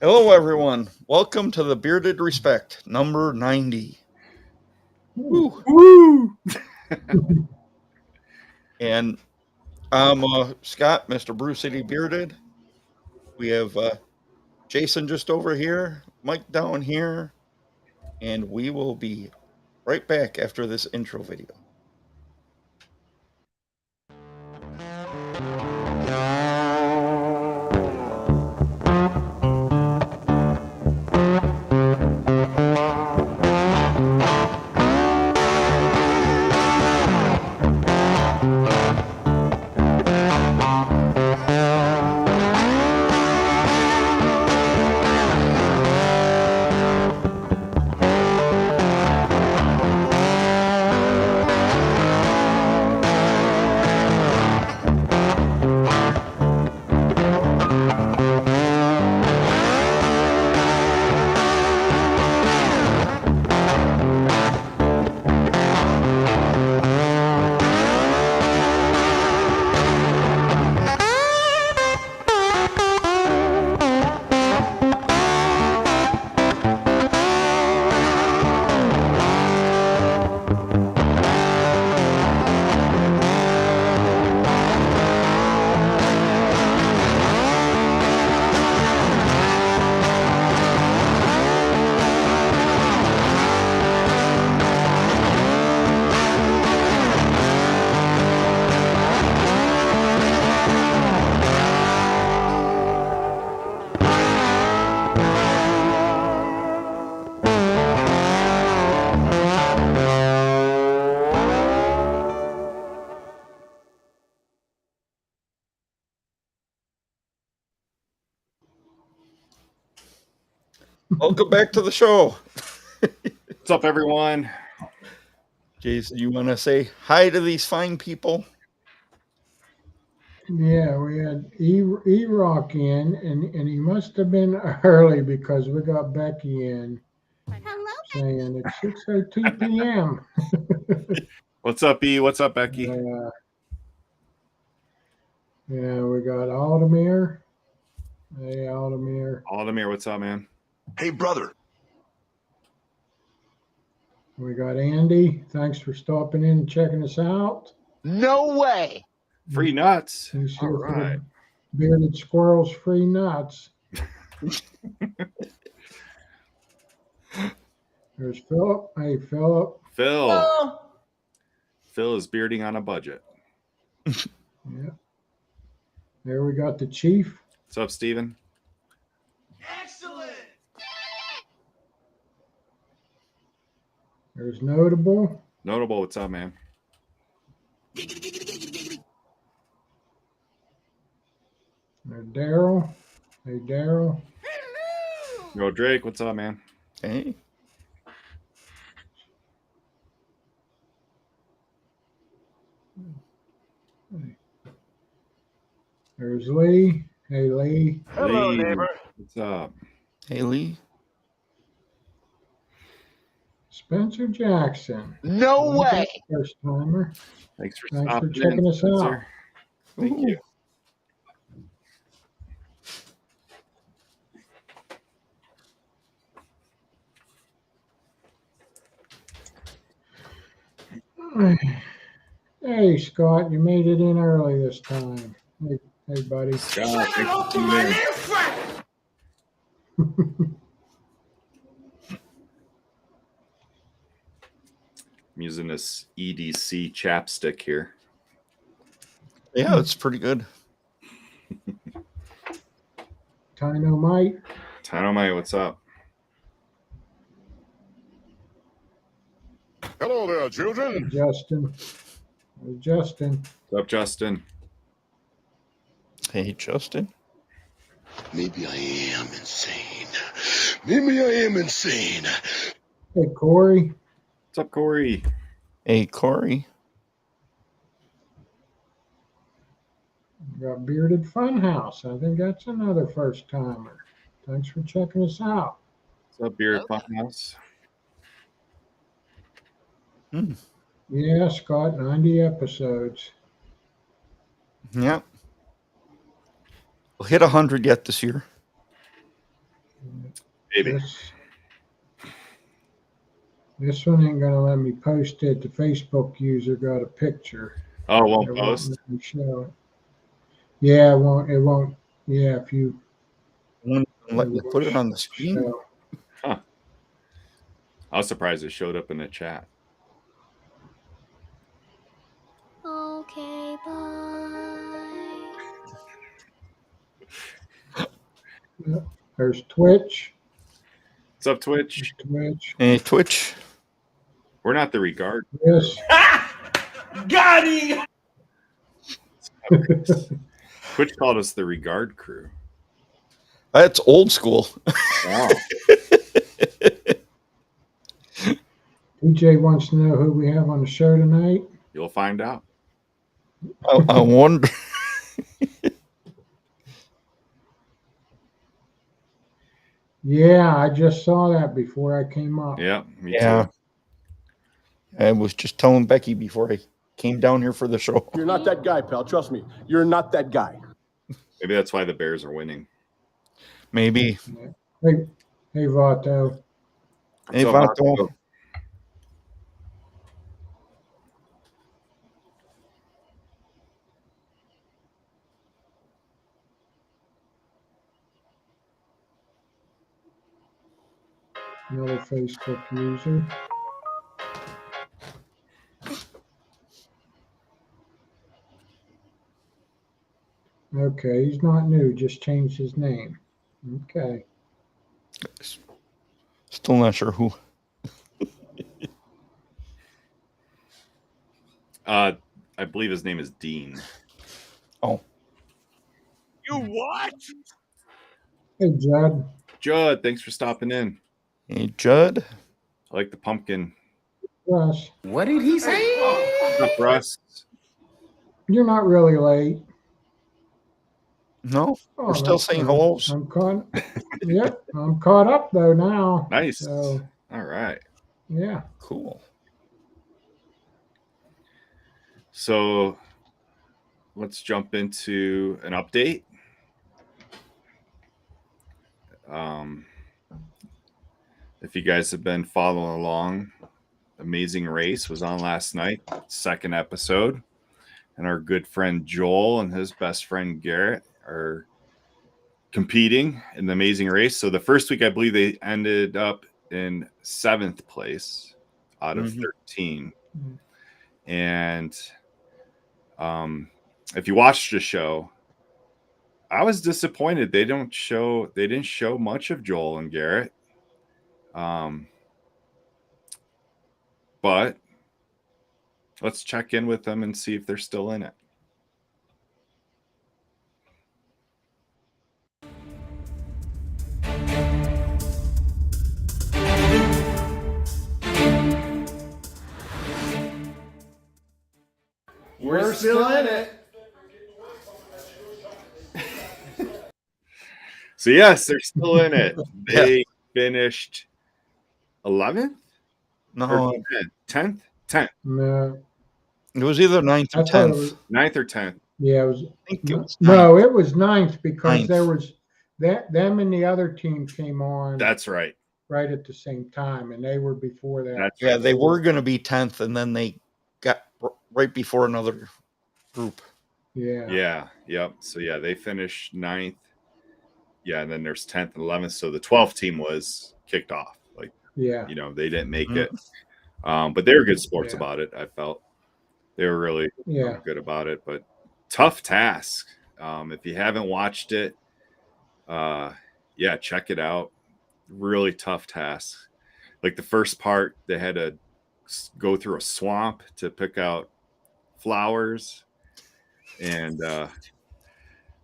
Hello, everyone. Welcome to the Bearded Respect, number 90. Woo! Woo! And I'm Scott, Mr. Brew City Bearded. We have Jason just over here, Mike down here, and we will be right back after this intro video. Welcome back to the show. What's up, everyone? Jason, you want to say hi to these fine people? Yeah, we had E-Rock in, and he must have been early because we got Becky in. Hello, saying it's 6:02 p.m. What's up, E? What's up, Becky? Yeah, we got Aldemir. Hey, Aldemir. Aldemir, what's up, man? Hey, brother. We got Andy. Thanks for stopping in and checking us out. No way. Free nuts. He's here All for right. the Bearded Squirrel's free nuts. There's Philip. Hey, Philip. Phil. Phil is bearding on a budget. Yeah. There we got the chief. What's up, Steven? Excellent. There's Notable. Notable, what's up, man? There's Daryl. Hey, Daryl. Daryl Drake, what's up, man? Hey. There's Lee. Hey, Lee. Hello, Lee, neighbor. what's up? Hey, Lee. Spencer Jackson. No way. First timer. Thanks for Thanks for stopping checking in, us Spencer. Thank Ooh. you. Hey, Scott, you made it in early this time. Hey, buddy. Scott, thanks for tuning in. I'm using this EDC chapstick here. Yeah, it's pretty good. Dynamite. Dynamite, what's up? Hello there, children. Justin. Hey, Justin. What's up, Justin? Hey, Justin. Maybe I am insane. Maybe I am insane. Hey, Corey. What's up, Corey? Hey, Corey. We got Bearded Funhouse. I think that's another first timer. Thanks for checking us out. What's up, Bearded Funhouse? Yeah, Scott, 90 episodes. Yep. We'll hit 100 yet this year. Maybe. This one ain't gonna let me post it. The Facebook user got a picture. Oh, it won't It post. let me show it. Yeah, it won't. It won't. Yeah, if you Won't even let you put it on the screen. show. Huh. I was surprised it showed up in the chat. Okay, bye. There's Twitch. What's up, Twitch? Twitch. Hey, Twitch. We're not the regard. Yes. Got him! Twitch called us the regard crew. That's old school. Wow. DJ wants to know who we have on the show tonight. You'll find out. I wonder. Yeah, I just saw that before I came up. Yeah, me Yeah. too. I was just telling Becky before I came down here for the show. You're not that guy, pal. Trust me. You're not that guy. Maybe that's why the Bears are winning. Maybe. Hey, Vato. Hey, So, Vato. Another Facebook user. Okay, he's not new, just changed his name. Okay. Still not sure who. I believe his name is Dean. Oh. You what? Hey, Judd. Judd, thanks for stopping in. Hey, Judd. I like the pumpkin. Russ, What did he say? What's up, Russ? you're not really late. No, Oh, we're still that's saying fine. hellos. I'm caught. Yep, I'm caught up though now. Nice. So, All right. yeah. Cool. So let's jump into an update. If you guys have been following along, Amazing Race was on last night, second episode. And our good friend Joel and his best friend Garrett are competing in the Amazing Race. So the first week, I believe they ended up in 7th place out of 13. And if you watched the show, I was disappointed. They didn't show much of Joel and Garrett. But let's check in with them and see if they're still in it. We're still in it. So yes, they're still in it. They finished 11th No, or 10th? 10th. No, it was either 9th I or thought it 10th. was, 9th or 10th. yeah, it was. I think it was No, it was 9th because Ninth. there was them and the other team came on That's right. right at the same time, and they were before that. That's Yeah, right. they were going to be 10th, and then they got right before another group. Yeah. Yeah. Yep. So yeah, they finished 9th. Yeah, and then there's 10th and 11th. So the 12th team was kicked off. Like, Yeah. you know, they didn't make it. But they were good sports Yeah. about it. I felt they were really Yeah. good about it. But tough task. If you haven't watched it, yeah, check it out. Really tough task. Like the first part, they had to go through a swamp to pick out flowers, and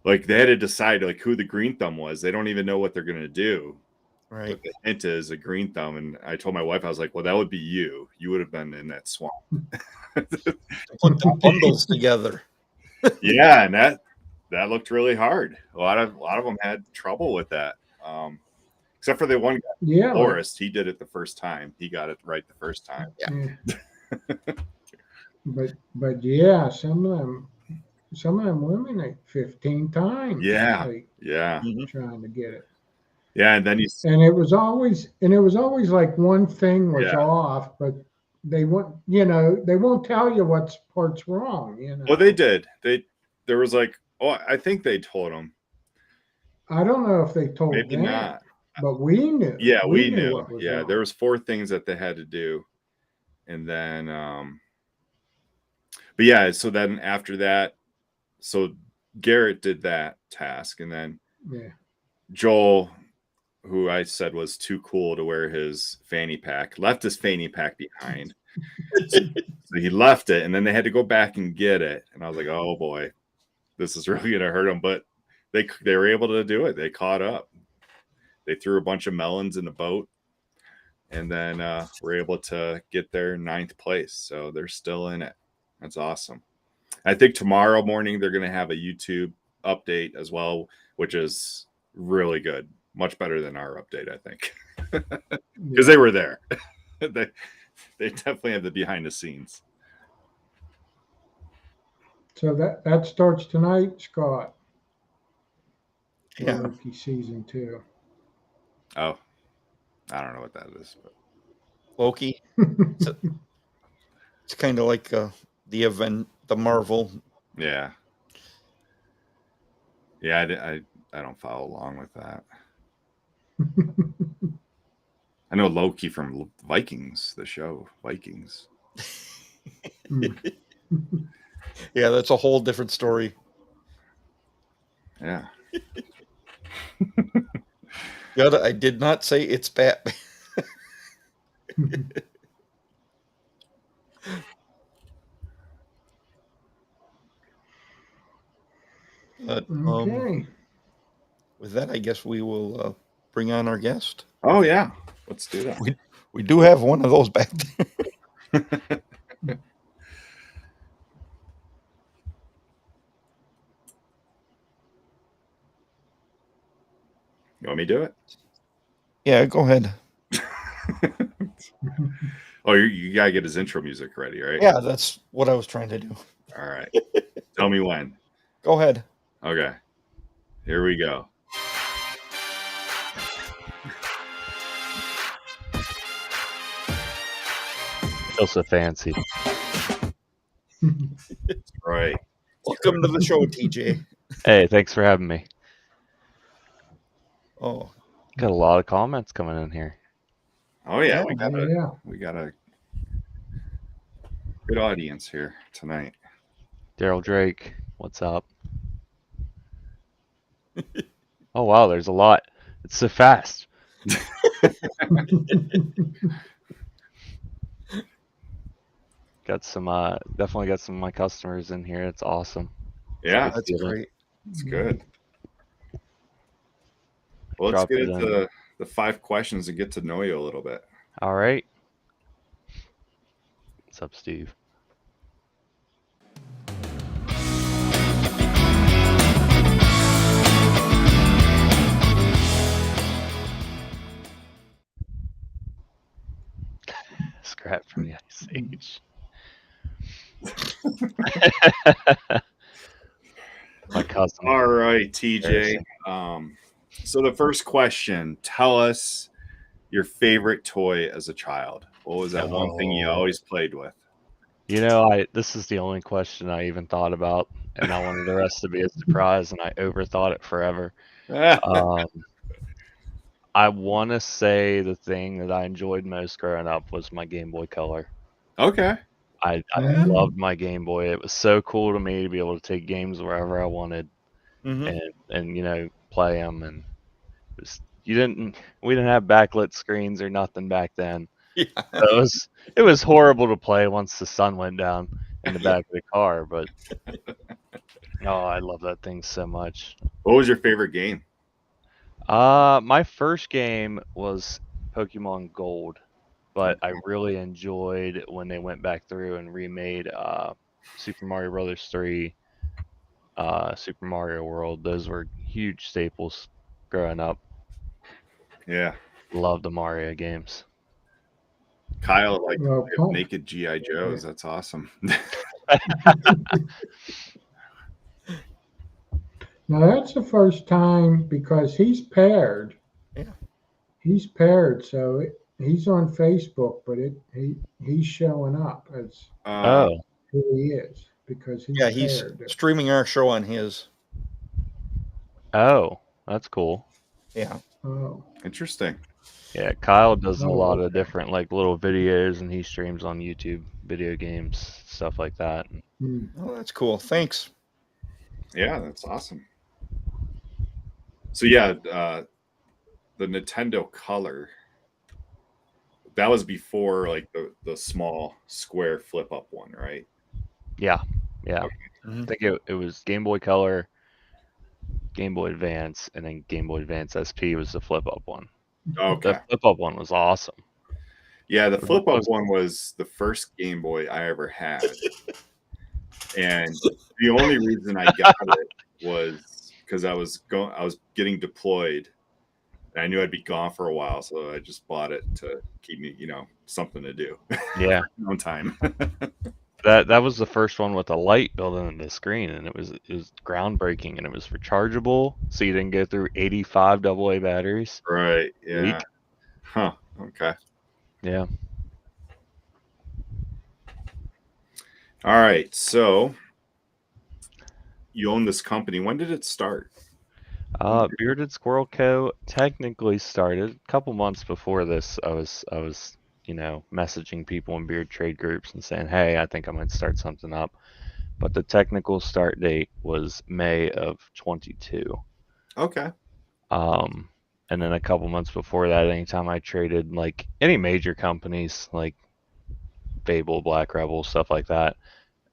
like they had to decide like who the green thumb was. They don't even know what they're gonna do. Right. But the hint is a green thumb, and I told my wife, I was like, "Well, that would be you. You would have been in that swamp." Put the bundles together. Yeah, and that looked really hard. A lot of them had trouble with that. Except for the one guy, Yeah. Forrest, he did it the first time. He got it right the first time. Yeah. But yeah, some of them women like 15 times. Yeah. Like, Yeah. trying to get it. Yeah, and then And it was always like one thing was Yeah. off, but they won't tell you what part's wrong. well, they did. There was like, I think they told them. I don't know if they told Maybe them, not. but we knew. Yeah, we knew knew. what was Yeah, wrong. there was 4 things that they had to do, and then, but yeah. So then after that, so Garrett did that task, and then Yeah. Joel, who I said was too cool to wear his fanny pack, left his fanny pack behind. So he left it, and then they had to go back and get it. And I was like, oh boy, this is really going to hurt him. But they were able to do it. They caught up. They threw a bunch of melons in the boat, and then were able to get their 9th place. So they're still in it. That's awesome. I think tomorrow morning they're going to have a YouTube update as well, which is really good. Much better than our update, I think, because they were there. they definitely have the behind the scenes. So that starts tonight, Scott. Yeah. Loki season 2. Oh, I don't know what that is, but Loki. It's kind of like the event, the Marvel. yeah. I don't follow along with that. I know Loki from Vikings, the show Vikings. Yeah, that's a whole different story. Yeah. I did not say it's Batman. But, Okay. with that, I guess we will bring on our guest. Oh yeah, let's do that. We do have one of those back there. You want me to do it? Yeah, go ahead. Oh, you gotta get his intro music ready, right? Yeah, that's what I was trying to do. All right. Tell me when. Go ahead. Okay. Here we go. Feels so fancy. Right. Welcome to the show, TJ. Hey, thanks for having me. Oh, Got a lot of comments coming in here. Oh yeah, Yeah. we got a good audience here tonight. Daryl Drake, what's up? Oh wow, there's a lot. It's so fast. Got some definitely got some of my customers in here. It's awesome. Yeah, that's great. it's good. Well, let's Drop get it into the 5 questions and get to know you a little bit. All right. What's up, Steve? Scrap from the Ice Age. My cousin. All right, TJ. So the first question, tell us your favorite toy as a child. What was that one thing you always played with? You know, this is the only question I even thought about, and I wanted the rest to be a surprise, and I overthought it forever. I want to say the thing that I enjoyed most growing up was my Game Boy Color. Okay. I loved my Game Boy. It was so cool to me to be able to take games wherever I wanted and play them. And we didn't have backlit screens or nothing back then. Yeah. So it was horrible to play once the sun went down in the back of the car. But I love that thing so much. What was your favorite game? My first game was Pokemon Gold, but I really enjoyed when they went back through and remade Super Mario Brothers 3, Super Mario World. Those were huge staples growing up. Yeah. Love the Mario games. Kyle, naked G.I. Joes. That's awesome. Now that's the first time because he's paired, He's paired, so he's on Facebook, but he's showing up as Oh, who he is because he's Yeah, he's paired. streaming our show on his. oh, that's cool. Yeah. Oh, Interesting. Yeah, Kyle does a Oh, lot of okay. different like little videos, and he streams on YouTube, video games, stuff like that. hmm. Oh, that's cool. Thanks. Yeah, that's awesome. So yeah, the Nintendo Color, that was before like the small square flip up one, right? Yeah, yeah. Mhm. I think it was Game Boy Color, Game Boy Advance, and then Game Boy Advance SP was the flip up one. Okay. The flip up one was awesome. Yeah, the flip up was- one was the first Game Boy I ever had. And the only reason I got it was because I was getting deployed, and I knew I'd be gone for a while, so I just bought it to keep me, something to do Yeah, on time. that was the first one with a light built into the screen, and it was groundbreaking, and it was rechargeable, so you didn't go through 85 AA batteries. Right. Yeah. Weak. Huh. Okay. Yeah. All right. So you own this company. When did it start? Bearded Squirrel Co. technically started a couple months before this. I was messaging people in beard trade groups and saying, hey, I think I might start something up. But the technical start date was May of 22. Okay. And then a couple months before that, anytime I traded like any major companies like Fable, Black Rebel, stuff like that,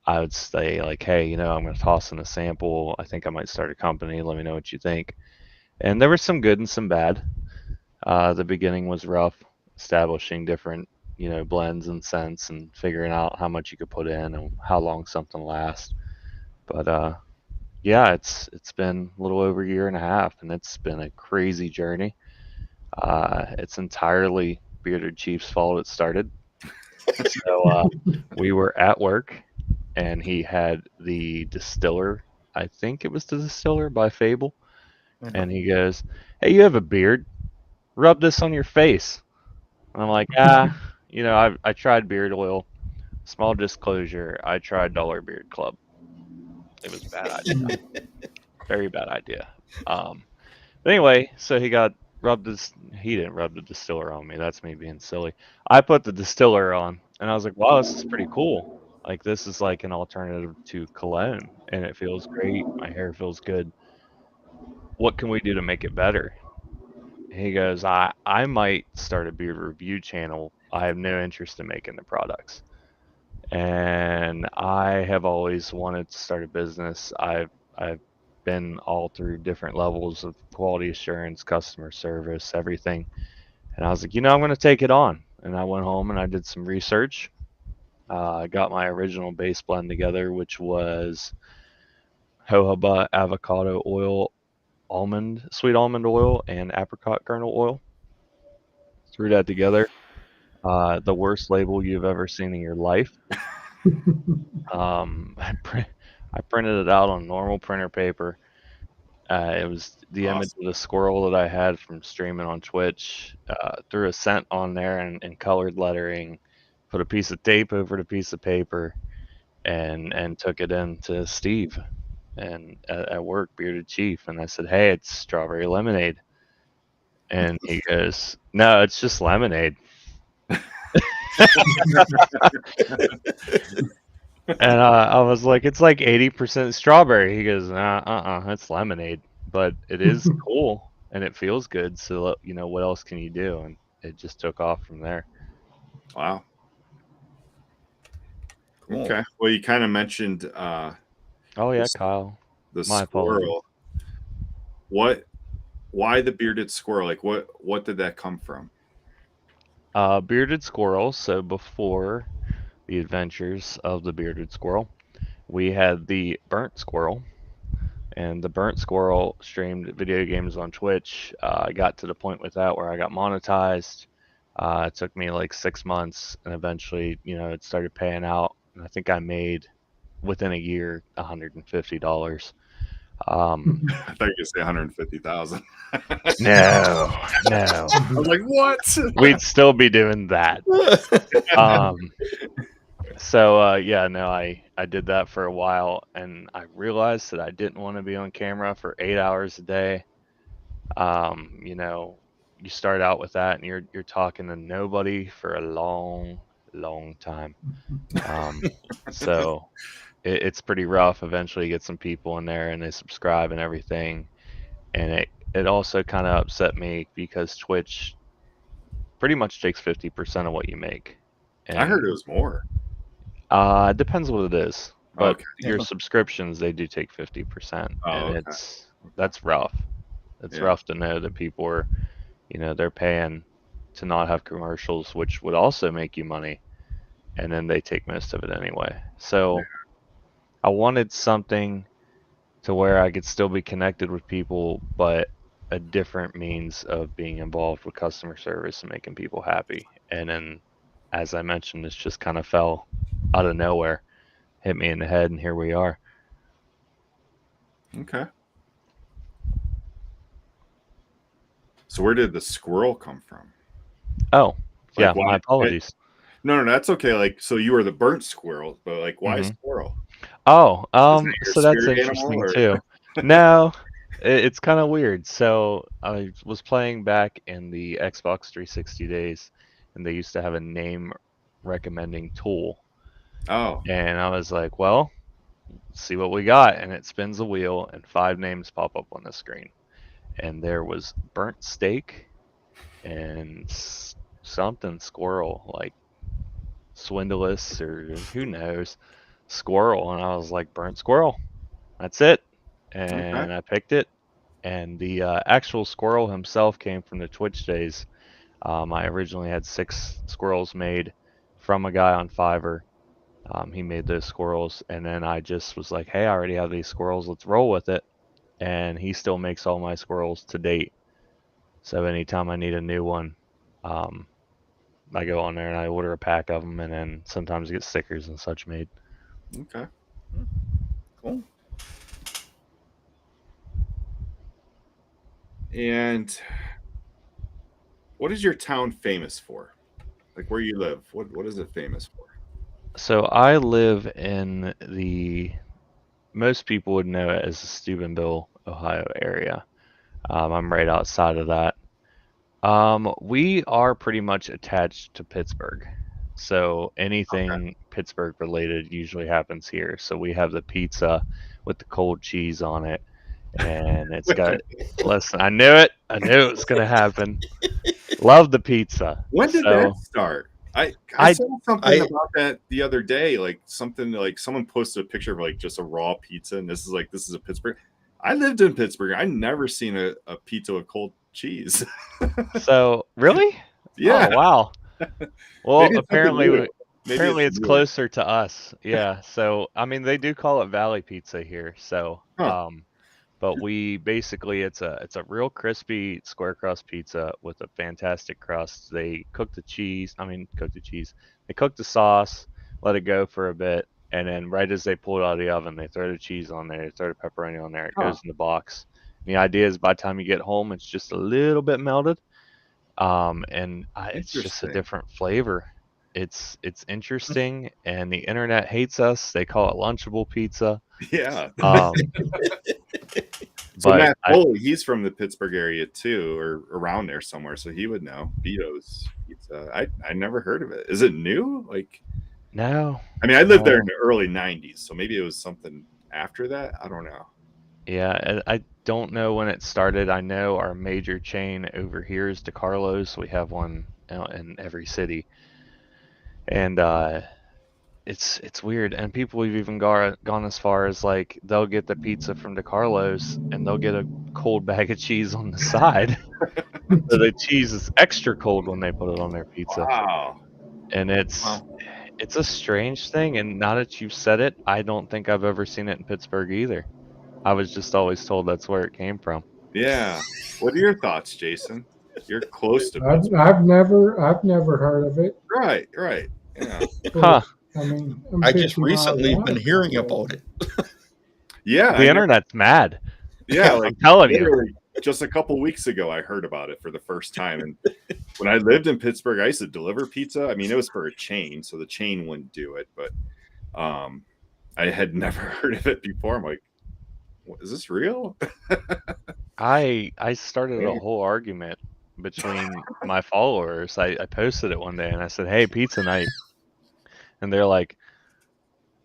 I would say like, hey, I'm going to toss in a sample. I think I might start a company. Let me know what you think. And there was some good and some bad. The beginning was rough, establishing different, blends and scents and figuring out how much you could put in and how long something lasts. But yeah, it's been a little over a year and a half, and it's been a crazy journey. It's entirely Bearded Chief's fault it started. So we were at work, and he had the distiller. I think it was the distiller by Fable. And he goes, hey, you have a beard. Rub this on your face. And I'm like, I tried beard oil. Small disclosure, I tried Dollar Beard Club. It was a bad idea. Very bad idea. But anyway, so he didn't rub the distiller on me. That's me being silly. I put the distiller on, and I was like, wow, this is pretty cool. Like, this is like an alternative to cologne, and it feels great. My hair feels good. What can we do to make it better? He goes, I might start a beard review channel. I have no interest in making the products. And I have always wanted to start a business. I've been all through different levels of quality assurance, customer service, everything. And I was like, I'm going to take it on. And I went home and I did some research. I got my original base blend together, which was jojoba avocado oil, sweet almond oil, and apricot kernel oil. Threw that together. The worst label you've ever seen in your life. I printed it out on normal printer paper. It was the image of the squirrel that I had from streaming on Twitch. Threw a scent on there and colored lettering. Put a piece of tape over the piece of paper, and took it in to Steve, and at work, Bearded Chief, and I said, hey, it's strawberry lemonade. And he goes, no, it's just lemonade. And I was like, it's like 80% strawberry. He goes, it's lemonade, but it is cool and it feels good. So, what else can you do? And it just took off from there. Wow. Cool. Okay. Well, you kind of mentioned Oh yeah, Kyle. the My squirrel. Why the bearded squirrel? Like what did that come from? Bearded Squirrel. So before the adventures of the Bearded Squirrel, we had the Burnt Squirrel, and the Burnt Squirrel streamed video games on Twitch. I got to the point with that where I got monetized. It took me like 6 months, and eventually, it started paying out. And I think I made within a year $150. I thought you were going to say 150,000. No. I was like, what? We'd still be doing that. So yeah, no, I did that for a while, and I realized that I didn't want to be on camera for 8 hours a day. You know, you start out with that, and you're talking to nobody for a long time. So it's pretty rough. Eventually, you get some people in there, and they subscribe and everything, and it also kind of upset me because Twitch pretty much takes 50% of what you make. And I heard it was more. it depends what it is, but Okay. your subscriptions, they do take 50%, Oh, and okay. that's rough. It's Yeah. rough to know that people are, you know, they're paying to not have commercials, which would also make you money, and then they take most of it anyway. So I wanted something to where I could still be connected with people, but a different means of being involved with customer service and making people happy. And then, as I mentioned, this just kind of fell out of nowhere, hit me in the head, and here we are. Okay. So where did the squirrel come from? Oh, yeah, Like, why- my apologies. No, that's okay. Like, so you were the burnt squirrel, but like, why Mhm. squirrel? Oh, Is it your so that's spirit interesting animal, or- too. No, it's kind of weird. So I was playing back in the Xbox 360 days, and they used to have a name recommending tool. Oh, And I was like, well, see what we got. And it spins a wheel, and 5 names pop up on the screen. And there was burnt steak and something squirrel, like swindleless or who knows, squirrel. And I was like, burnt squirrel. That's it. And I picked it. And the actual squirrel himself came from the Twitch days. I originally had 6 squirrels made from a guy on Fiverr. He made those squirrels, and then I just was like, hey, I already have these squirrels, let's roll with it. And he still makes all my squirrels to date. So anytime I need a new one, I go on there and I order a pack of them, and then sometimes get stickers and such made. okay. Cool. And what is your town famous for? Like, where you live, what is it famous for? So I live in most people would know it as the Steubenville, Ohio area. I'm right outside of that. We are pretty much attached to Pittsburgh. So anything Pittsburgh related usually happens here. So we have the pizza with the cold cheese on it. And it's got, listen, I knew it was going to happen. Love the pizza. When did that start? I saw something about that the other day, like something like someone posted a picture of like just a raw pizza, and this is a Pittsburgh. I lived in Pittsburgh. I never seen a pizza with cold cheese. So really? Yeah. Oh, wow. Well, Maybe it's apparently it's new. closer to us. Yeah. So I mean, they do call it Valley Pizza here. So but we basically it's a real crispy square crust pizza with a fantastic crust. They cook the cheese. They cook the sauce, let it go for a bit, and then right as they pull it out of the oven, they throw the cheese on there, they throw the pepperoni on there. It goes in the box. And the idea is by the time you get home, it's just a little bit melted. It's just a different flavor. It's interesting, and the internet hates us. They call it Lunchable pizza. Yeah. So but Matt Foley, he's from the Pittsburgh area too, or around there somewhere, so he would know. Vito's pizza. I never heard of it. Is it new? Like, no. I mean, I lived there in the early '90s, so maybe it was something after that. I don't know. Yeah, I don't know when it started. I know our major chain over here is DeCarlo's. We have one in every city, and it's weird. And people have even gone as far as like they'll get the pizza from DeCarlo's and they'll get a cold bag of cheese on the side. So the cheese is extra cold when they put it on their pizza. Wow. And it's a strange thing. And now that you've said it, I don't think I've ever seen it in Pittsburgh either. I was just always told that's where it came from. Yeah. What are your thoughts, Jason? You're close to Pittsburgh. I've never heard of it. Right. Yeah. Huh. I mean, I just recently been hearing about it. Yeah. The internet's mad. Yeah, like I'm telling you. literally just a couple weeks ago, I heard about it for the first time. And when I lived in Pittsburgh, I used to deliver pizza. I mean, it was for a chain, so the chain wouldn't do it. But I had never heard of it before. I'm like, what, is this real? I started a whole argument between my followers. I posted it one day and I said, "Hey, pizza night," and they're like,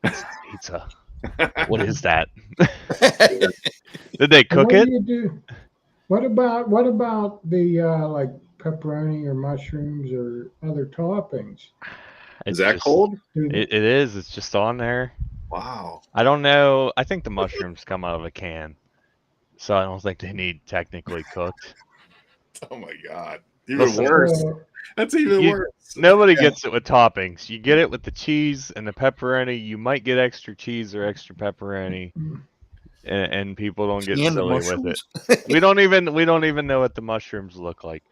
"It's pizza. What is that? Did they cook what it?" do you do? What about the like pepperoni or mushrooms or other toppings? Is It's that just- cold? It is. It's just on there. Wow. I don't know. I think the mushrooms come out of a can, so I don't think they need technically cooked. Oh my god. Even Listen, worse. That's even you- worse. Nobody gets it with toppings. You get it with the cheese and the pepperoni. You might get extra cheese or extra pepperoni, and people don't get Canned silly with it. mushrooms. We don't even know what the mushrooms look like.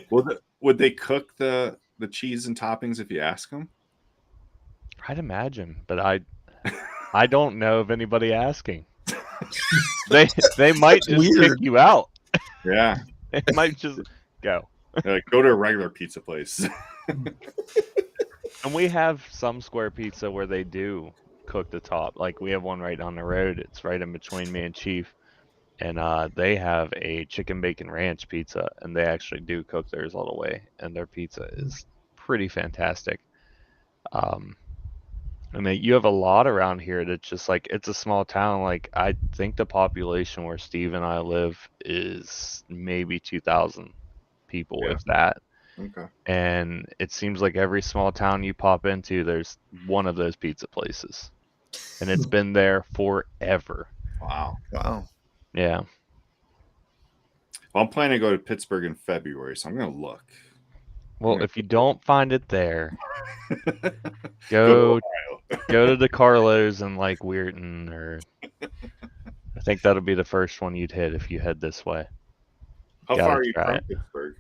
Would they cook the cheese and toppings if you ask them? I'd imagine, but I don't know of anybody asking. They might just weird. kick you out. Yeah. They might just go. They're like, go to a regular pizza place. And we have some square pizza where they do cook the top. Like we have one right down the road. It's right in between me and Chief. And they have a chicken bacon ranch pizza, and they actually do cook theirs all the way. And their pizza is pretty fantastic. I mean, you have a lot around here that's just like, it's a small town. Like, I think the population where Steve and I live is maybe 2,000 people, Yeah. if that. Okay. And it seems like every small town you pop into, there's one of those pizza places. And it's been there forever. Wow. Wow. Yeah. Well, I'm planning to go to Pittsburgh in February, so I'm going to look. Well, Yeah. if you don't find it there, Go go to to the Carlos and like Weirton, or I think that'll be the first one you'd hit if you head this way. How Gotta far are you try from it. Pittsburgh?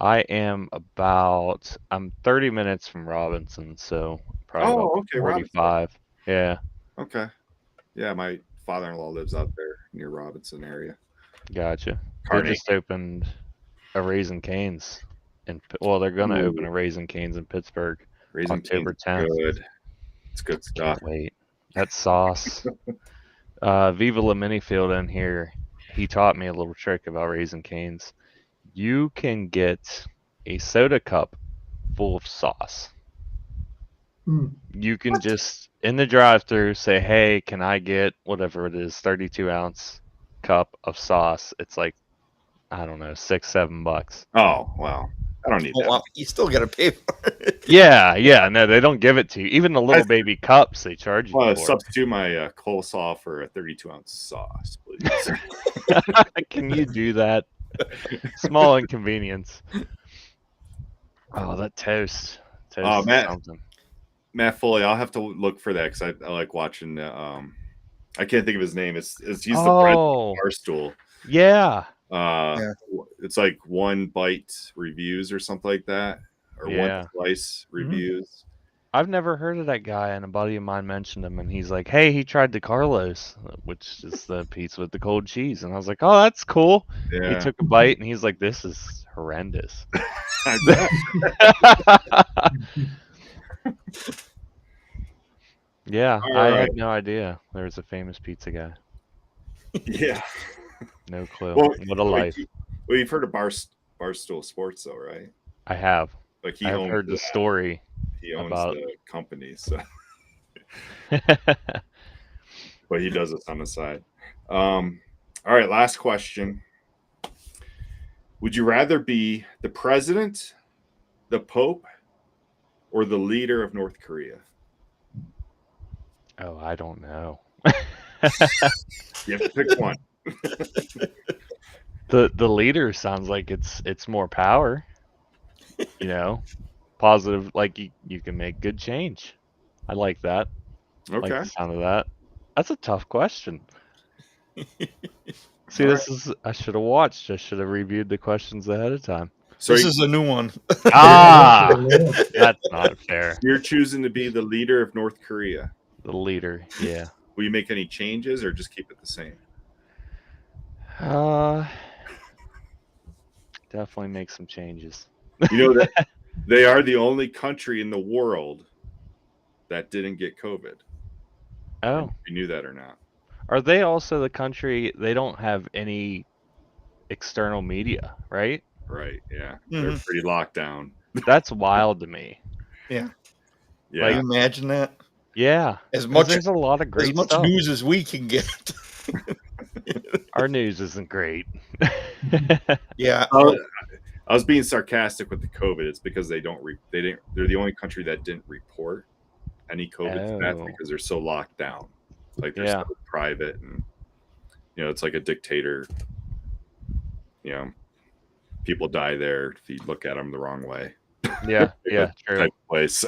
I'm 30 minutes from Robinson, so probably about okay, 45. Yeah, Okay. Yeah, my father-in-law lives out there near Robinson area. gotcha. Kearney. They just opened a Raising Cane's, well, they're gonna Ooh. open a Raising Cane's in Pittsburgh. Raising October Cane's 10th. good. It's good stuff. Can't wait. That sauce. Viva La Minifield in here, he taught me a little trick about Raising Cane's. You can get a soda cup full of sauce. You can just, in the drive-thru, say, hey, can I get whatever it is, 32-ounce cup of sauce? It's like, I don't know, $6-7. Oh, wow. I don't need that. Well, you still got to pay for it. Yeah, no, they don't give it to you. Even the little baby cups, they charge you Well, for. substitute my coleslaw for a 32-ounce sauce, please. Can you do that? Small inconvenience. Oh, that toast. Oh, Is Matt. something. Matt Foley, I'll have to look for that because I like watching. I can't think of his name. It's he's the president of Barstool. Yeah. It's like One Bite Reviews or something like that, or One Slice Reviews. I've never heard of that guy, and a buddy of mine mentioned him, and he's like, hey, he tried the Carlos, which is the pizza with the cold cheese. And I was like, oh, that's cool. Yeah. He took a bite, and he's like, this is horrendous. I bet. Yeah, All I right. had no idea there was a famous pizza guy. Yeah. No clue. Well, What a life. Well, you've heard of Barstool Sports, though, right? I have. Like he I've owns heard the story. He owns about- the company, so but he does this on the side. All right, last question. Would you rather be the president, the Pope, or the leader of North Korea? Oh, I don't know. You have to pick one. The leader sounds like it's more power. You know, positive. Like you can make good change. I like that. I like Okay. the sound of that. That's a tough question. See, All this is. I should have watched. I should have reviewed the questions ahead of time. So This is a new one. Ah, that's not fair. you're choosing to be the leader of North Korea. The leader, yeah. Will you make any changes or just keep it the same? Definitely make some changes. You know that they are the only country in the world that didn't get COVID. Oh, You knew that or not? are they also the country? They don't have any external media, right? Right. Yeah. They're pretty locked down. That's wild to me. Yeah. Yeah. Can you imagine that? Yeah, As 'cause much there's a lot of great as much stuff. news as we can get. Our news isn't great. Yeah. I was being sarcastic with the COVID. It's because they're the only country that didn't report any COVID stats Oh. because they're so locked down. Like they're Yeah. so private, and it's like a dictator. People die there if you look at them the wrong way. Yeah, yeah, true. Type of place.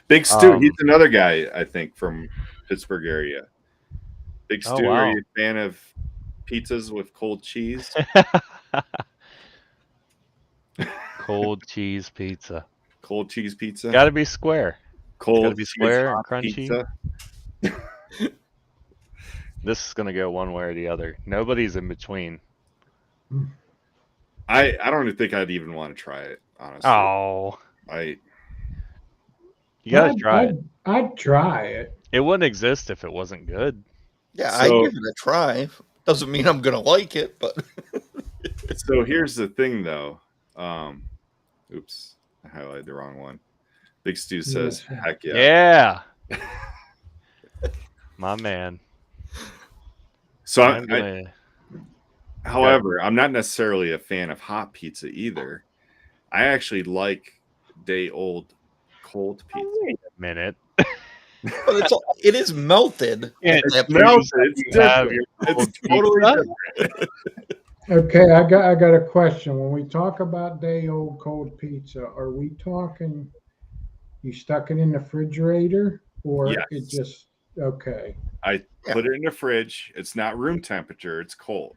Big Stu, he's another guy I think from Pittsburgh area. Big Stu, wow. are you a fan of pizzas with cold cheese? Cold cheese pizza. Cold cheese pizza? Got to be square. Cold Gotta be cheese square and hot crunchy. pizza? This is gonna go one way or the other. Nobody's in between. I don't think I'd even want to try it, honestly. Oh, I you gotta try it. I'd try it. It wouldn't exist if it wasn't good. Yeah, I So- give it a try. Doesn't mean I'm gonna like it, but So here's the thing, though. Oops, I highlighted the wrong one. Big Stu says, Yes. "Heck yeah!" Yeah. My man. So, I'm gonna- however, I'm not necessarily a fan of hot pizza either. I actually like day-old cold pizza. Wait a minute. but it is melted. It's That melted. point. It's You have different. your cold It's totally pizza? different. Okay, I got a question. When we talk about day old cold pizza, are we talking you stuck it in the refrigerator or Yes. it just okay? I put it in the fridge. It's not room temperature. It's cold.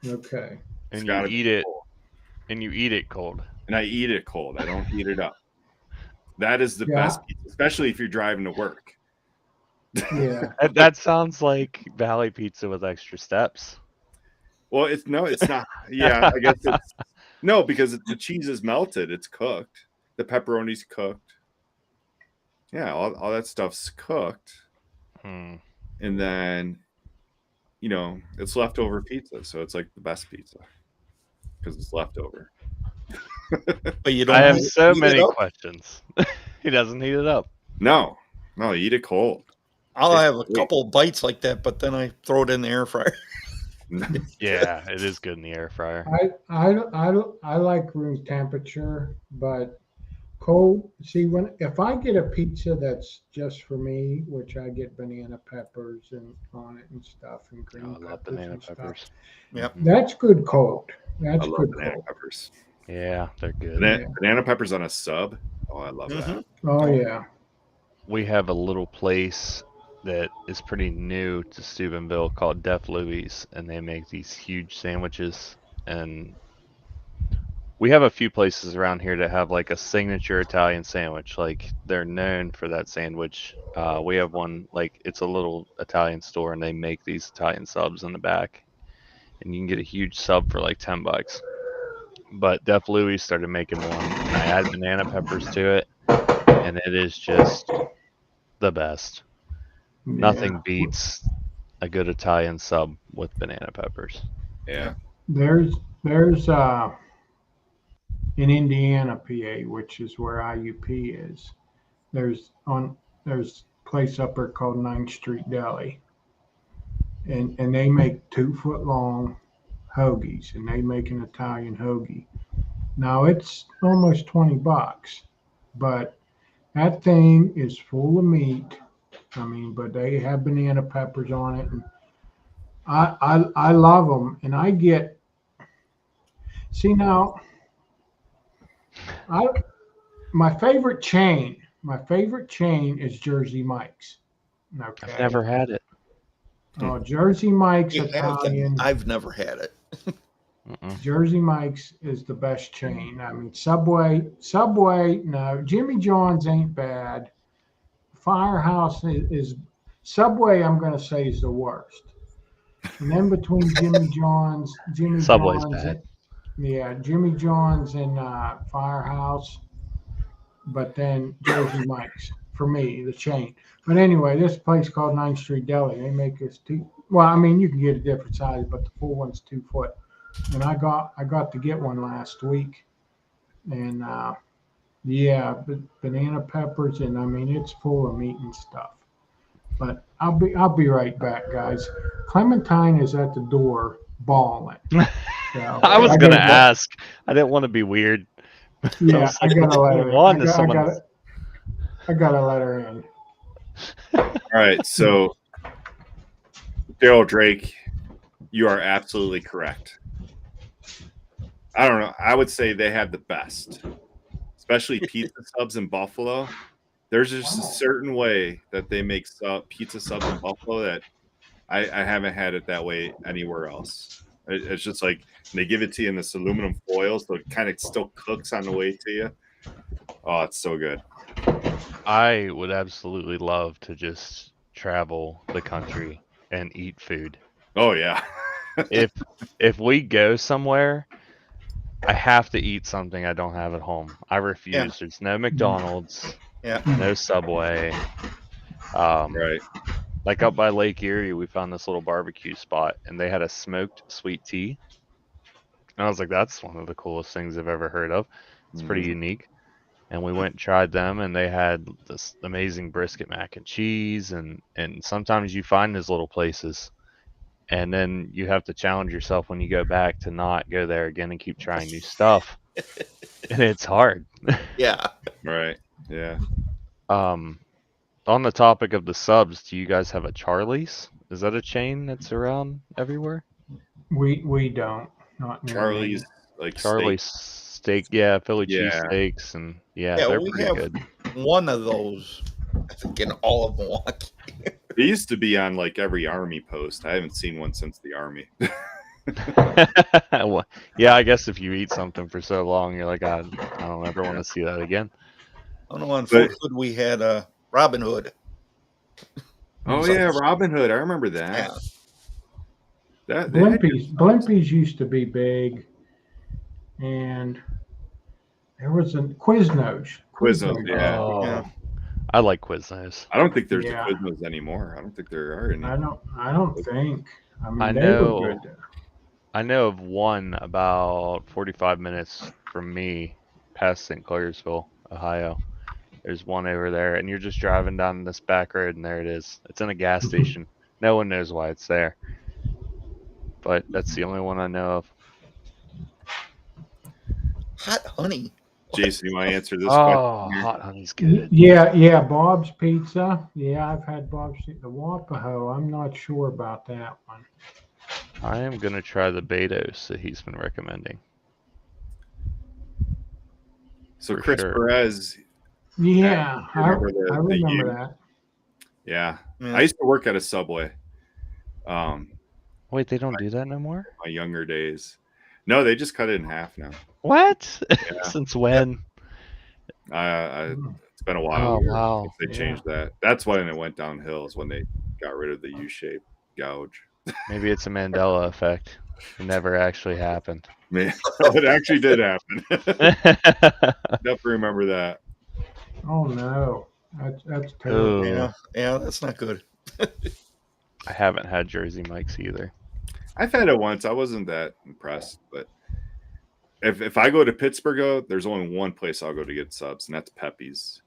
Okay. It's And you gotta be eat it. cold. And you eat it cold. And I eat it cold. I don't heat it up. That is the Yeah. best pizza, especially if you're driving to work. Yeah. That sounds like Valley Pizza with extra steps. Well, it's not. Yeah, I guess it's no, because the cheese is melted. It's cooked. The pepperoni's cooked. Yeah, all that stuff's cooked, Hmm. and then it's leftover pizza. So it's like the best pizza because it's leftover. But you don't. I have heat so it many up? questions. He doesn't heat it up. No, eat it cold. I'll have a It's- couple bites like that, but then I throw it in the air fryer. Yeah, it is good in the air fryer. I like room temperature, but cold. See, if I get a pizza that's just for me, which I get banana peppers and on it and stuff, and green Oh, I love peppers banana and stuff, peppers. Yep. that's good cold. That's I love good banana cold. peppers. Yeah, they're good. Banana peppers on a sub. Oh, I love that. Oh yeah. We have a little place that is pretty new to Steubenville called DeLues, and they make these huge sandwiches. And we have a few places around here that have like a signature Italian sandwich. Like they're known for that sandwich. We have one, like it's a little Italian store, and they make these Italian subs in the back, and you can get a huge sub for like $10. But DeLues started making one, and I add banana peppers to it, and it is just the best. Nothing beats a good Italian sub with banana peppers. Yeah. There's in Indiana, PA, which is where IUP is. There's a place up there called 9th Street Deli, and they make 2-foot long hoagies, and they make an Italian hoagie. Now it's almost $20, but that thing is full of meat. I mean, but they have banana peppers on it, and I love them. And I get now. My favorite chain is Jersey Mike's. Okay. I've never had it. Oh, Jersey Mike's You have them. Italian. I've never had it. Mm-mm. Jersey Mike's is the best chain. I mean, Subway, no. Jimmy John's ain't bad. Firehouse is Subway, I'm going to say, is the worst. And then between Jimmy John's, Subway's bad. Jimmy John's and Firehouse, but then Jersey Mike's for me, the chain. But anyway, this place called 9th Street Deli, they make this well, I mean, you can get a different size, but the full one's 2 foot. And I got to get one last week, and banana peppers, and I mean it's full of meat and stuff. But I'll be right back, guys. Clementine is at the door bawling. So I was gonna ask. I didn't want to be weird. Yeah, I gotta let her in. I gotta let her in. All right, so Daryl Drake, you are absolutely correct. I don't know. I would say they have the best, especially pizza subs in Buffalo. There's just a certain way that they make pizza subs in Buffalo that I haven't had it that way anywhere else. It's just like they give it to you in this aluminum foil, so it kind of still cooks on the way to you. Oh, it's so good. I would absolutely love to just travel the country and eat food. Oh yeah. if we go somewhere, I have to eat something I don't have at home. I refuse. Yeah. There's no McDonald's. Yeah. No Subway. Right. Like up by Lake Erie, we found this little barbecue spot, and they had a smoked sweet tea. And I was like, that's one of the coolest things I've ever heard of. It's pretty unique. And we went and tried them, and they had this amazing brisket mac and cheese. And sometimes you find those little places, and then you have to challenge yourself when you go back to not go there again and keep trying new stuff. And it's hard. Yeah. Right. Yeah. On the topic of the subs, do you guys have a Charlie's? Is that a chain that's around everywhere? We don't. Not near Charlie's, me. like Charlie's steak, yeah, Philly cheesesteaks, and they're we pretty have good. one of those, I think, in all of Milwaukee. It used to be on like every army post. I haven't seen one since the army. Well, yeah, I guess if you eat something for so long, you're like, I don't ever want to see that again. I don't know. On Fort Hood, we had Robin Hood. Oh yeah, Robin Hood. I remember that. Yeah. Blimpies used to be big, and there was a Quiznos. Quiznos, yeah. Oh, Yeah. I like Quiznos. I don't think there's Yeah. a Quiznos anymore. I don't think there are any. I don't think. I mean, I they know. were good. I know of one about 45 minutes from me, past St. Clairsville, Ohio. There's one over there, and you're just driving down this back road, and there it is. It's in a gas station. No one knows why it's there, but that's the only one I know of. Hot honey. Jason, you want to answer this Oh, question? hot honey's good. Yeah, Bob's Pizza. Yeah, I've had Bob's Pizza. The Wapaho, I'm not sure about that one. I am gonna try the Betos that he's been recommending. So For Chris sure. Perez. Yeah, you I remember the remember U? that. Yeah. Yeah. I used to work at a Subway. Wait, they don't do that no more? My younger days. No, they just cut it in half now. What? Since when? It's been a while. Oh, wow. They changed that. That's when it went downhill. Is when they got rid of the U-shaped gouge. Maybe it's a Mandela effect. It never actually happened. Man, it actually did happen. Definitely remember that. Oh no, that's terrible. Ooh. Yeah, that's not good. I haven't had Jersey Mike's either. I've had it once. I wasn't that impressed, but if I go to Pittsburgh, there's only one place I'll go to get subs, and that's Pepe's.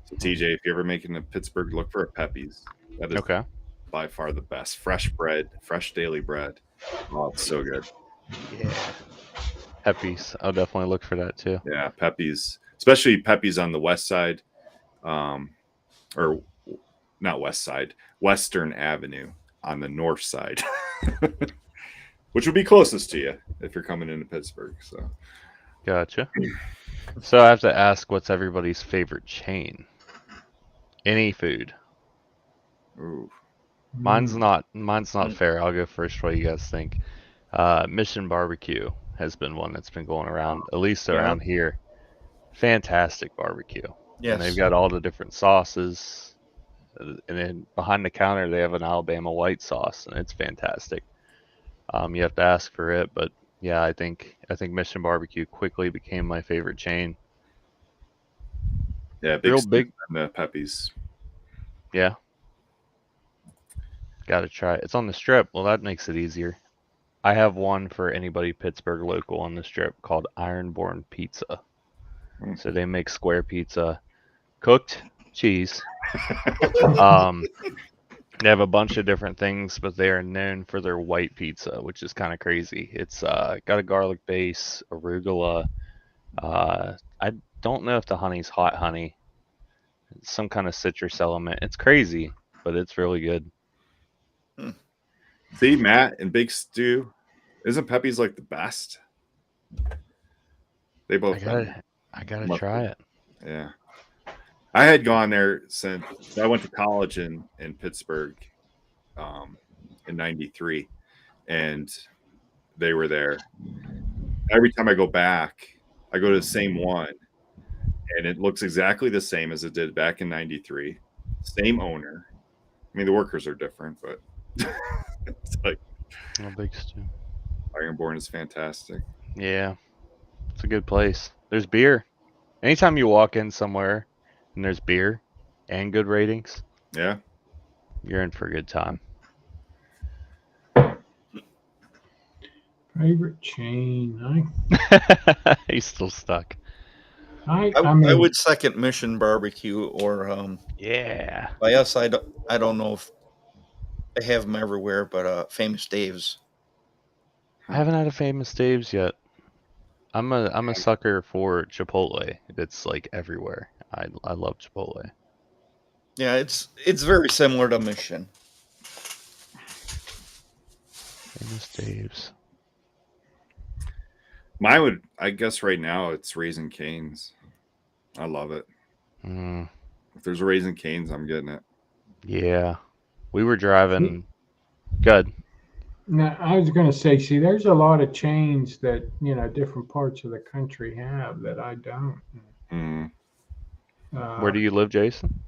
So TJ, if you're ever making a Pittsburgh, look for a Pepe's. That is Okay. by far the best. Fresh bread, fresh daily bread. Oh, it's so good. Yeah. Pepe's. I'll definitely look for that too. Yeah, Pepe's, especially Pepe's on the west side, or not west side, Western Avenue on the north side, which would be closest to you if you're coming into Pittsburgh. So, Gotcha. So I have to ask, what's everybody's favorite chain? Any food. ooh, Mine's not fair. I'll go first. What do you guys think? Mission Barbecue has been one that's been going around, at least around here. Fantastic barbecue. Yes. And they've got all the different sauces. And then behind the counter, they have an Alabama white sauce, and it's fantastic. You have to ask for it, but yeah, I think Mission Barbecue quickly became my favorite chain. Yeah, big Real Stu big, and the Peppies. yeah. Got to try it. It's on the strip. Well, that makes it easier. I have one for anybody Pittsburgh local on the strip called Ironborn Pizza. So they make square pizza, cooked cheese. They have a bunch of different things, but they are known for their white pizza, which is kind of crazy. It's got a garlic base, arugula. I don't know if the honey's hot honey. It's some kind of citrus element. It's crazy, but it's really good. See, Matt and Big Stu, isn't Pepe's like the best? They both. I gotta try it. Yeah, I had gone there since I went to college in Pittsburgh, in '93, and they were there. Every time I go back, I go to the same one, and it looks exactly the same as it did back in '93. Same owner. I mean, the workers are different, but it's like Big Stu. Ironborn is fantastic. Yeah, it's a good place. There's beer. Anytime you walk in somewhere and there's beer and good ratings, Yeah. you're in for a good time. Favorite chain? He's still stuck. I I mean, would second Mission Barbecue, or Yeah. by us, I don't know if they have them everywhere, but Famous Dave's. I haven't had a Famous Dave's yet. I'm a sucker for Chipotle. It's like everywhere. I love Chipotle. Yeah, it's very similar to Mission. Famous Dave's. Mine would, I guess, right now it's Raising Cane's. I love it. If there's Raising Cane's, I'm getting it. Yeah. We were driving. Good. now I was going to say, see, there's a lot of chains that different parts of the country have that I don't. Mm. Where do you live, Jason?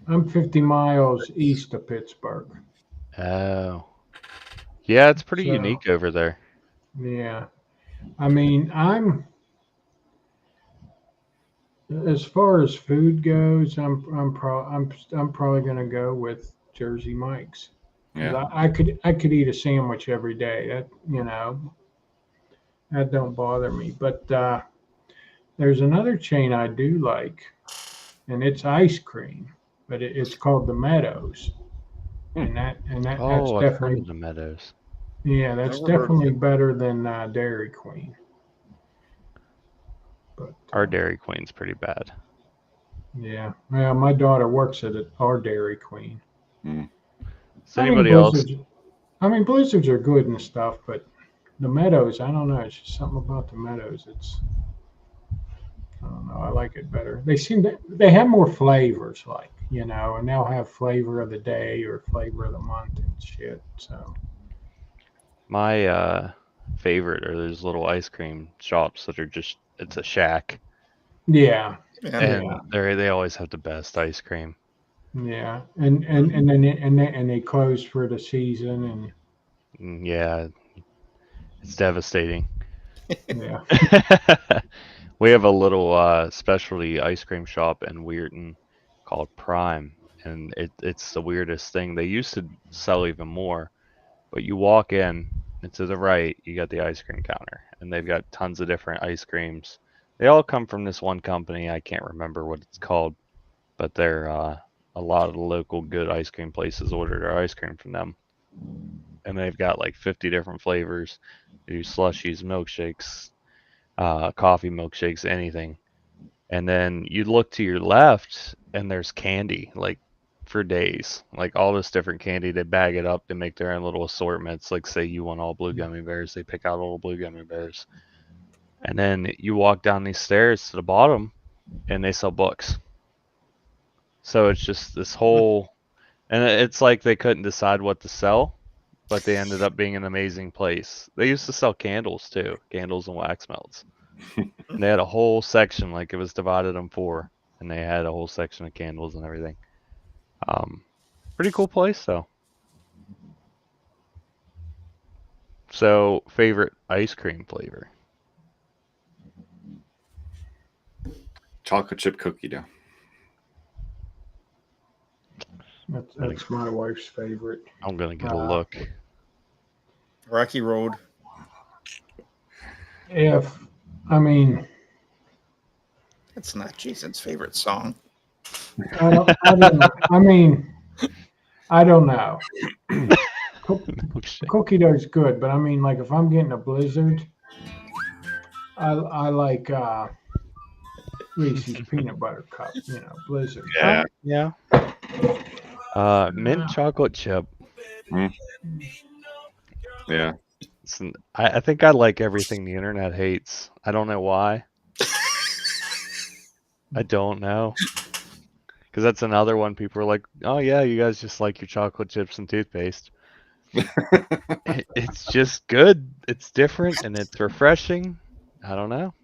I'm 50 miles east of Pittsburgh. Oh. Yeah, it's pretty So- unique over there. Yeah, I mean, as far as food goes, I'm probably going to go with Jersey Mike's. 'Cause Yeah. I could eat a sandwich every day. That don't bother me. But there's another chain I do like, and it's ice cream, but it's called the Meadows, and that's Oh, I've heard definitely of the Meadows. yeah, that's Never heard of definitely better than Dairy Queen. But Our Dairy Queen's pretty bad. yeah, well, my daughter works at our Dairy Queen. Does anybody else? Blizzards are good and stuff, but the Meadows, I don't know. It's just something about the Meadows. I don't know. I like it better. They have more flavors, and they'll have flavor of the day or flavor of the month and shit. So My favorite are those little ice cream shops that are it's a shack, yeah, and they always have the best ice cream. yeah, and then they close for the season, Yeah, it's devastating. and yeah. We have a little specialty ice cream shop in Weirton called Prime, and it's the weirdest thing. They used to sell even more, but you walk in, and to the right, you got the ice cream counter, and they've got tons of different ice creams. They all come from this one company. I can't remember what it's called, but they're a lot of the local good ice cream places order their ice cream from them, and they've got like 50 different flavors. They do slushies, milkshakes, coffee milkshakes, anything. And then you look to your left and there's candy, like for days, like all this different candy. They bag it up, they make their own little assortments. Like say you want all blue gummy bears, they pick out all blue gummy bears. And then you walk down these stairs to the bottom and they sell books. So it's just this whole, and it's like they couldn't decide what to sell, but they ended up being an amazing place. They used to sell candles too, candles and wax melts. And they had a whole section, like it was divided in four, and they had a whole section of candles and everything. Pretty cool place though. So, favorite ice cream flavor? Chocolate chip cookie dough. That's my wife's favorite. I'm gonna get a look. Rocky Road. I mean, It's not Jason's favorite song. I don't know. I mean, I don't know. Cookie dough's good, but I mean, like if I'm getting a Blizzard, I like Reese's peanut butter cup. Blizzard. Yeah. Yeah. Mint chocolate chip. Yeah. I think I like everything the internet hates. I don't know why. I don't know. Because that's another one people are like, oh yeah, you guys just like your chocolate chips and toothpaste. It's just good. It's different and it's refreshing. I don't know.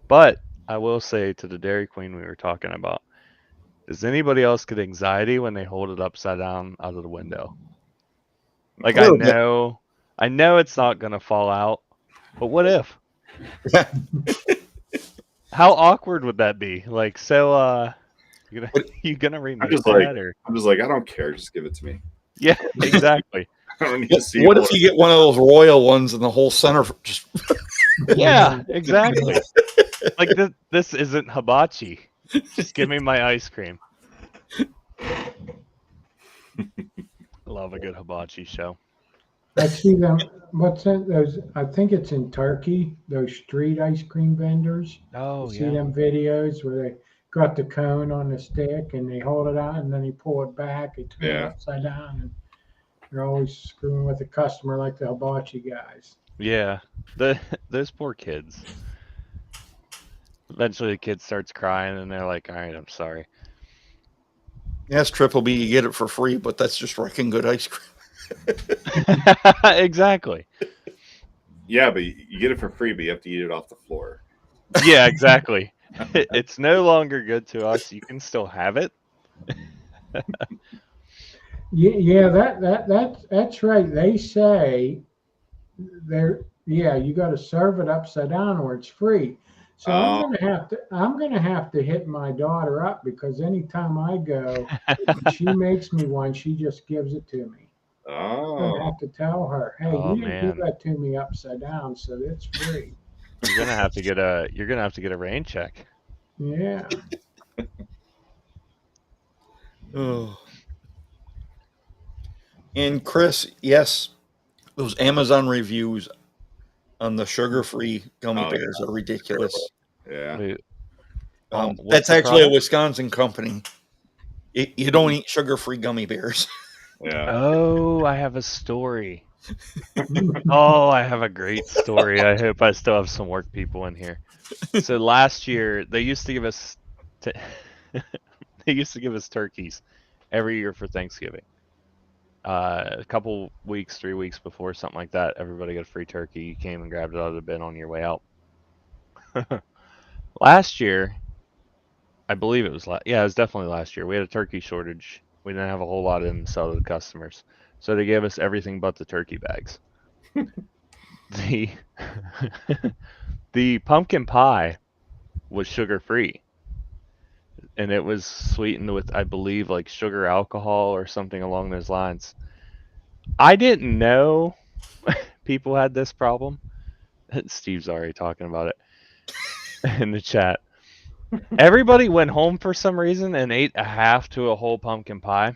But I will say to the Dairy Queen we were talking about, does anybody else get anxiety when they hold it upside down out of the window? Like I know it's not gonna fall out, but what if? How awkward would that be? Like, so you gonna remake that or? I'm just like, I don't care, just give it to me. Yeah, exactly. I don't need to see What if you get one of those royal ones and the whole center just Yeah, exactly. Like this isn't hibachi. Just give me my ice cream. Love a good hibachi show. I see them. What's that? Those? I think it's in Turkey. Those street ice cream vendors. Oh, You see them videos where they got the cone on the stick and they hold it out and then they pull it back. They turn it upside down and they're always screwing with the customer like the hibachi guys. Yeah, those poor kids. Eventually, the kid starts crying and they're like, "All right, I'm sorry." Yes, Triple B, you get it for free, but that's just wrecking good ice cream. Exactly. Yeah, but you get it for free, but you have to eat it off the floor. Yeah, exactly. It's no longer good to us. You can still have it. Yeah, that's right. They say you got to serve it upside down or it's free. So I'm gonna have to hit my daughter up because anytime I go, she makes me one. She just gives it to me. I'm gonna have to tell her, hey, you didn't give that to me upside down, so it's free. You're gonna have to get a rain check. Yeah. Oh. And Chris, yes, those Amazon reviews on the sugar-free gummy bears are ridiculous. Yeah. Wait, that's actually a Wisconsin company. You don't eat sugar-free gummy bears. Yeah. Oh, I have a story. Oh, I have a great story. I hope I still have some work people in here. So last year, they used to give us turkeys every year for Thanksgiving. A couple weeks, 3 weeks before, something like that, everybody got a free turkey. You came and grabbed it out of the bin on your way out. Last year, I believe it was it was definitely last year. We had a turkey shortage. We didn't have a whole lot of them to sell to the customers. So they gave us everything but the turkey bags. The pumpkin pie was sugar-free. And it was sweetened with, I believe, like sugar alcohol or something along those lines. I didn't know people had this problem. Steve's already talking about it in the chat. Everybody went home for some reason and ate a half to a whole pumpkin pie.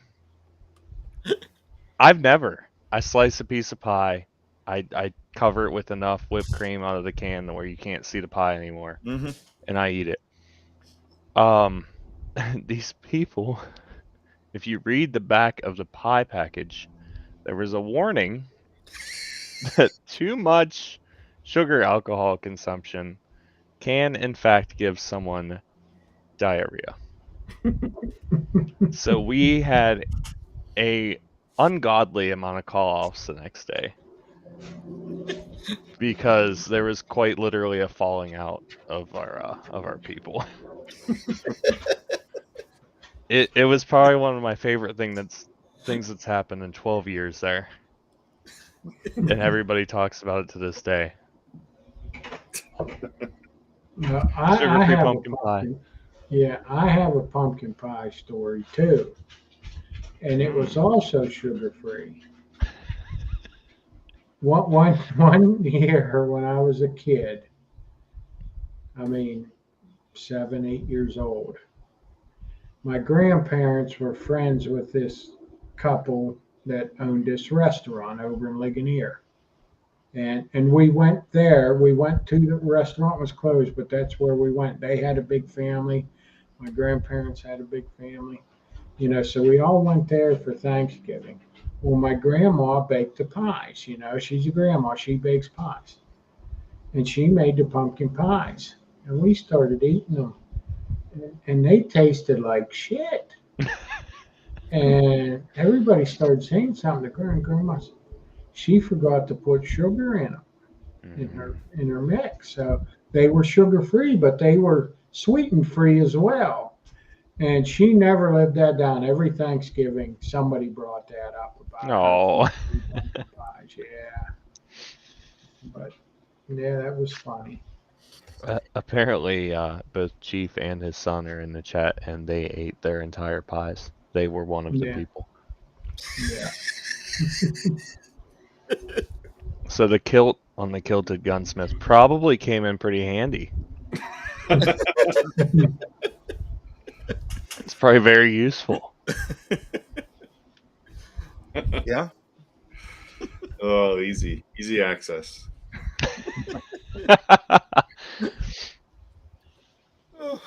I've never. I slice a piece of pie. I cover it with enough whipped cream out of the can where you can't see the pie anymore. Mm-hmm. And I eat it. These people, if you read the back of the pie package, there was a warning that too much sugar alcohol consumption can in fact give someone diarrhea. So we had a ungodly amount of call-offs the next day because there was quite literally a falling out of our people. It was probably one of my favorite things that's happened in 12 years there, and everybody talks about it to this day. I Sugar-free have pumpkin a pie. pumpkin. Yeah, I have a pumpkin pie story too, and it was also sugar free. One year when I was a kid, I mean 7, 8 years old, my grandparents were friends with this couple that owned this restaurant over in Ligonier. And we went there. We went to the restaurant was closed, but that's where we went. They had a big family. My grandparents had a big family, so we all went there for Thanksgiving. Well, my grandma baked the pies. She's a grandma. She bakes pies, and she made the pumpkin pies, and we started eating them, and they tasted like shit. And everybody started saying something to grandma. She forgot to put sugar in them in her mix. So they were sugar free, but they were sweetened free as well. And she never lived that down. Every Thanksgiving, somebody brought that up about No. pumpkin pies. Yeah, but yeah, that was funny. Apparently, both Chief and his son are in the chat, and they ate their entire pies. They were one of the Yeah. people. Yeah. So the kilt on the Kilted Gunsmith probably came in pretty handy. It's probably very useful. Yeah. Oh, easy access. Oh.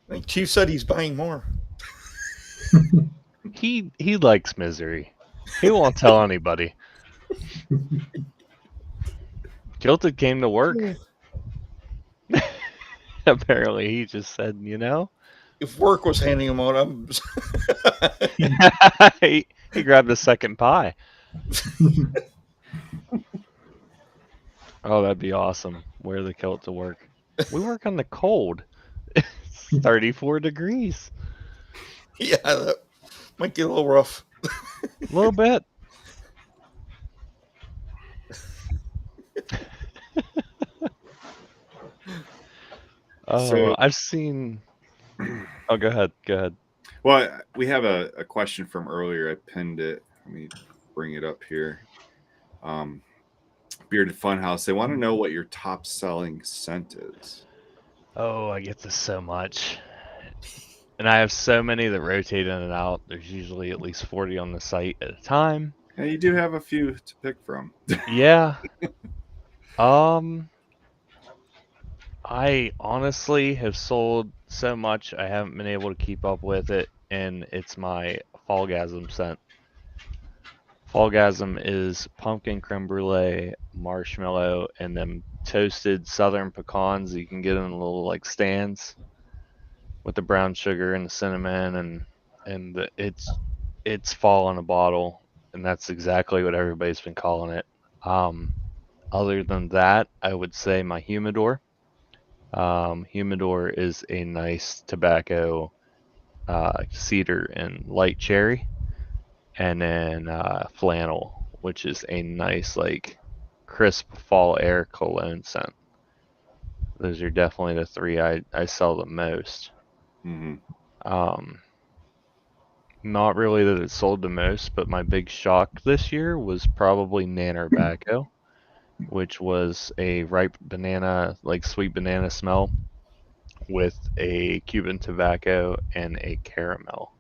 I think Chief said he's buying more. He likes misery. He won't tell anybody. Kilted came to work. Apparently, he just said, If work was handing him out, I'm. he grabbed a second pie. Oh, that'd be awesome. Wear the kilt to work. We work on the cold. It's 34 degrees. Yeah, that might get a little rough. A little bit. Oh, So- I've seen. Oh, go ahead. Well, we have a question from earlier. I pinned it. Let me bring it up here. Bearded Funhouse. They want to know what your top selling scent is. Oh, I get this so much. And I have so many that rotate in and out. There's usually at least 40 on the site at a time. And you do have a few to pick from. Yeah. I honestly have sold so much I haven't been able to keep up with it, and it's my Fallgasm scent. Fallgasm is pumpkin creme brulee, marshmallow, and then toasted southern pecans that you can get in little like stands with the brown sugar and the cinnamon, and it's fall in a bottle, and that's exactly what everybody's been calling it. Other than that, I would say my humidor. Humidor is a nice tobacco, cedar and light cherry, and then flannel, which is a nice like crisp fall air cologne scent. Those are definitely the three I sell the most. Mm-hmm. Not really that it sold the most, but my big shock this year was probably Nanotobacco, which was a ripe banana, like sweet banana smell, with a Cuban tobacco and a caramel.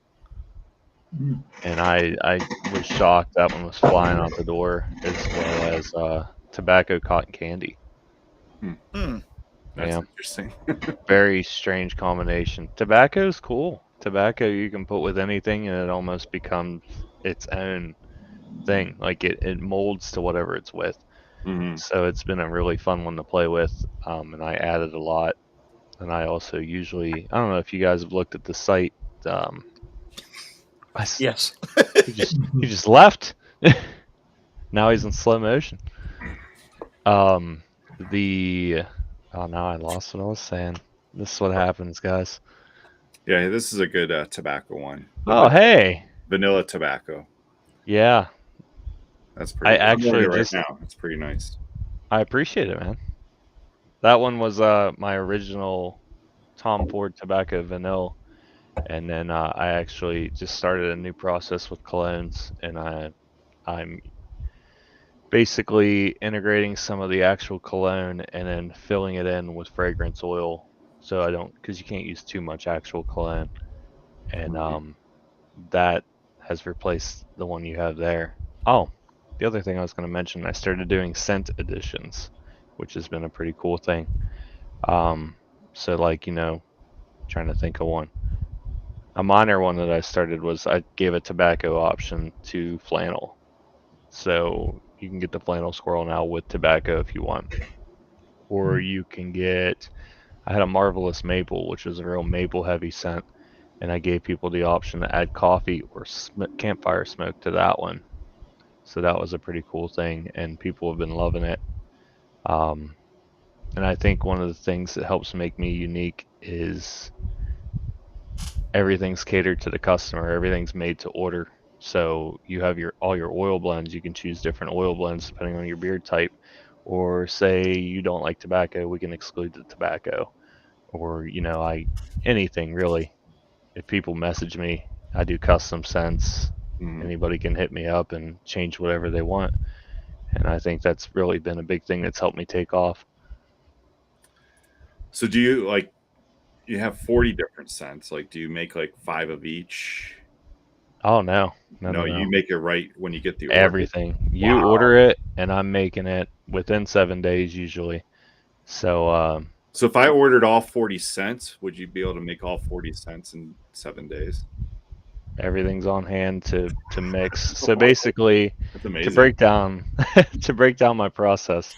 And I was shocked that one was flying out the door, as well as tobacco cotton candy. That's Yeah. interesting. Very strange combination. Tobacco's cool. Tobacco you can put with anything and it almost becomes its own thing. Like it molds to whatever it's with. Mm-hmm. So it's been a really fun one to play with. And I added a lot. And I also usually, I don't know if you guys have looked at the site. Yes. He just left. Now he's in slow motion. Oh, now I lost what I was saying. This is what happens, guys. Yeah, this is a good tobacco one. Oh, hey. Vanilla tobacco. Yeah. That's pretty. I I'm wearing actually it right just now. It's pretty nice. I appreciate it, man. That one was my original Tom Ford tobacco vanilla, and then I actually just started a new process with colognes, and I'm basically integrating some of the actual cologne and then filling it in with fragrance oil, so I don't, because you can't use too much actual cologne, and that has replaced the one you have there. Oh, the other thing I was going to mention, I started doing scent editions, which has been a pretty cool thing. So like, trying to think of one. A minor one that I started was I gave a tobacco option to flannel. So you can get the flannel squirrel now with tobacco if you want. Or you can get, I had a marvelous maple, which was a real maple heavy scent, and I gave people the option to add coffee or campfire smoke to that one. So that was a pretty cool thing, and people have been loving it. And I think one of the things that helps make me unique is everything's catered to the customer. Everything's made to order. So you have all your oil blends. You can choose different oil blends depending on your beard type. Or say you don't like tobacco, we can exclude the tobacco. Or anything really. If people message me, I do custom scents. Anybody can hit me up and change whatever they want. And I think that's really been a big thing that's helped me take off. So do you you have 40 different scents? Like, do you make like 5 of each? Oh no. No, you make it right when you get the order. Everything. You order it, and I'm making it within 7 days usually. So So if I ordered all 40 cents, would you be able to make all 40 cents in 7 days? Everything's on hand to mix. So basically, That's amazing. to break down my process,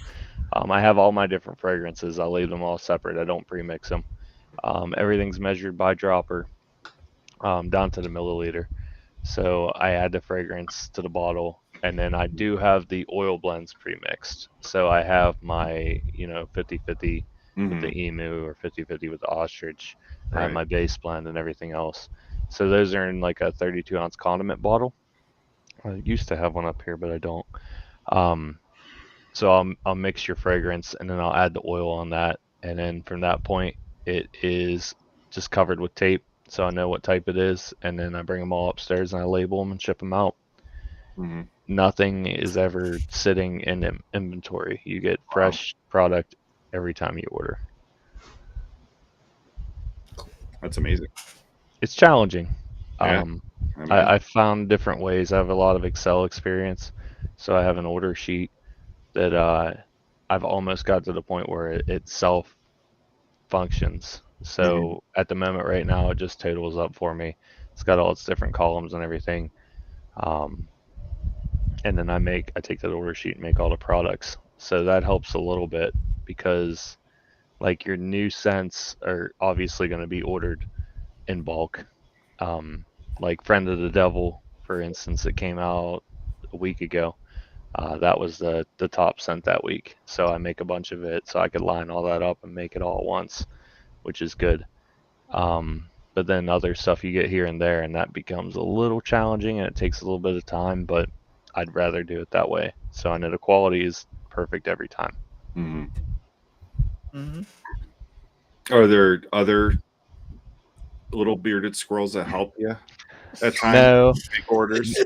I have all my different fragrances. I leave them all separate. I don't pre-mix them. Everything's measured by dropper, down to the milliliter. So I add the fragrance to the bottle, and then I do have the oil blends pre-mixed. So I have my 50-50 with the emu or 50-50 with the ostrich. I have my base blend and everything else. So those are in like a 32-ounce condiment bottle. I used to have one up here, but I don't. So I'll mix your fragrance, and then I'll add the oil on that, and then from that point it is just covered with tape, so I know what type it is, and then I bring them all upstairs and I label them and ship them out. Nothing is ever sitting in inventory. You get fresh product every time you order. That's amazing. It's challenging. Yeah, I found different ways. I have a lot of Excel experience, so I have an order sheet that I've almost got to the point where it self functions. So at the moment right now, it just totals up for me. It's got all its different columns and everything. And then I take that order sheet and make all the products. So that helps a little bit because like your new scents are obviously going to be ordered in bulk. Like Friend of the Devil, for instance, that came out a week ago. That was the top scent that week. So I make a bunch of it so I could line all that up and make it all at once, which is good. But then other stuff you get here and there, and that becomes a little challenging and it takes a little bit of time, but I'd rather do it that way. So I know the quality is perfect every time. Are there other little bearded squirrels that help you at times? No. Make orders?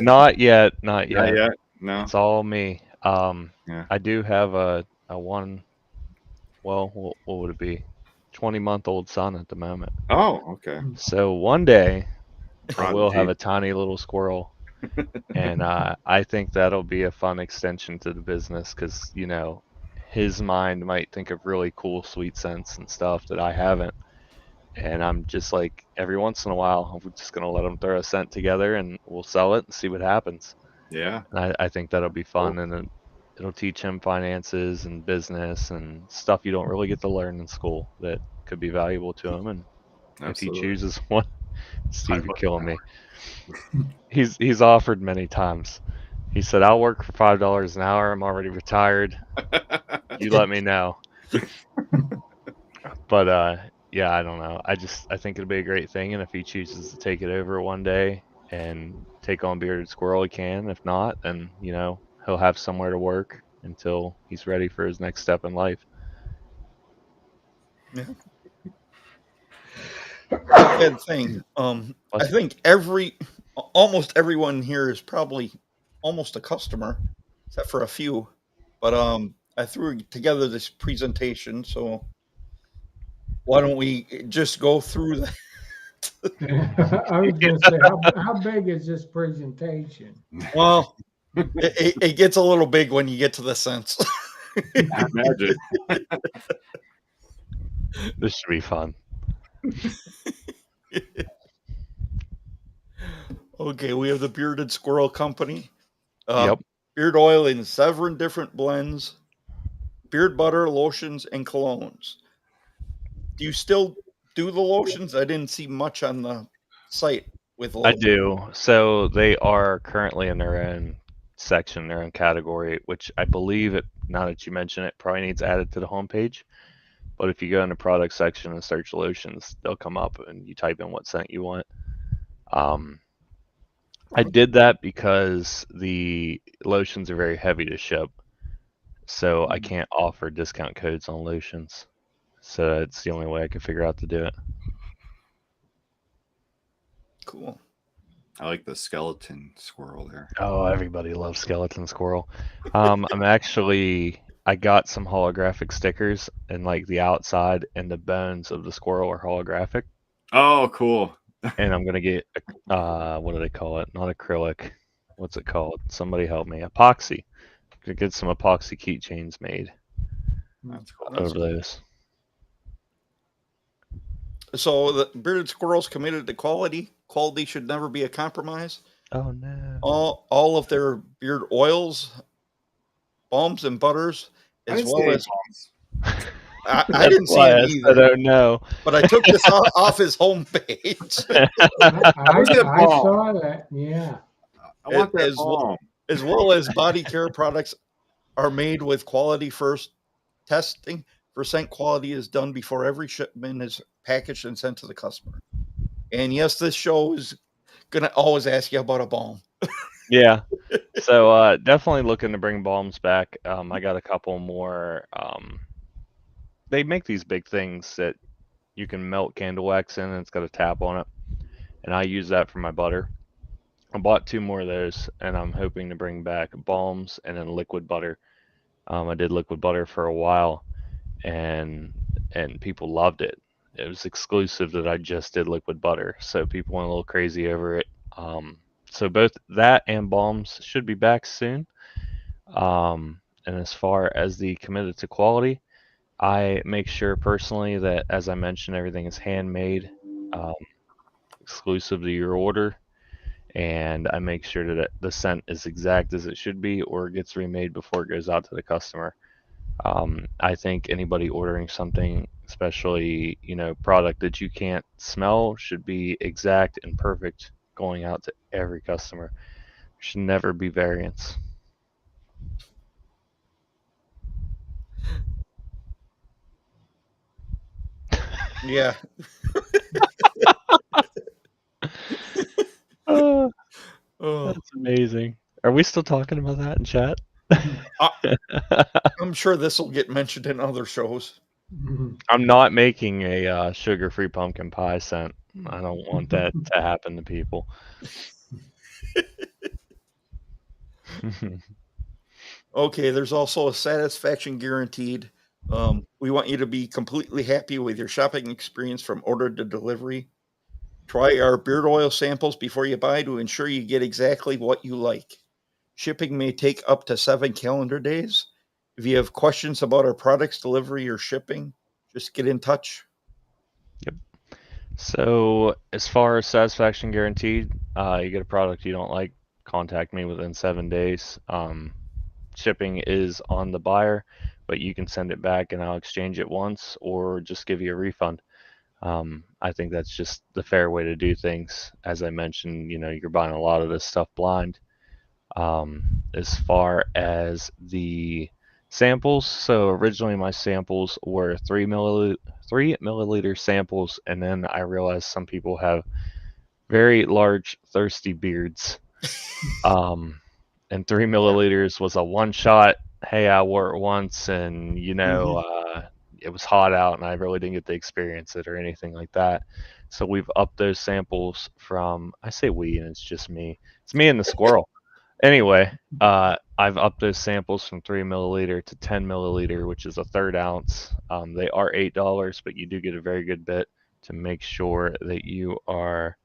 Not yet. Not yet? No. It's all me. I do have a one, well, what would it be? 20-month-old son at the moment. Oh, okay. So one day I will Prodigy. have a tiny little squirrel, and I think that'll be a fun extension to the business because, his mind might think of really cool sweet scents and stuff that I haven't. And I'm just like, every once in a while, I'm just going to let him throw a scent together and we'll sell it and see what happens. Yeah. And I think that'll be fun, and it'll teach him finances and business and stuff you don't really get to learn in school that could be valuable to him. And Absolutely. if he chooses one, Steve, you're killing me. He's offered many times. He said, I'll work for $5 an hour. I'm already retired. You let me know. But yeah, I don't know. I think it'll be a great thing, and if he chooses to take it over one day and take on Bearded Squirrel, he can. If not, then he'll have somewhere to work until he's ready for his next step in life. Yeah. Not a bad thing. I think almost everyone here is probably almost a customer, except for a few. But I threw together this presentation, so why don't we just go through the I was going to say, how big is this presentation? well, it gets a little big when you get to the sense. I imagine. This should be fun. Okay, we have the Bearded Squirrel Company. Yep. Beard oil in 7 different blends, beard butter, lotions, and colognes. Do you still do the lotions? I didn't see much on the site with I lotions. do. So they are currently in their own section, their own category, which I believe now that you mention it, probably needs added to the homepage. But if you go in the product section and search lotions, they'll come up and you type in what scent you want. I did that because the lotions are very heavy to ship. So I can't offer discount codes on lotions. So it's the only way I can figure out to do it. Cool. I like the skeleton squirrel there. Oh, everybody loves skeleton squirrel. I got some holographic stickers, and like the outside and the bones of the squirrel are holographic. Oh, cool. And I'm gonna get what do they call it? Not acrylic. What's it called? Somebody help me. Epoxy. To get some epoxy keychains made That's cool. over those. So the Bearded Squirrel's committed to quality. Quality should never be a compromise. Oh no. All of their beard oils, balms, and butters, as well as I didn't see it either. I don't know. But I took this off his homepage. I saw that. Yeah. I want that balm. As well as body care products are made with quality first. Testing for scent quality is done before every shipment is packaged and sent to the customer. And yes, this show is gonna always ask you about a balm. Yeah. So definitely looking to bring balms back. I got a couple more. They make these big things that you can melt candle wax in, and it's got a tap on it. And I use that for my butter. I bought 2 more of those, and I'm hoping to bring back balms and then liquid butter. I did liquid butter for a while, and people loved it. It was exclusive that I just did liquid butter, so people went a little crazy over it. So both that and balms should be back soon. And as far as the committed to quality, I make sure personally that, as I mentioned, everything is handmade, exclusive to your order. And I make sure that the scent is exact as it should be, or it gets remade before it goes out to the customer. I think anybody ordering something, especially product that you can't smell, should be exact and perfect going out to every customer. There should never be variance. Yeah. That's amazing. Are we still talking about that in chat? I'm sure this will get mentioned in other shows. I'm not making a sugar-free pumpkin pie scent. I don't want that to happen to people. Okay, there's also a satisfaction guaranteed. We want you to be completely happy with your shopping experience from order to delivery. Try our beard oil samples before you buy to ensure you get exactly what you like. Shipping may take up to 7 calendar days. If you have questions about our products, delivery, or shipping, just get in touch. Yep. So as far as satisfaction guaranteed, you get a product you don't like, contact me within 7 days. Shipping is on the buyer, but you can send it back and I'll exchange it once or just give you a refund. I think that's just the fair way to do things. As I mentioned, you're buying a lot of this stuff blind. As far as the samples. So originally my samples were 3 milliliter samples, and then I realized some people have very large thirsty beards. And 3 milliliters was a one shot. Hey, I wore it once, and it was hot out, and I really didn't get to experience it or anything like that. So we've upped those samples from, I say we, and it's just me. It's me and the squirrel. Anyway, I've upped those samples from 3 milliliter to 10 milliliter, which is a third ounce. They are $8, but you do get a very good bit to make sure that you are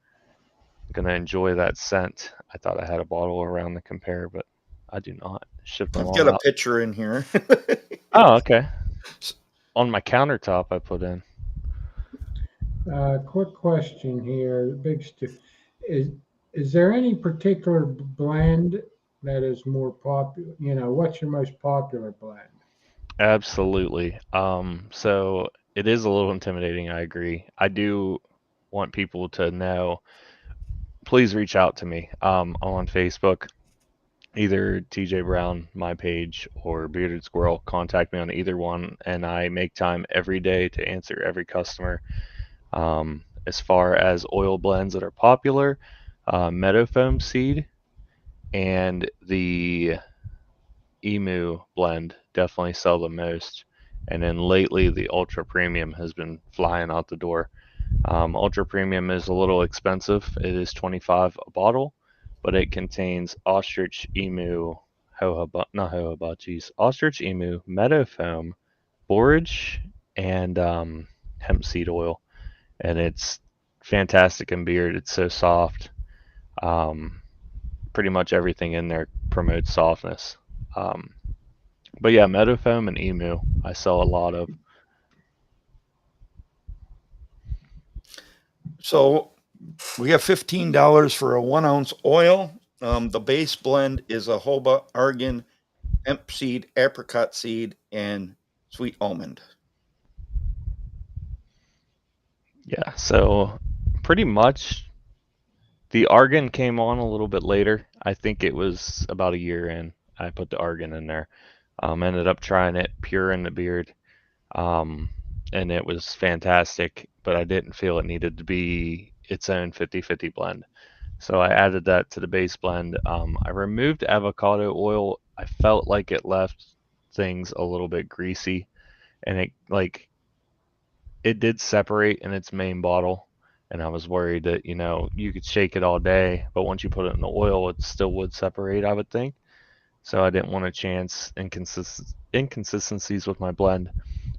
going to enjoy that scent. I thought I had a bottle around to compare, but I do not. Shipped them I've all got a out. picture in here. Oh, okay. On my countertop, I put in. Quick question here, Big Stu. Is there any particular blend that is more popular? What's your most popular blend? Absolutely. So it is a little intimidating, I agree. I do want people to know, please reach out to me. I'm on Facebook, either TJ Brown, my page, or Bearded Squirrel. Contact me on either one, and I make time every day to answer every customer. As far as oil blends that are popular, Meadow Foam Seed and the Emu blend definitely sell the most. And then lately, the Ultra Premium has been flying out the door. Ultra Premium is a little expensive. It is $25 a bottle, but it contains ostrich, emu, ostrich, emu, meadow foam, borage, and hemp seed oil. And it's fantastic in beard. It's so soft. Pretty much everything in there promotes softness. But yeah, meadow foam and emu, I sell a lot of. So we have $15 for a 1 ounce oil. The base blend is a jojoba, argan, hemp seed, apricot seed, and sweet almond. Yeah, so pretty much the argan came on a little bit later. I think it was about a year in. I put the argan in there. Ended up trying it pure in the beard. And it was fantastic, but I didn't feel it needed to be its own 50/50 blend. So I added that to the base blend. I removed avocado oil. I felt like it left things a little bit greasy, and it did separate in its main bottle. And I was worried that you could shake it all day, but once you put it in the oil, it still would separate, I would think. So I didn't want to chance inconsistencies with my blend.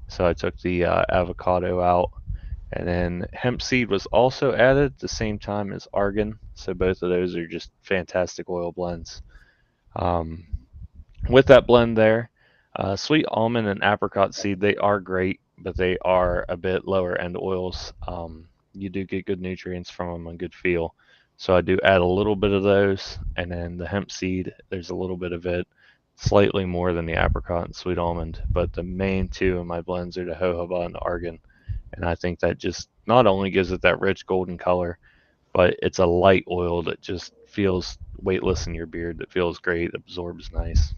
So I took the avocado out, and then hemp seed was also added at the same time as argan. So both of those are just fantastic oil blends. With that blend there, sweet almond and apricot seed, they are great, but they are a bit lower end oils. You do get good nutrients from them and good feel. So I do add a little bit of those, and then the hemp seed, there's a little bit of it, slightly more than the apricot and sweet almond, but the main two in my blends are the jojoba and the argan. And I think that just not only gives it that rich golden color, but it's a light oil that just feels weightless in your beard, that feels great, absorbs nice.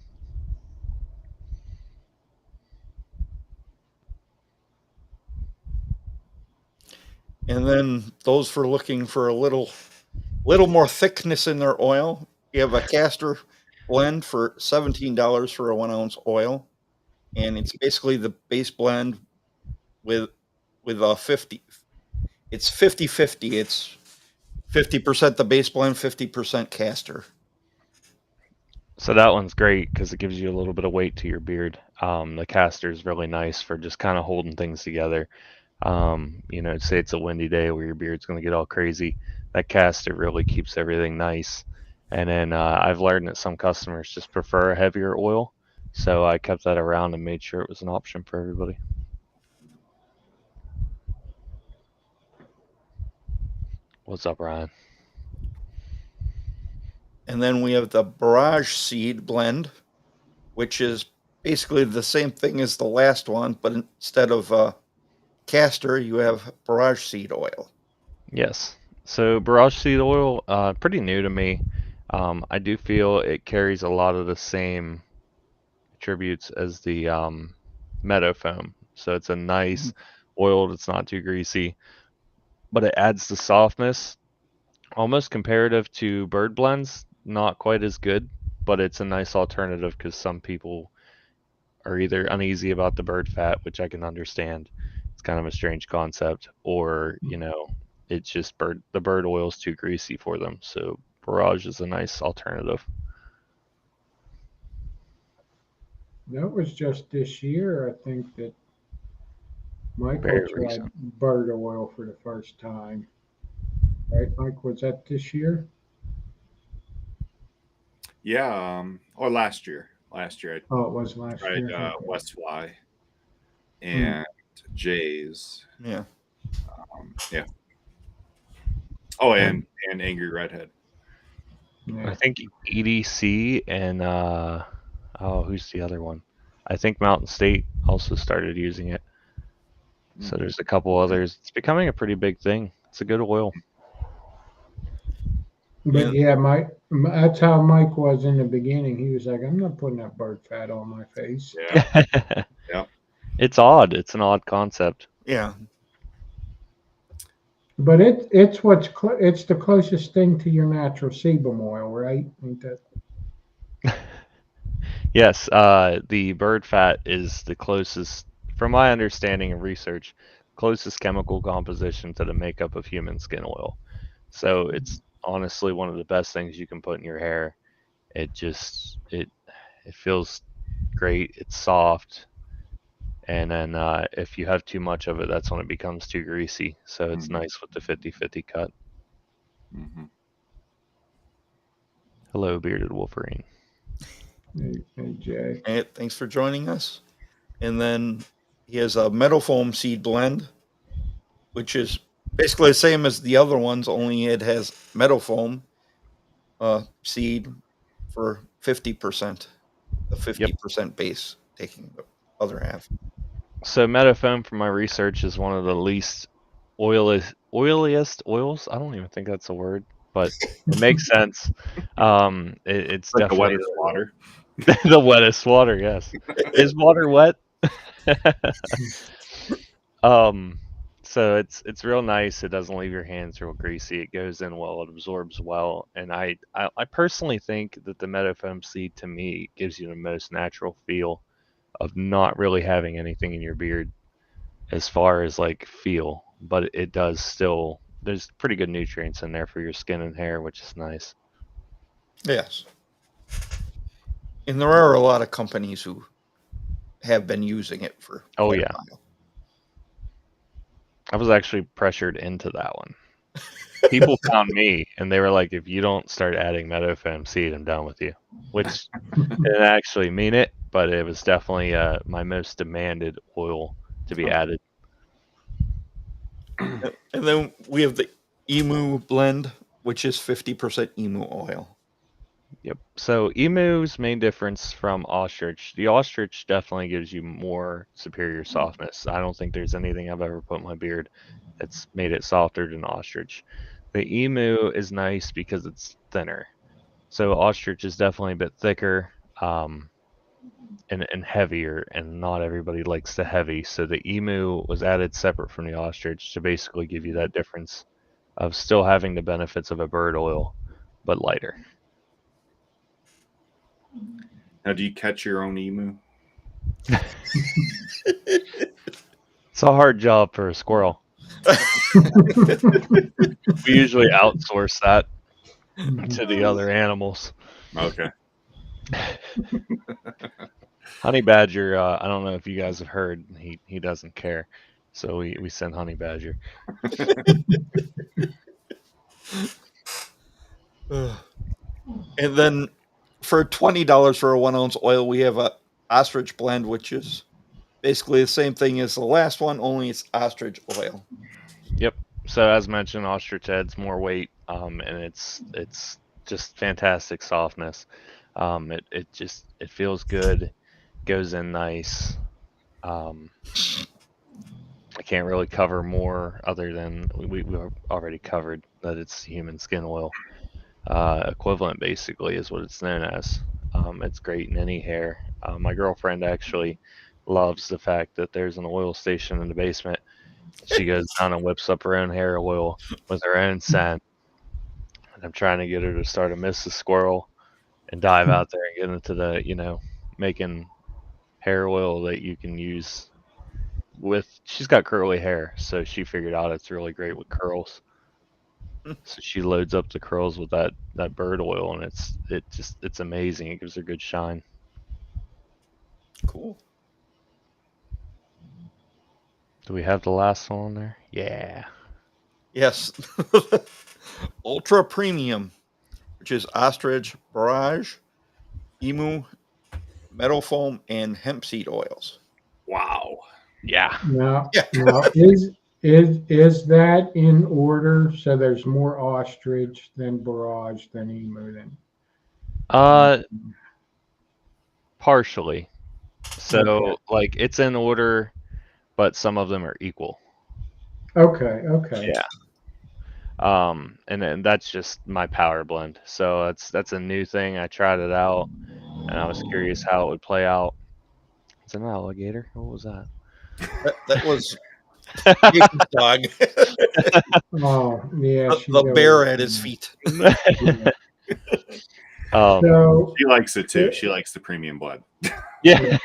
And then those for looking for a little more thickness in their oil, you have a castor blend for $17 for a 1 ounce oil, and it's basically the base blend with a 50. It's 50/50. It's 50% the base blend, 50% castor. So that one's great because it gives you a little bit of weight to your beard. The castor is really nice for just kind of holding things together. Say it's a windy day where your beard's going to get all crazy. That castor really keeps everything nice. And then I've learned that some customers just prefer a heavier oil. So I kept that around and made sure it was an option for everybody. What's up, Ryan? And then we have the barrage seed blend, which is basically the same thing as the last one, but instead of castor, you have barrage seed oil. Yes. So barrage seed oil, pretty new to me. I do feel it carries a lot of the same attributes as the meadow foam. So it's a nice oiled, it's not too greasy, but it adds the softness, almost comparative to bird blends. Not quite as good, but it's a nice alternative because some people are either uneasy about the bird fat, which I can understand. It's kind of a strange concept, or it's just the bird oil is too greasy for them. So Barrage is a nice alternative. That was just this year, I think, that Michael Very tried recent. bird oil for the first time. Right, Mike? Was that this year? Yeah, or last year. Last year Oh, it was last I tried year. Okay. West Y and Jay's. Yeah. Yeah. Oh, and Angry Redhead. Yeah. I think EDC and who's the other one? I think Mountain State also started using it. So there's a couple others. It's becoming a pretty big thing. It's a good oil. But yeah, Mike, that's how Mike was in the beginning. He was like, I'm not putting that bird fat on my face. Yeah. Yeah. It's odd. It's an odd concept. Yeah. But it's it's the closest thing to your natural sebum oil, right? Ain't that? Yes, the bird fat is the closest, from my understanding of research, closest chemical composition to the makeup of human skin oil. So it's honestly one of the best things you can put in your hair. It just it feels great. It's soft, and then if you have too much of it, that's when it becomes too greasy. So it's nice with the 50-50 cut. Mm-hmm. Hello, Bearded Wolverine. Hey, Jay. Hey, thanks for joining us. And then he has a meadow foam seed blend, which is basically the same as the other ones, only it has meadow foam seed for 50%. The 50% base, taking the other half. So meadow foam, from my research, is one of the least oiliest oils. I don't even think that's a word, but it makes sense. It's Like the definitely wettest water. the wettest water. Yes, is water wet? So it's real nice. It doesn't leave your hands real greasy. It goes in well. It absorbs well. And I personally think that the meadow foam seed, to me, gives you the most natural feel of not really having anything in your beard as far as like feel, but it does still, there's pretty good nutrients in there for your skin and hair, which is nice. Yes. And there are a lot of companies who have been using it for quite a while. I was actually pressured into that one. People found me and they were like, if you don't start adding meadow foam seed, I'm done with you. Which didn't actually mean it, but it was definitely my most demanded oil to be added. And then we have the emu blend, which is 50% emu oil. Yep. So emu's main difference from ostrich, the ostrich definitely gives you more superior softness. I don't think there's anything I've ever put in my beard that's made it softer than ostrich. The emu is nice because it's thinner. So ostrich is definitely a bit thicker and heavier, and not everybody likes the heavy. So the emu was added separate from the ostrich to basically give you that difference of still having the benefits of a bird oil, but lighter. Now, do you catch your own emu? It's a hard job for a squirrel. We usually outsource that to the other animals. Okay. Honey badger, I don't know if you guys have heard, he doesn't care. So we send honey badger. And then for $20 for a 1 ounce oil, we have a ostrich blend, which is basically the same thing as the last one, only it's ostrich oil. Yep. So as mentioned, ostrich adds more weight, and it's just fantastic softness. It feels good, goes in nice. I can't really cover more other than we've already covered that it's human skin oil. Equivalent basically is what it's known as. It's great in any hair. My girlfriend actually loves the fact that there's an oil station in the basement. She goes down and whips up her own hair oil with her own scent. And I'm trying to get her to start a Mrs. Squirrel and dive out there and get into the, making hair oil that you can use with. She's got curly hair, so she figured out it's really great with curls. So she loads up the curls with that bird oil, and it's amazing. It gives her good shine. Cool. Do we have the last one on there? Yeah. Yes. Ultra Premium, which is ostrich, barrage, emu, meadow foam, and hemp seed oils. Wow. Yeah. Now, Yeah. now is that in order? So there's more ostrich than barrage than emu then? Partially. So Okay. like it's in order, but some of them are equal. Okay. Yeah. And then that's just my power blend. So that's a new thing. I tried it out, and I was curious how it would play out. It's an alligator. What was that? That was Jason's dog. Oh, yeah. The bear at his feet. So, She likes it too. She likes the premium blood. Yeah.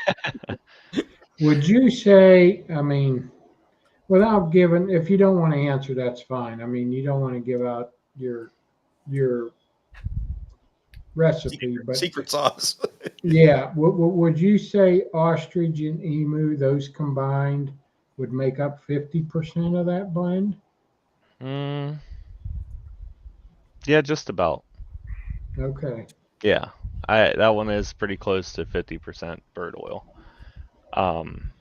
would you say, I mean, without giving, if you don't want to answer, that's fine. I mean, you don't want to give out your recipe, but Secret sauce. yeah, would you say ostrich and emu, those combined, would make up 50% of that blend? Yeah, just about. Okay. Yeah. That one is pretty close to 50% bird oil. And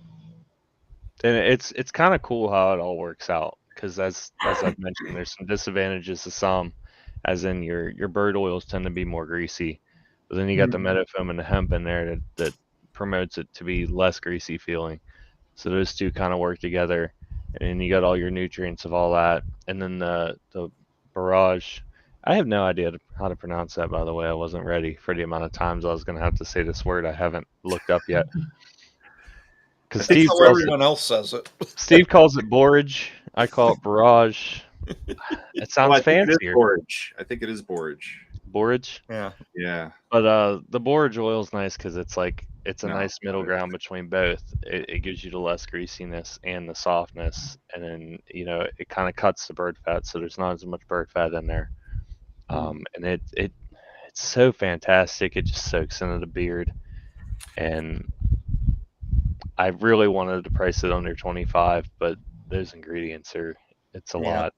it's kind of cool how it all works out, because as I've mentioned, there's some disadvantages to some, as in your bird oils tend to be more greasy, but then you got the meadow foam and the hemp in there that promotes it to be less greasy feeling. So those two kind of work together, and then you got all your nutrients of all that, and then the barrage. I have no idea how to pronounce that, by the way. I wasn't ready for the amount of times I was going to have to say this word. I haven't looked up yet. Because That's Steve how calls everyone else says it. Steve calls it borage. I call it barrage. It sounds I think it is fancier. borage. I think it is borage. Borage. Yeah. Yeah. But the borage oil is nice because it's a No, nice middle ground between both. It gives you the less greasiness and the softness, and then it kind of cuts the bird fat, so there's not as much bird fat in there. And it's so fantastic. It just soaks into the beard, and I really wanted to price it under 25, but those ingredients it's a lot.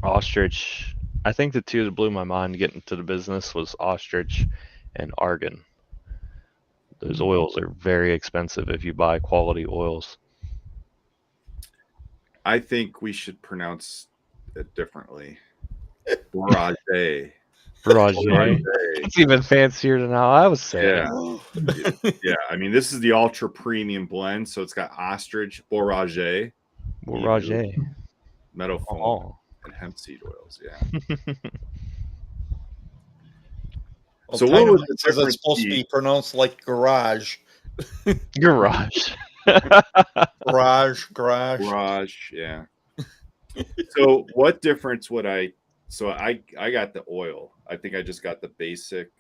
Ostrich, I think the two that blew my mind getting into the business was ostrich and argan. Those oils are very expensive if you buy quality oils. I think we should pronounce it differently. Barrage. Barrage. It's even fancier than how I was saying. Yeah. I mean, this is the ultra premium blend, so it's got ostrich, borage, meadow foam, and hemp seed oils. Yeah. Well, So what was it the says it's difference supposed to be pronounced like garage. Garage. Garage. Yeah. So what difference would I? So I got the oil. I think I just got the basic.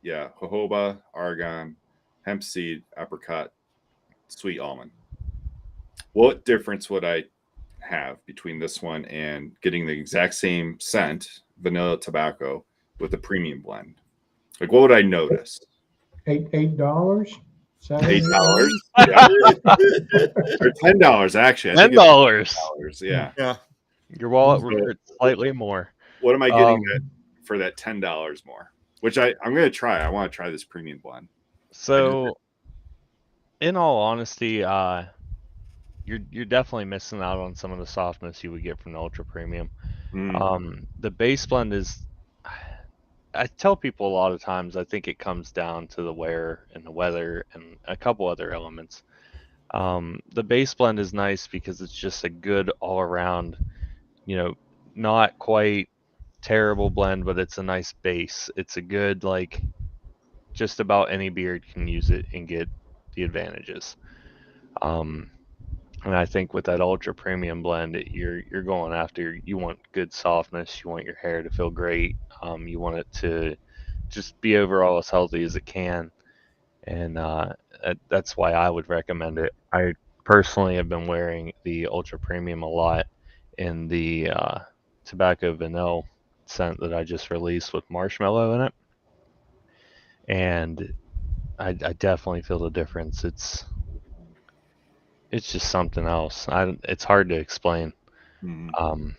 Yeah, jojoba, argan, hemp seed, apricot, sweet almond. What difference would I have between this one and getting the exact same scent, vanilla tobacco, with a premium blend? Like, what would I notice? $8. $8, yeah. Or $10 actually. $10. Yeah. Yeah. Your wallet rewards slightly more. What am I getting for that $10 more? Which I'm going to try. I want to try this premium blend. So, in all honesty, you're definitely missing out on some of the softness you would get from the ultra premium. The base blend is. I tell people a lot of times I think it comes down to the wear and the weather and a couple other elements. The base blend is nice because it's just a good all around, not quite terrible blend, but it's a nice base. It's a good just about any beard can use it and get the advantages. And I think with that ultra premium blend, you're going after, you want good softness, you want your hair to feel great, you want it to just be overall as healthy as it can, and that's why I would recommend it. I personally have been wearing the ultra premium a lot in the tobacco vanilla scent that I just released with marshmallow in it, and I definitely feel the difference. It's just something else. It's hard to explain. Mhm.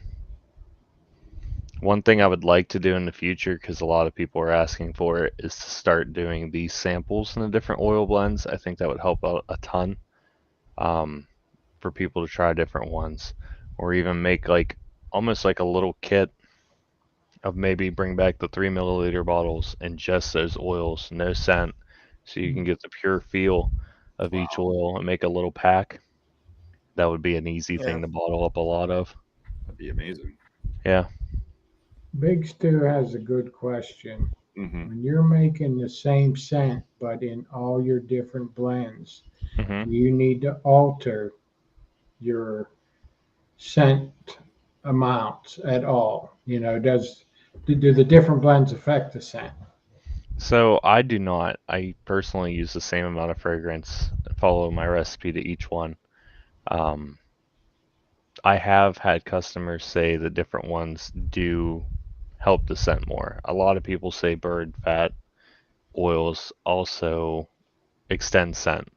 One thing I would like to do in the future, because a lot of people are asking for it, is to start doing these samples in the different oil blends. I think that would help out a ton, for people to try different ones, or even make like almost like a little kit of, maybe bring back the 3 milliliter bottles and just those oils, no scent, so you can get the pure feel of each oil and make a little pack. That would be an easy thing to bottle up a lot of. That'd be amazing. Yeah. Big Stu has a good question. Hmm. When you're making the same scent, but in all your different blends, hmm you need to alter your scent amounts at all. You know, do the different blends affect the scent? So I do not. I personally use the same amount of fragrance, follow my recipe to each one. Um, I have had customers say the different ones do help the scent more. A lot of people say bird fat oils also extend scent.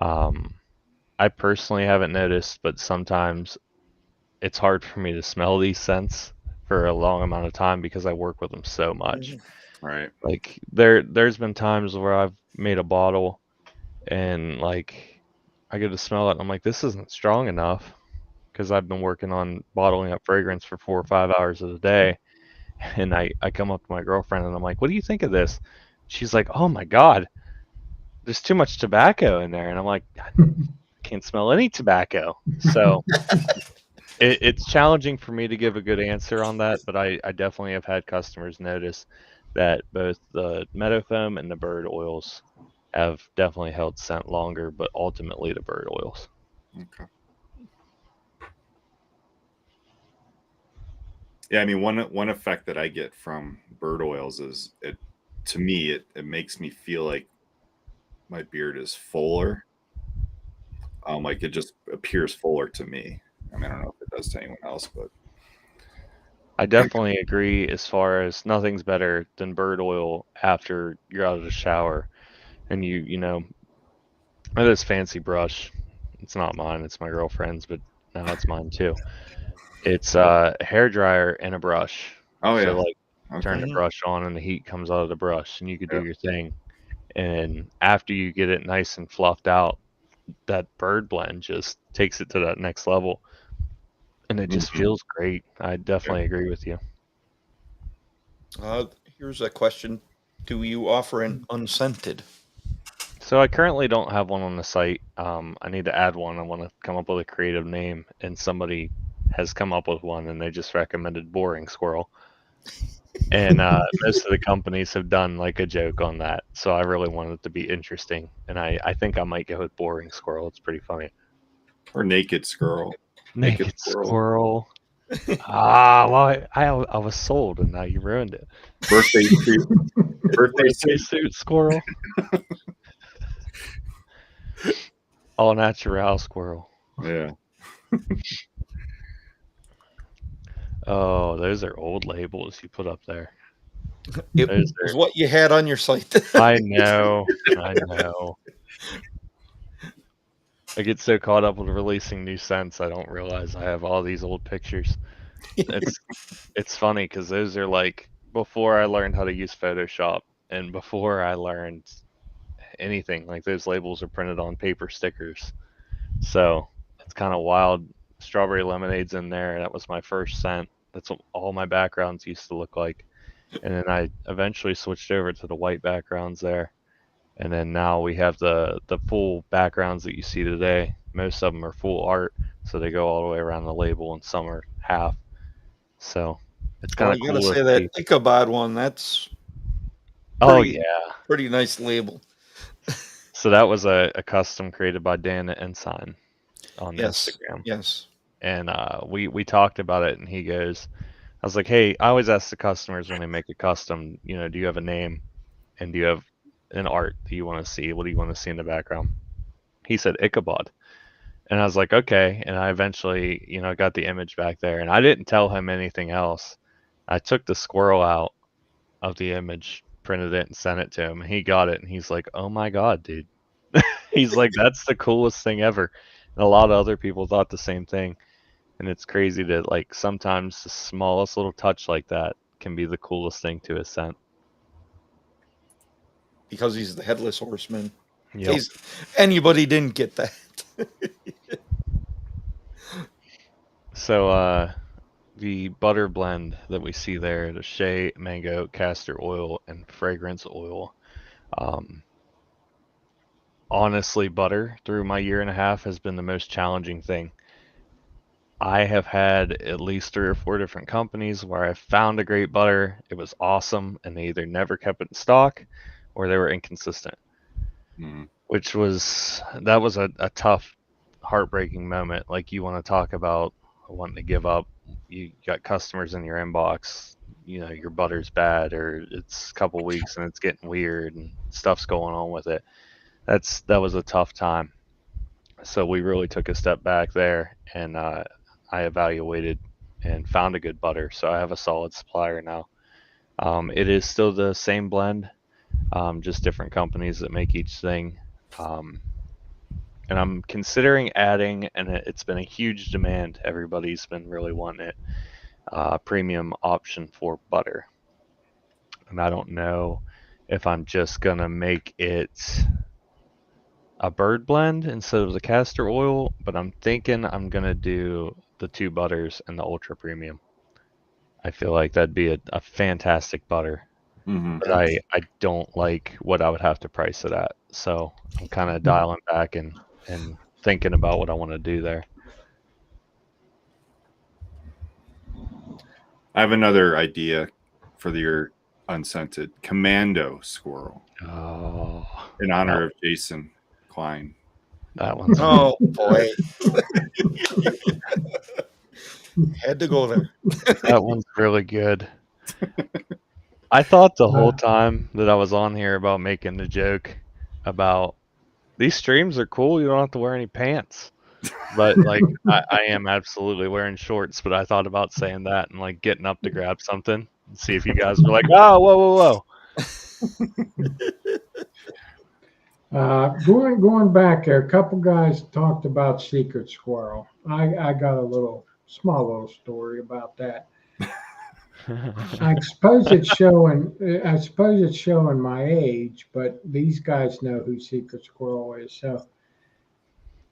Um, I personally haven't noticed, but sometimes it's hard for me to smell these scents for a long amount of time because I work with them so much. Right. Like there's been times where I've made a bottle and like I get to smell it and I'm like, this isn't strong enough, because I've been working on bottling up fragrance for 4 or 5 hours of the day. And I come up to my girlfriend and I'm like, what do you think of this? She's like, oh my God, there's too much tobacco in there. And I'm like, I can't smell any tobacco. So it's challenging for me to give a good answer on that, but I definitely have had customers notice that both the meadow foam and the bird oils have definitely held scent longer, but ultimately the bird oils. Okay. Yeah, I mean, one effect that I get from bird oils is to me it makes me feel like my beard is fuller. Like it just appears fuller to me. I mean, I don't know if it does to anyone else, but I definitely agree, as far as nothing's better than bird oil after you're out of the shower and you know, I have this fancy brush. It's not mine, it's my girlfriend's, but now it's mine too. It's a hair dryer and a brush. oh So yeah, like turn okay, the brush on and the heat comes out of the brush and you could do yeah. your thing. And after you get it nice and fluffed out, that bird blend just takes it to that next level. And it just Mhm. feels great. I definitely agree with you. Here's a question: do you offer an unscented? So I currently don't have one on the site. I need to add one. I want to come up with a creative name, and somebody has come up with one, and they just recommended Boring Squirrel. And most of the companies have done like a joke on that. So I really wanted it to be interesting, and I think I might go with Boring Squirrel. It's pretty funny. Or naked squirrel. Naked Squirrel. Ah, well, I was sold, and now you ruined it. Birthday suit. Birthday Birthday suit. suit squirrel. All natural squirrel. Yeah. Oh, those are old labels you put up there. It Those was are, what you had on your site. I know. I know. I get so caught up with releasing new scents, I don't realize I have all these old pictures. It's funny because those are like before I learned how to use Photoshop and before I learned anything. Like those labels are printed on paper stickers. So it's kind of wild. Strawberry lemonade's in there. That was my first scent. That's what all my backgrounds used to look like. And then I eventually switched over to the white backgrounds there. And then now we have the full backgrounds that you see today. Most of them are full art, so they go all the way around the label, and some are half. So it's kind Well, of I gotta cool to say that see. Ichabod one. That's Oh Pretty- yeah. Pretty nice label. So that was a custom created by Dan at Ensign on Yes. Instagram. Yes. And we talked about it, and he goes, I was like, hey, I always ask the customers when they make a custom, do you have a name, and do you have an art that you want to see? What do you want to see in the background? He said Ichabod, and I was like, okay. And I eventually, got the image back there, and I didn't tell him anything else. I took the squirrel out of the image, printed it, and sent it to him, and he got it, and he's like, oh my god, dude. He's like, that's the coolest thing ever. And a lot of other people thought the same thing. And it's crazy that like sometimes the smallest little touch like that can be the coolest thing to a scent. Because he's the headless horseman. In Yep. case anybody didn't get that. So the butter blend that we see there, the shea, mango, castor oil, and fragrance oil. Honestly, butter through my year and a half has been the most challenging thing. I have had at least 3 or 4 different companies where I found a great butter. It was awesome, and they either never kept it in stock or they were inconsistent. Mhm. That was a tough, heartbreaking moment. Like, you want to talk about wanting to give up. You got customers in your inbox, your butter's bad, or it's a couple weeks and it's getting weird and stuff's going on with it. That was a tough time. So we really took a step back there, and I evaluated and found a good butter. So I have a solid supplier now. It is still the same blend, just different companies that make each thing. And I'm considering adding, and it's been a huge demand. Everybody's been really wanting it, premium option for butter. And I don't know if I'm just going to make it a bird blend instead of the castor oil, but I'm thinking I'm going to do the 2 butters and the ultra premium. I feel like that'd be a fantastic butter. Mhm. But I don't like what I would have to price it at. So I'm kind of dialing back and thinking about what I want to do there. I have another idea for your unscented commando squirrel Oh, in honor of Jason Klein. that one's Oh boy. Had to go there. that one's really good. I thought the whole time that I was on here about making the joke about these streams are cool. You don't have to wear any pants. But like I am absolutely wearing shorts, but I thought about saying that and like getting up to grab something and see if you guys were like, oh, whoa. Going back there, a couple guys talked about Secret Squirrel. I got a small little story about that. I suppose it's showing my age, but these guys know who Secret Squirrel is. So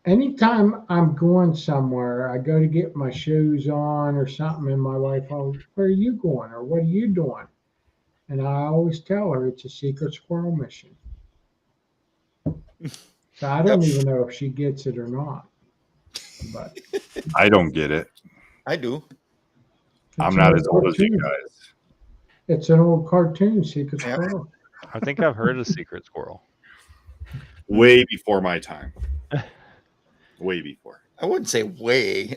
anytime I'm going somewhere, I go to get my shoes on or something, and my wife, oh, where are you going or what are you doing? And I always tell her it's a Secret Squirrel mission. So I don't even know if she gets it or not. But I don't get it. I do. I'm not as old as you guys. It's an old cartoon, Secret Yeah. Squirrel. I think I've heard of Secret Squirrel. Way before my time. Way before. I wouldn't say way.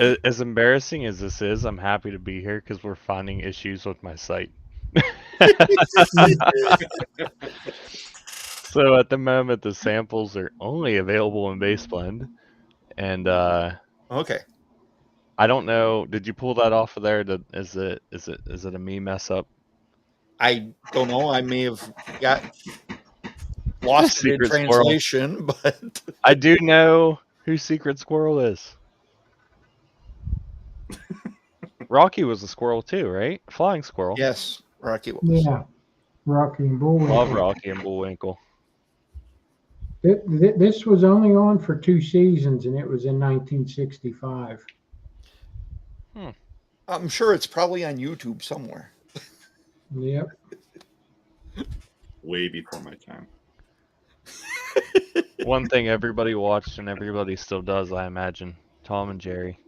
As embarrassing as this is, I'm happy to be here because we're finding issues with my site. So at the moment, the samples are only available in base blend, and Okay. I don't know. Did you pull that off of there? Is it a me mess up? I don't know. I may have got lost it in Secret Squirrel. translation, but I do know who Secret Squirrel is. Rocky was a squirrel too, right? Flying squirrel. yes, Rocky was. Yeah, Rocky and Bullwinkle. Love Rocky and Bullwinkle. This was only on for 2 seasons, and it was in 1965. I'm sure it's probably on YouTube somewhere. Yep. Way before my time. One thing everybody watched and everybody still does, I imagine. Tom and Jerry.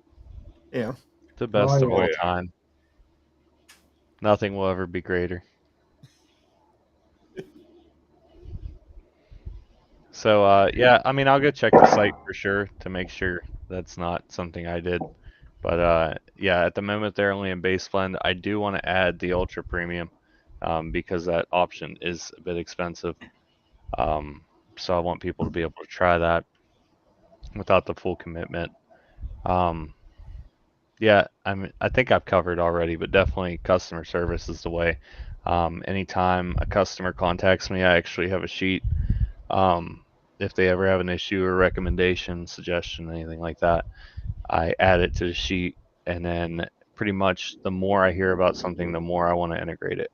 Yeah. The best of yeah. all yeah. time. Nothing will ever be greater. So, yeah, I mean, I'll go check the site for sure to make sure that's not something I did. But yeah, at the moment they're only in base blend. I do want to add the ultra premium because that option is a bit expensive. So I want people to be able to try that without the full commitment. Yeah, I think I've covered already, but definitely customer service is the way. Anytime a customer contacts me, I actually have a sheet. If they ever have an issue or recommendation, suggestion, anything like that, I add it to the sheet, and then pretty much the more I hear about something, the more I want to integrate it.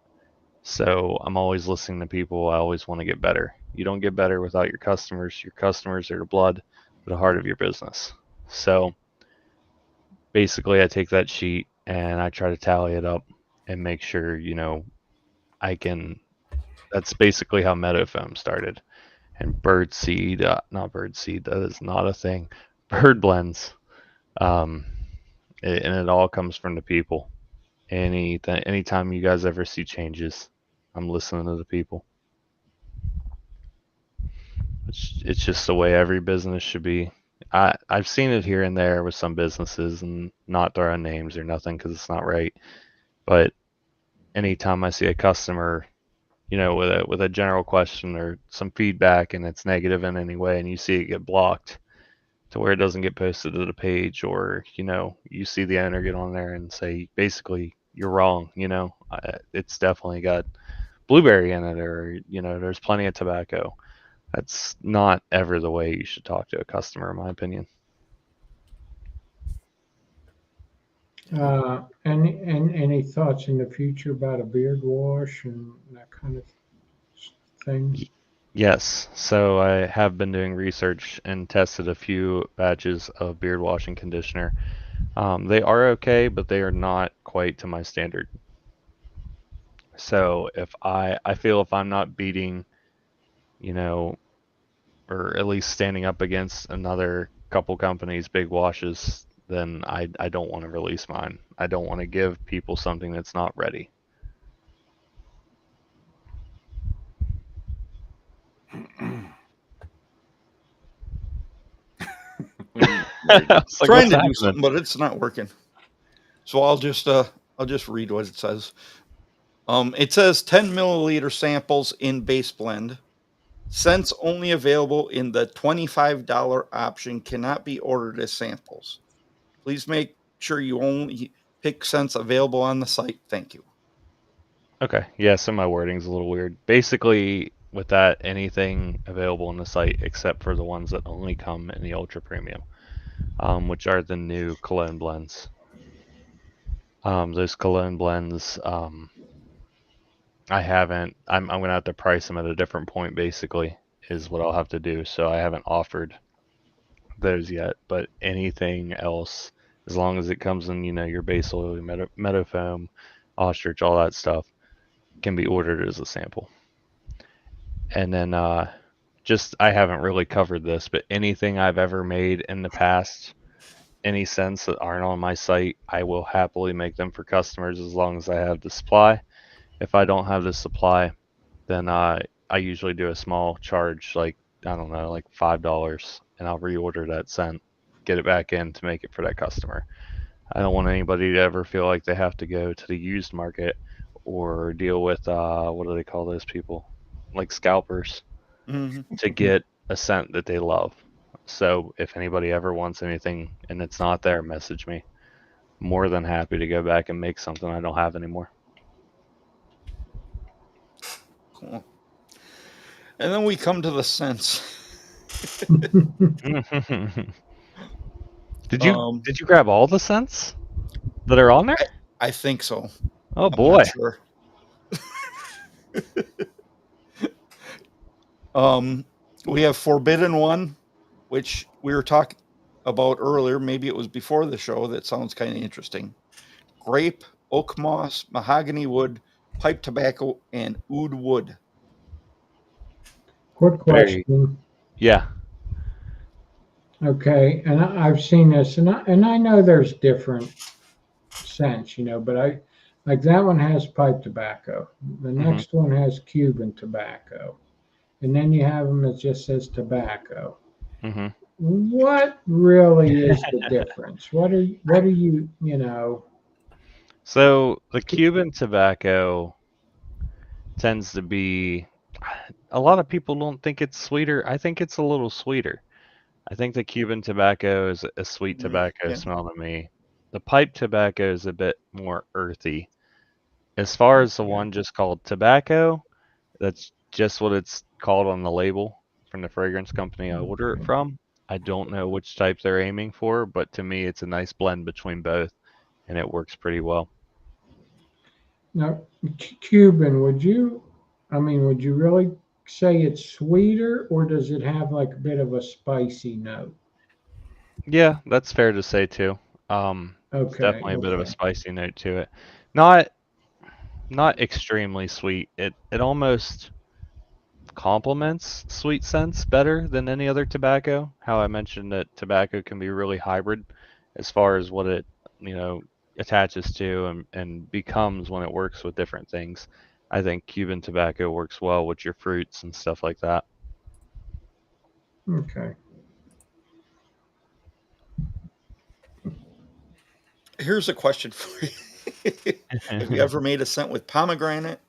So I'm always listening to people. I always want to get better. You don't get better without your customers. Your customers are the blood, the heart of your business. So basically, I take that sheet and I try to tally it up and make sure, I can. That's basically how Meadow Foam started. And birdseed, not birdseed, that is not a thing. Bird blends. And it all comes from the people. Anytime you guys ever see changes, I'm listening to the people. It's just the way every business should be. I've seen it here and there with some businesses, and not throwing names or nothing because it's not right. But anytime I see a customer, with a general question or some feedback, and it's negative in any way, and you see it get blocked to where it doesn't get posted to the page, or you see the owner get on there and say basically you're wrong. It's definitely got blueberry in it, or there's plenty of tobacco. That's not ever the way you should talk to a customer, in my opinion. Any thoughts in the future about a beard wash and that kind of thing? Yes, so I have been doing research and tested a few batches of beard wash and conditioner. They are okay, but they are not quite to my standard. So if I feel if I'm not beating, or at least standing up against another couple companies' big washes, then I don't want to release mine. I don't want to give people something that's not ready. Trying to do something, but it's not working. So I'll just read what it says. It says 10 milliliter samples in base blend. Scents only available in the $25 option, cannot be ordered as samples. Please make sure you only pick scents available on the site. Thank you. Okay, yeah, so my wording's a little weird. Basically, with that, anything available on the site except for the ones that only come in the ultra premium, which are the new cologne blends. Those cologne blends, I haven't. I'm gonna have to price them at a different point. Basically, is what I'll have to do. So I haven't offered those yet. But anything else, as long as it comes in, your base oil, meadow foam, ostrich, all that stuff, can be ordered as a sample. And then I haven't really covered this, but anything I've ever made in the past, any scents that aren't on my site, I will happily make them for customers as long as I have the supply. If I don't have the supply, then I usually do a small charge, like, I don't know, like $5, and I'll reorder that scent, get it back in to make it for that customer. I don't want anybody to ever feel like they have to go to the used market or deal with, what do they call those people? Like scalpers, to get a scent that they love. So if anybody ever wants anything and it's not there, message me. More than happy to go back and make something I don't have anymore. Cool. And then we come to the scents. Did you grab all the scents that are on there? I think so. Oh boy. Sure. We have Forbidden One, which we were talking about earlier. Maybe it was before the show. That sounds kind of interesting. Grape, oak moss, mahogany wood, pipe tobacco, and oud wood. Quick question. Yeah. Okay, and I've seen this, and I know there's different scents, but Like that one has pipe tobacco. The Mhm. next one has Cuban tobacco. And then you have them that just says tobacco. Mhm. What really is the difference? What are you, you know? So the Cuban tobacco tends to be. A lot of people don't think it's sweeter. I think it's a little sweeter. I think the Cuban tobacco is a sweet tobacco Yeah. smell to me. The pipe tobacco is a bit more earthy. As far as the one just called tobacco, that's just what it's called on the label from the fragrance company I order it from. I don't know which type they're aiming for, but to me, it's a nice blend between both, and it works pretty well. Now, Cuban, would you really say it's sweeter, or does it have like a bit of a spicy note? Yeah, that's fair to say too. It's Okay, definitely a bit of a okay. spicy note to it. Not not extremely sweet. It almost complements sweet scents better than any other tobacco. How I mentioned that tobacco can be really hybrid as far as what it, you know, attaches to and becomes when it works with different things. I think Cuban tobacco works well with your fruits and stuff like that. Okay. Here's a question for you. Have you ever made a scent with pomegranate,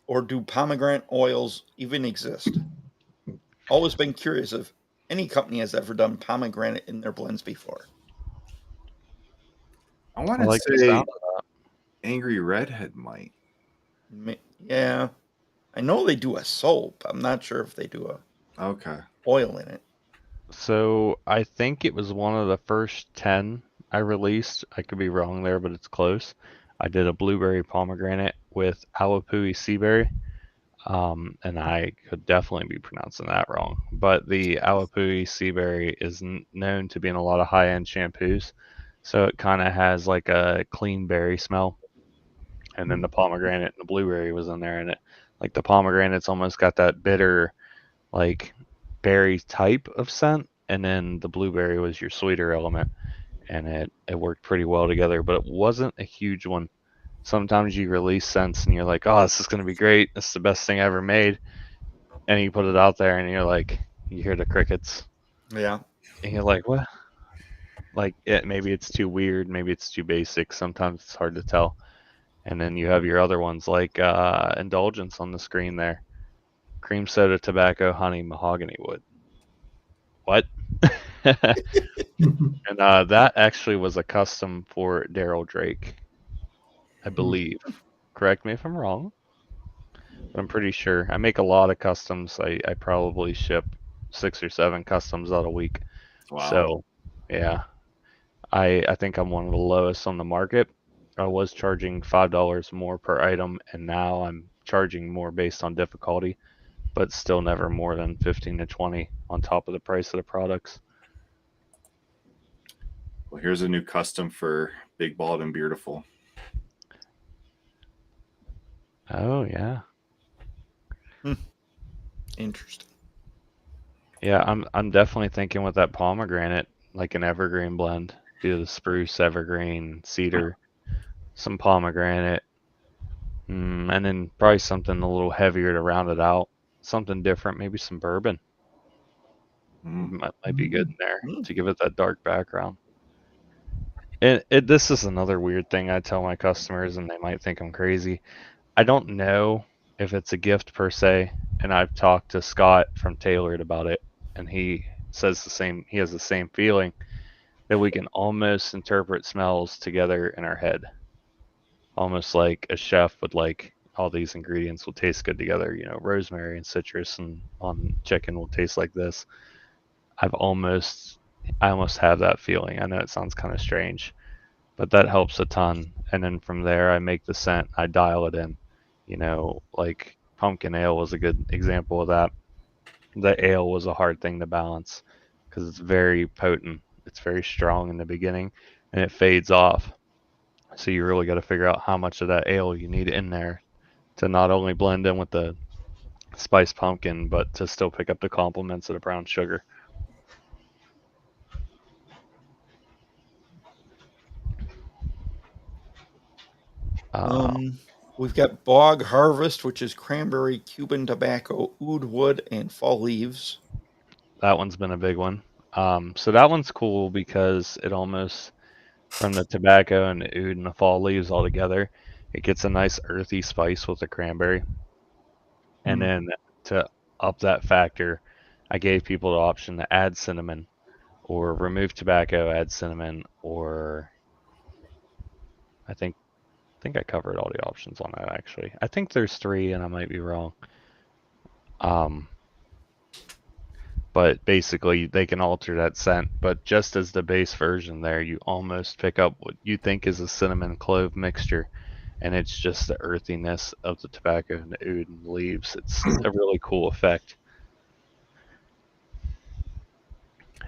or do pomegranate oils even exist? Always been curious if any company has ever done pomegranate in their blends before. I want I to like the say sound of that. Angry Redhead might. Yeah, I know they do a soap. I'm not sure if they do a Okay. oil in it. So I think it was one of the first 10 I released. I could be wrong there, but it's close. I did a blueberry pomegranate with Awapui sea berry. And I could definitely be pronouncing that wrong. But the Awapui sea berry is known to be in a lot of high-end shampoos. So it kind of has like a clean berry smell. And then the pomegranate and the blueberry was in there. And it, like the pomegranate's almost got that bitter, like berry type of scent. And then the blueberry was your sweeter element. And it worked pretty well together, but it wasn't a huge one. Sometimes you release scents and you're like, oh, this is going to be great. This is the best thing I ever made. And you put it out there and you're like, you hear the crickets. Yeah. And you're like, what? Like, maybe it's too weird. Maybe it's too basic. Sometimes it's hard to tell. And then you have your other ones like Indulgence on the screen there. Cream soda, tobacco, honey, mahogany wood. What? And that actually was a custom for Daryl Drake, I believe. Correct me if I'm wrong, but I'm pretty sure. I make a lot of customs. I probably ship 6 or 7 customs out a week. Wow. So, yeah, I think I'm one of the lowest on the market. I was charging $5 more per item, and now I'm charging more based on difficulty, but still never more than 15 to 20 on top of the price of the products. Well, here's a new custom for Big Bald and Beautiful. Oh, yeah. Interesting. Yeah, I'm definitely thinking with that pomegranate, like an evergreen blend. Do the spruce, evergreen, cedar, some pomegranate, and then probably something a little heavier to round it out. Something different, maybe some bourbon. Might be good in there to give it that dark background. And this is another weird thing I tell my customers, and they might think I'm crazy. I don't know if it's a gift per se, and I've talked to Scott from Tailored about it, and he says the same. He has the same feeling that we can almost interpret smells together in our head, almost like a chef would like all these ingredients will taste good together. You know, rosemary and citrus and on chicken will taste like this. I almost have that feeling. I know it sounds kind of strange, but that helps a ton. And then from there, I make the scent, I dial it in. You know, like pumpkin ale was a good example of that. The ale was a hard thing to balance because it's very potent. It's very strong in the beginning and it fades off. So you really got to figure out how much of that ale you need in there to not only blend in with the spiced pumpkin, but to still pick up the complements of the brown sugar. We've got Bog Harvest, which is cranberry, Cuban tobacco, oud wood, and fall leaves. That one's been a big one. So that one's cool because it almost, from the tobacco and the oud and the fall leaves all together, it gets a nice earthy spice with the cranberry. And then to up that factor, I gave people the option to add cinnamon or remove tobacco, add cinnamon, or I think I covered all the options on that actually. I think there's 3 and I might be wrong. But basically they can alter that scent, but just as the base version there, you almost pick up what you think is a cinnamon clove mixture, and it's just the earthiness of the tobacco and the oud and the leaves. It's a really cool effect.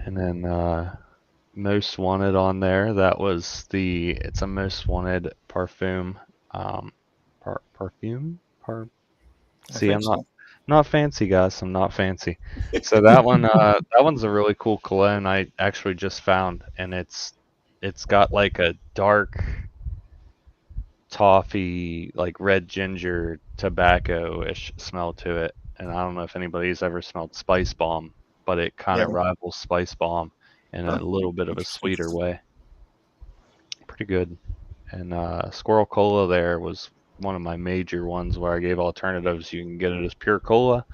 And then Most Wanted on there, that was it's a Most Wanted parfum. Parfum? See, I'm not fancy, guys. I'm not fancy. So that one's a really cool cologne I actually just found, and it's got like a dark toffee, like red ginger tobacco-ish smell to it. And I don't know if anybody's ever smelled Spice Bomb, but it kind of rivals Spice Bomb in a little bit of a sweeter way. Pretty good. And Squirrel Cola there was one of my major ones where I gave alternatives. You can get it as pure cola,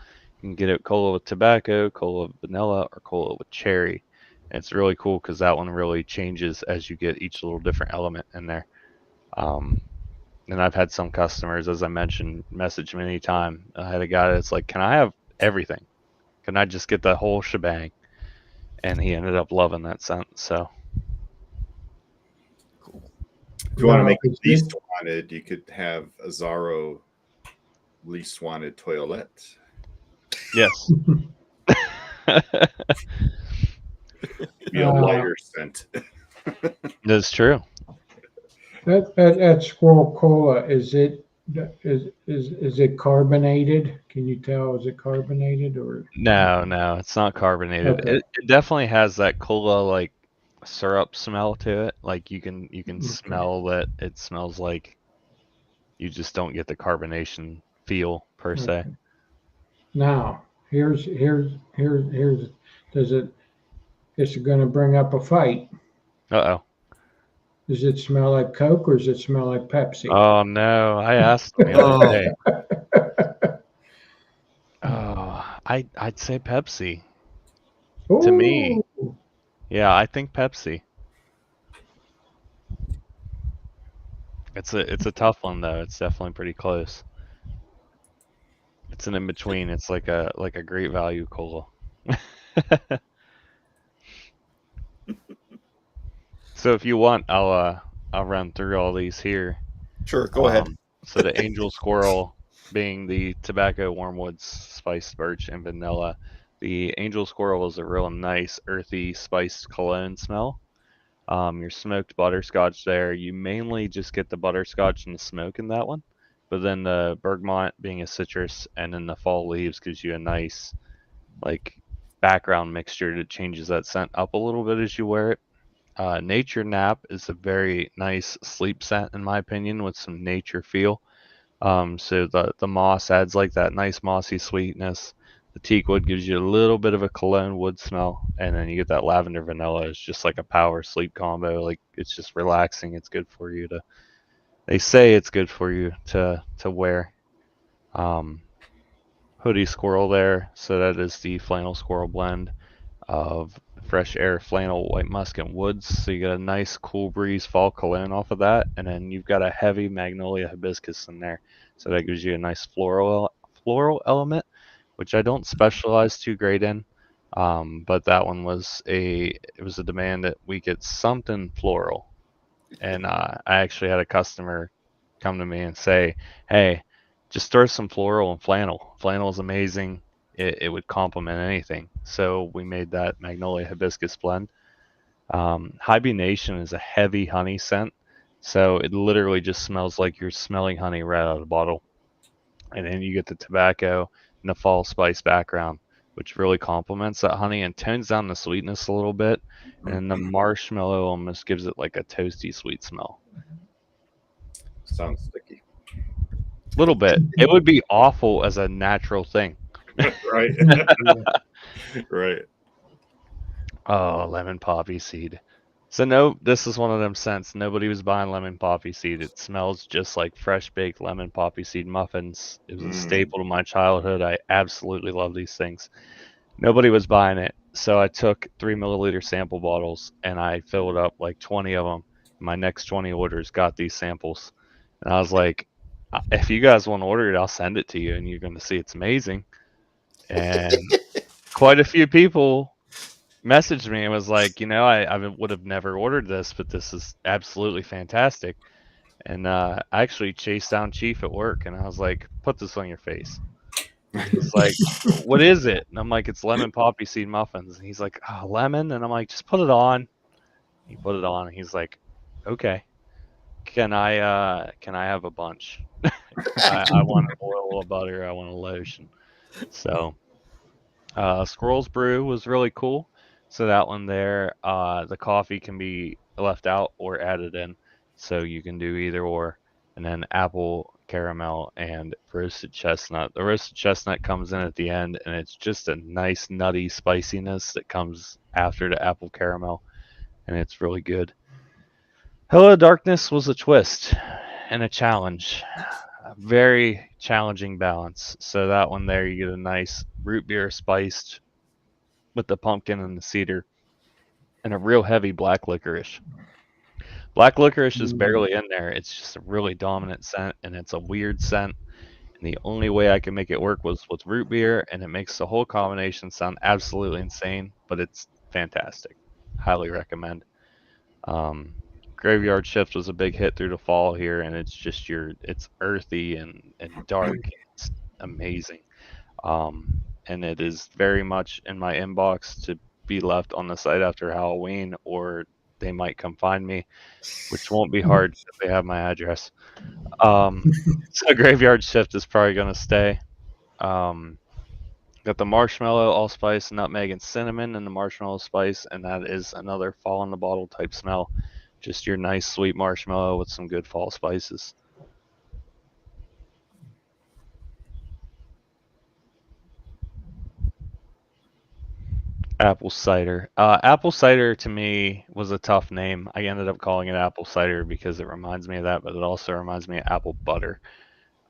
you can get it cola with tobacco, cola with vanilla, or cola with cherry. And it's really cool because that one really changes as you get each little different element in there. And I've had some customers, as I mentioned, message me anytime. I had a guy that's like, "Can I have everything? Can I just get the whole shebang?" And he ended up loving that scent. So If you want to make it least wanted, you could have a Zorro least wanted toilette. yes. Be a lighter scent. That's true. That Squirrel Cola, is it carbonated? Can you tell, is it carbonated or? No, it's not carbonated. Okay. It definitely has that cola like syrup smell to it. Like you can smell that it smells like, you just don't get the carbonation feel per se. Now, here's is it going to bring up a fight? Uh-oh. Does it smell like Coke or does it smell like Pepsi? Oh no, I asked him the other day. Oh, I'd say Pepsi. To me. Yeah, I think Pepsi. It's a tough one though. It's definitely pretty close. It's an in between. It's like a great value cola. So if you want, I'll run through all these here. Sure, go ahead. So the Angel Squirrel being the tobacco, wormwood, spiced birch, and vanilla. The Angel Squirrel is a real nice, earthy, spiced cologne smell. Your smoked butterscotch there, you mainly just get the butterscotch and the smoke in that one. But then the bergamot being a citrus, and then the fall leaves gives you a nice, like, background mixture that changes that scent up a little bit as you wear it. Nature Nap is a very nice sleep scent, in my opinion, with some nature feel. So the moss adds like that nice mossy sweetness. The teak wood gives you a little bit of a cologne wood smell, and then you get that lavender vanilla. It's just like a power sleep combo. Like, it's just relaxing. It's good for you to. They say it's good for you to wear. Hoodie Squirrel there. So that is the flannel squirrel blend of fresh air flannel, white musk, and woods. So you get a nice cool breeze fall cologne off of that, and then you've got a heavy magnolia hibiscus in there. So that gives you a nice floral element, which I don't specialize too great in. But that one was a demand that we get something floral. And I actually had a customer come to me and say, "Hey, just throw some floral and flannel. Flannel is amazing. It would complement anything." So we made that magnolia hibiscus blend. Hibernation is a heavy honey scent. So it literally just smells like you're smelling honey right out of the bottle. And then you get the tobacco and the fall spice background, which really complements that honey and tones down the sweetness a little bit. And then the marshmallow almost gives it like a toasty sweet smell. Sounds sticky. Little bit. It would be awful as a natural thing. Right. Right. Oh, lemon poppy seed. So no, this is one of them scents. Nobody was buying lemon poppy seed. It smells just like fresh baked lemon poppy seed muffins. It was a staple to my childhood. I absolutely love these things. Nobody was buying it. So I took 3 milliliter sample bottles and I filled up like 20 of them. My next 20 orders got these samples. And I was like, if you guys want to order it, I'll send it to you and you're going to see it's amazing. And quite a few people messaged me and was like, I would have never ordered this, but this is absolutely fantastic. And I actually chased down Chief at work and I was like, put this on your face. He's like, what is it? And I'm like, it's lemon poppy seed muffins. And he's like, oh, lemon? And I'm like, just put it on. He put it on and he's like, okay. Can I have a bunch? I want an oil, a butter, I want a lotion. So Squirrel's Brew was really cool. So that one there, the coffee can be left out or added in. So you can do either or. And then apple, caramel, and roasted chestnut. The roasted chestnut comes in at the end, and it's just a nice nutty spiciness that comes after the apple caramel. And it's really good. Hello Darkness was a twist and a challenge. A very challenging balance. So that one there, you get a nice root beer spiced with the pumpkin and the cedar, and a real heavy black licorice. Black licorice is barely in there. It's just a really dominant scent, and it's a weird scent. And the only way I could make it work was with root beer, and it makes the whole combination sound absolutely insane, but it's fantastic. Highly recommend. Graveyard Shift was a big hit through the fall here, and it's just it's earthy and dark. It's amazing. And it is very much in my inbox to be left on the site after Halloween, or they might come find me, which won't be hard if they have my address. So Graveyard Shift is probably going to stay. Got the marshmallow, allspice, nutmeg, and cinnamon in the marshmallow spice, and that is another fall in the bottle type smell. Just your nice sweet marshmallow with some good fall spices. Apple cider. Apple cider to me was a tough name. I ended up calling it apple cider because it reminds me of that, but it also reminds me of apple butter.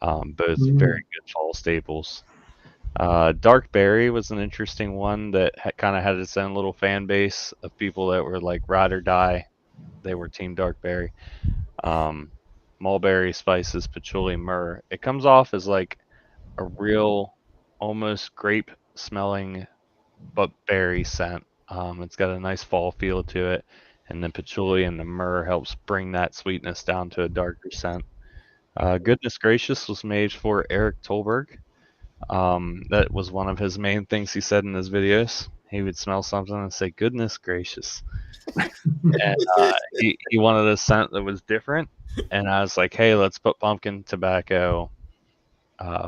Both very good fall staples. Dark berry was an interesting one that kind of had its own little fan base of people that were like ride or die. They were team dark berry. Mulberry, spices, patchouli, myrrh. It comes off as like a real almost grape smelling but berry scent. It's got a nice fall feel to it, and the patchouli and the myrrh helps bring that sweetness down to a darker scent. Goodness Gracious was made for Eric Tolberg. That was one of his main things he said in his videos. He would smell something and say, "Goodness gracious." And he wanted a scent that was different. And I was like, hey, let's put pumpkin, tobacco,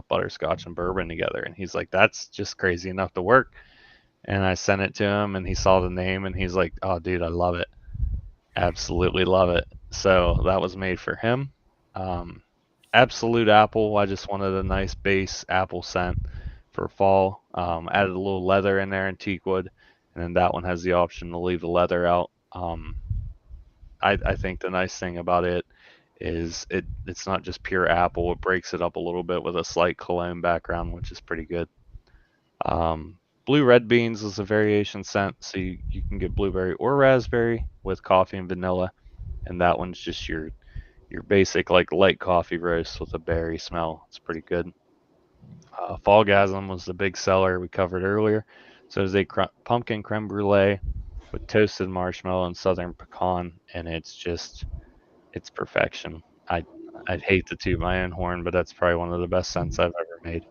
butterscotch, and bourbon together. And he's like, that's just crazy enough to work. And I sent it to him, and he saw the name, and he's like, oh, dude, I love it. Absolutely love it. So that was made for him. Absolute Apple. I just wanted a nice base apple scent for fall. Added a little leather in there and teak wood, and then that one has the option to leave the leather out. I think the nice thing about it is it's not just pure apple. It breaks it up a little bit with a slight cologne background, which is pretty good. Blue red beans is a variation scent, so you can get blueberry or raspberry with coffee and vanilla, and that one's just your basic like light coffee roast with a berry smell. It's pretty good. Fallgasm was the big seller we covered earlier. So it's a pumpkin creme brulee with toasted marshmallow and southern pecan, and it's perfection. I'd hate to toot my own horn, but that's probably one of the best scents I've ever made.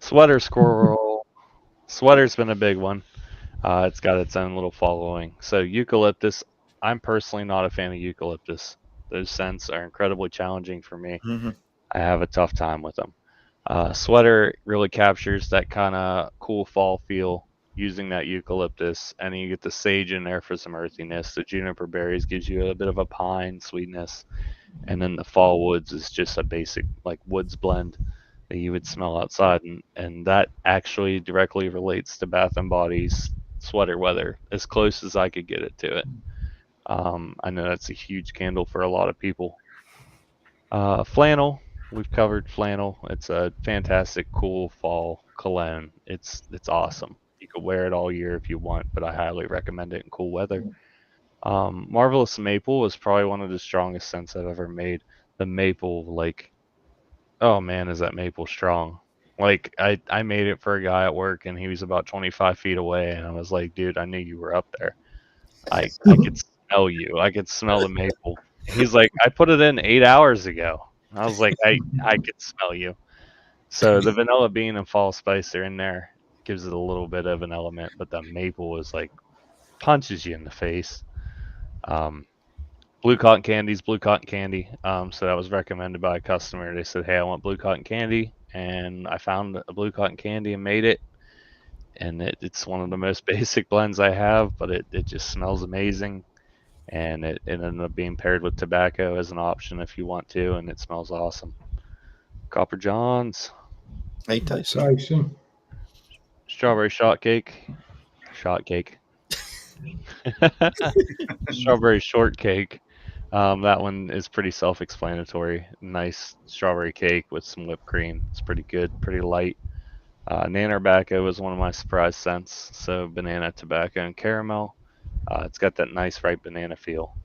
Sweater Squirrel. Sweater's been a big one. It's got its own little following. So eucalyptus, I'm personally not a fan of eucalyptus. Those scents are incredibly challenging for me. Mm-hmm. I have a tough time with them. Sweater really captures that kind of cool fall feel using that eucalyptus, and then you get the sage in there for some earthiness. The juniper berries gives you a bit of a pine sweetness, and then the fall woods is just a basic like woods blend that you would smell outside, and that actually directly relates to Bath and Body's sweater weather, as close as I could get it to it. I know that's a huge candle for a lot of people. Flannel, we've covered flannel. It's a fantastic, cool fall cologne. It's awesome. You could wear it all year if you want, but I highly recommend it in cool weather. Marvelous Maple is probably one of the strongest scents I've ever made. The maple, like, oh man, is that maple strong? Like, I made it for a guy at work, and he was about 25 feet away, and I was like, dude, I knew you were up there. I could smell you. I could smell the maple. He's like, I put it in 8 hours ago. I was like, I could smell you. So the vanilla bean and fall spice are in there. Gives it a little bit of an element, but the maple is like punches you in the face. Blue cotton candy's blue cotton candy. So that was recommended by a customer. They said, hey, I want blue cotton candy. And I found a blue cotton candy and made it. And it's one of the most basic blends I have, but it just smells amazing. And it ended up being paired with tobacco as an option if you want to, and it smells awesome. Copper Johns. Hey, Tyson. Tyson. Strawberry shortcake. Strawberry shortcake. That one is pretty self-explanatory. Nice strawberry cake with some whipped cream. It's pretty good, pretty light. Nana tobacco was one of my surprise scents. So banana, tobacco, and caramel. It's got that nice ripe banana feel,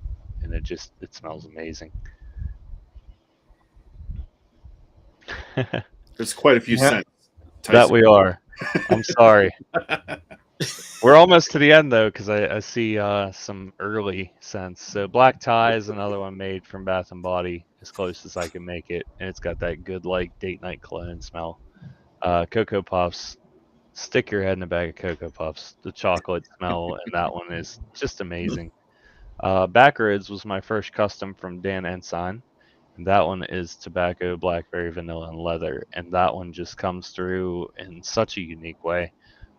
and it smells amazing. There's quite a few Yeah. scents. That we are. I'm sorry. We're almost to the end though, because I see some early scents. So black tie is another one made from Bath and Body, as close as I can make it, and it's got that good like date night cologne smell. Cocoa Puffs. Stick your head in a bag of Cocoa Puffs. The chocolate smell and that one is just amazing. Backroads was my first custom from Dan Ensign. And that one is tobacco, blackberry, vanilla, and leather. And that one just comes through in such a unique way.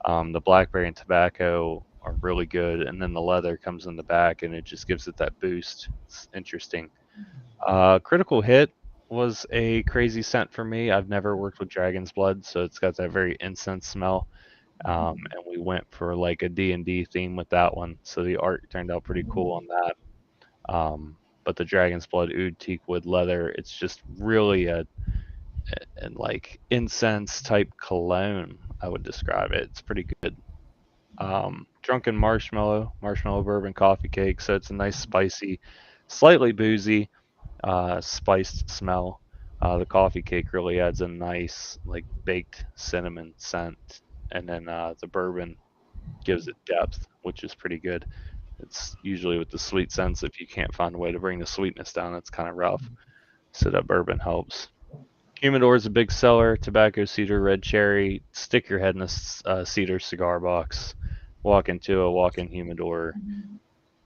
The blackberry and tobacco are really good. And then the leather comes in the back and it just gives it that boost. It's interesting. Critical Hit was a crazy scent for me. I've never worked with dragon's blood, so it's got that very incense smell. And we went for like a D&D theme with that one, so the art turned out pretty cool on that. But the dragon's blood oud teak wood leather, it's just really a like incense type cologne, I would describe it. It's pretty good. Drunken marshmallow bourbon coffee cake, so it's a nice spicy, slightly boozy, spiced smell. The coffee cake really adds a nice like baked cinnamon scent, and then the bourbon gives it depth, which is pretty good. It's usually with the sweet scents, if you can't find a way to bring the sweetness down, it's kind of rough. So that bourbon helps. Humidor is a big seller. Tobacco, cedar, red cherry. Stick your head in a cedar cigar box. Walk into a walk-in humidor.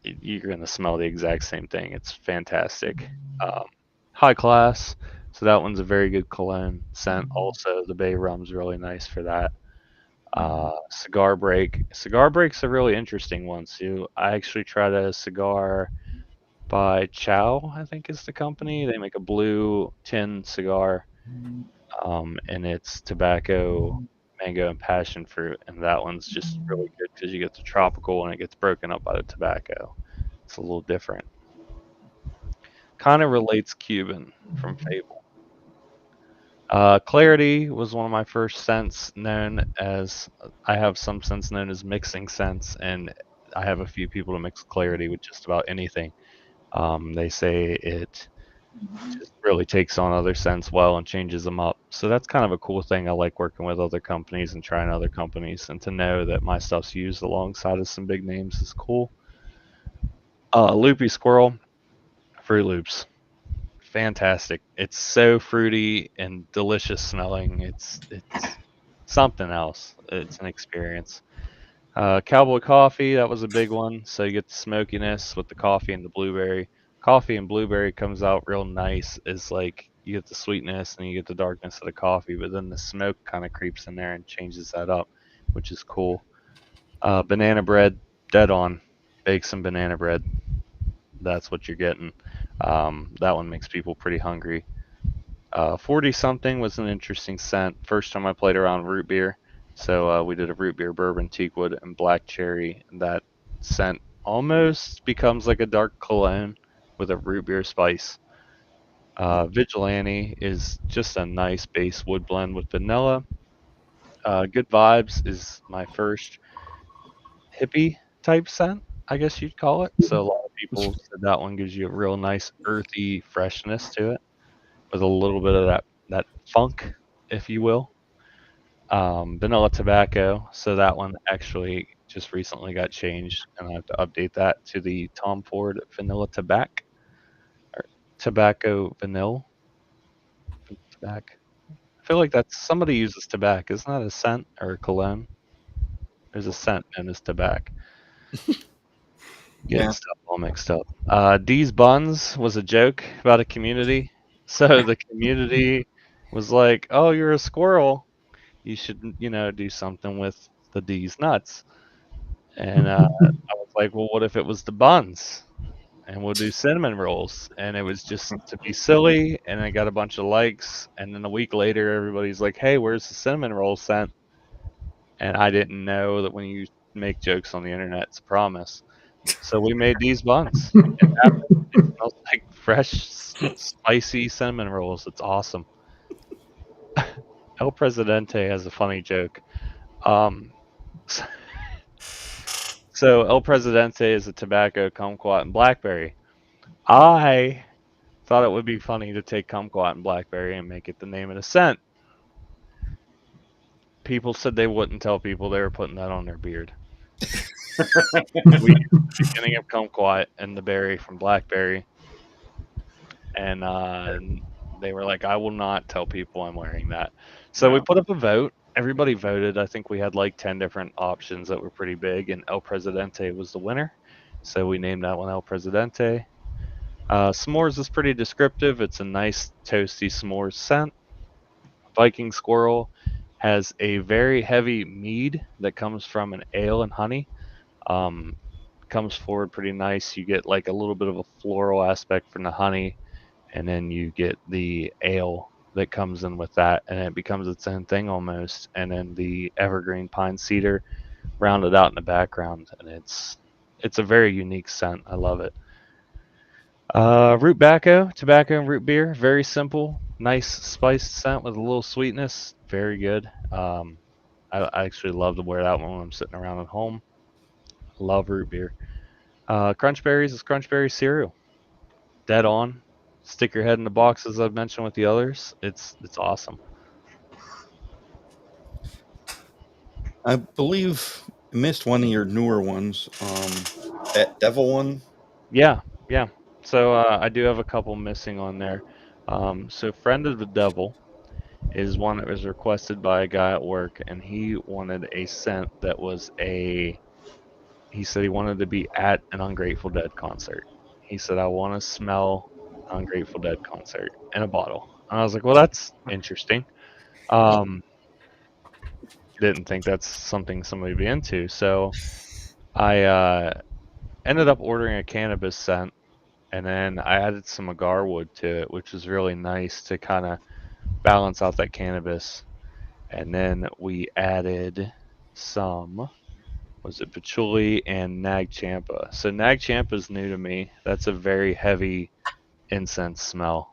You're going to smell the exact same thing. It's fantastic. High class. So that one's a very good cologne scent. Also, the bay rum's really nice for that. Cigar break. Cigar break's a really interesting one. So I actually tried a cigar by Chow, I think is the company. They make a blue tin cigar, and it's tobacco, mango, and passion fruit. And that one's just really good because you get the tropical and it gets broken up by the tobacco. It's a little different. Kind of relates Cuban from Fable. Clarity was one of my first scents known as, I have some scents known as mixing scents, and I have a few people to mix Clarity with just about anything. They say it just really takes on other scents well and changes them up. So that's kind of a cool thing. I like working with other companies and trying other companies, and to know that my stuff's used alongside of some big names is cool. Loopy Squirrel, Fruit Loops. Fantastic. It's so fruity and delicious smelling. It's something else. It's an experience. Cowboy coffee, that was a big one. So you get the smokiness with the coffee and the blueberry. Coffee and blueberry comes out real nice. It's like you get the sweetness and you get the darkness of the coffee, but then the smoke kind of creeps in there and changes that up, which is cool. Banana bread, dead on. Bake some banana bread. That's what you're getting. That one makes people pretty hungry. 40 something was an interesting scent. First time I played around root beer. So we did a root beer bourbon, teakwood, and black cherry. And that scent almost becomes like a dark cologne with a root beer spice. Vigilante is just a nice base wood blend with vanilla. Good Vibes is my first hippie type scent, I guess you'd call it. So a lot of people said that one gives you a real nice earthy freshness to it with a little bit of that funk, if you will. Vanilla Tobacco, so that one actually just recently got changed, and I have to update that to the Tom Ford Vanilla Tobacco or Tobacco Vanilla Tobacco. I feel like that's somebody uses tobacco. Isn't that a scent or a cologne? There's a scent known as tobacco. Getting Yeah. stuff all mixed up. D's Buns was a joke about a community. So the community was like, "Oh, you're a squirrel. You should, do something with the D's nuts." And I was like, "Well, what if it was the buns? And we'll do cinnamon rolls." And it was just to be silly. And I got a bunch of likes. And then a week later, everybody's like, "Hey, where's the cinnamon roll scent?" And I didn't know that when you make jokes on the internet, it's a promise. So we made these buns. It smells like fresh, spicy cinnamon rolls. It's awesome. El Presidente has a funny joke. Um, so El Presidente is a tobacco, kumquat, and blackberry. I thought it would be funny to take kumquat and blackberry and make it the name of the scent. People said they wouldn't tell people they were putting that on their beard. We used the beginning of kumquat and the berry from blackberry, and they were like, "I will not tell people I'm wearing that." So we No. put up a vote. Everybody voted. I think we had like 10 different options that were pretty big, and El Presidente was the winner. So we named that one El Presidente. S'mores is pretty descriptive. It's a nice toasty s'mores scent. Viking Squirrel has a very heavy mead that comes from an ale and honey. Um, Comes forward pretty nice. You get like a little bit of a floral aspect from the honey, and then you get the ale that comes in with that, and it becomes its own thing almost. And then the evergreen pine cedar rounded out in the background, and it's a very unique scent. I love it. Root tobacco and root beer, very simple, nice spiced scent with a little sweetness, very good. I actually love to wear that one when I'm sitting around at home. Love root beer. Crunch berries is crunch berry cereal. Dead on. Stick your head in the box as I've mentioned with the others. It's awesome. I believe I missed one of your newer ones. That devil one. Yeah, yeah. So I do have a couple missing on there. So Friend of the Devil is one that was requested by a guy at work, and he wanted a scent that was he said he wanted to be at an Ungrateful Dead concert. He said, "I want to smell an Ungrateful Dead concert in a bottle." And I was like, "Well, that's interesting." Um, didn't think that's something somebody would be into. So I ended up ordering a cannabis scent, and then I added some agar wood to it, which was really nice to kind of balance out that cannabis. And then we added some, was it patchouli and nag champa? So nag champa is new to me. That's a very heavy incense smell,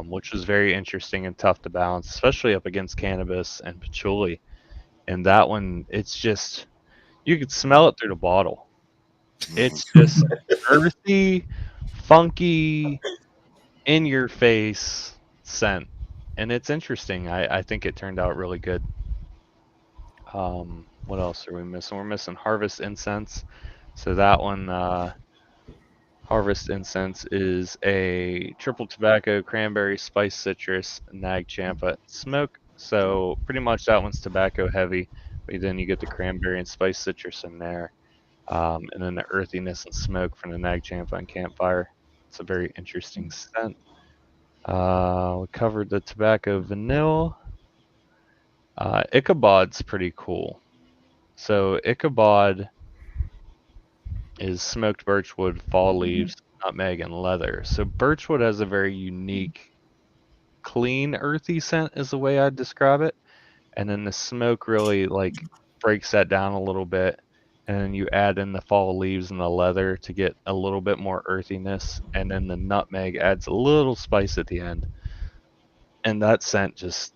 which was very interesting and tough to balance, especially up against cannabis and patchouli. And that one, it's just, you could smell it through the bottle. It's just earthy, funky, in your face scent. And it's interesting. I think it turned out really good. What else are we missing? We're missing Harvest Incense. So that one, Harvest Incense is a triple tobacco, cranberry, spice, citrus, nag champa, smoke. So pretty much that one's tobacco heavy, but then you get the cranberry and spice citrus in there. And then the earthiness and smoke from the nag champa and campfire. It's a very interesting scent. We covered the tobacco vanilla. Ichabod's pretty cool. So Ichabod is smoked birchwood, fall leaves, nutmeg, and leather. So birchwood has a very unique, clean, earthy scent is the way I'd describe it. And then the smoke really like breaks that down a little bit. And then you add in the fall leaves and the leather to get a little bit more earthiness. And then the nutmeg adds a little spice at the end. And that scent just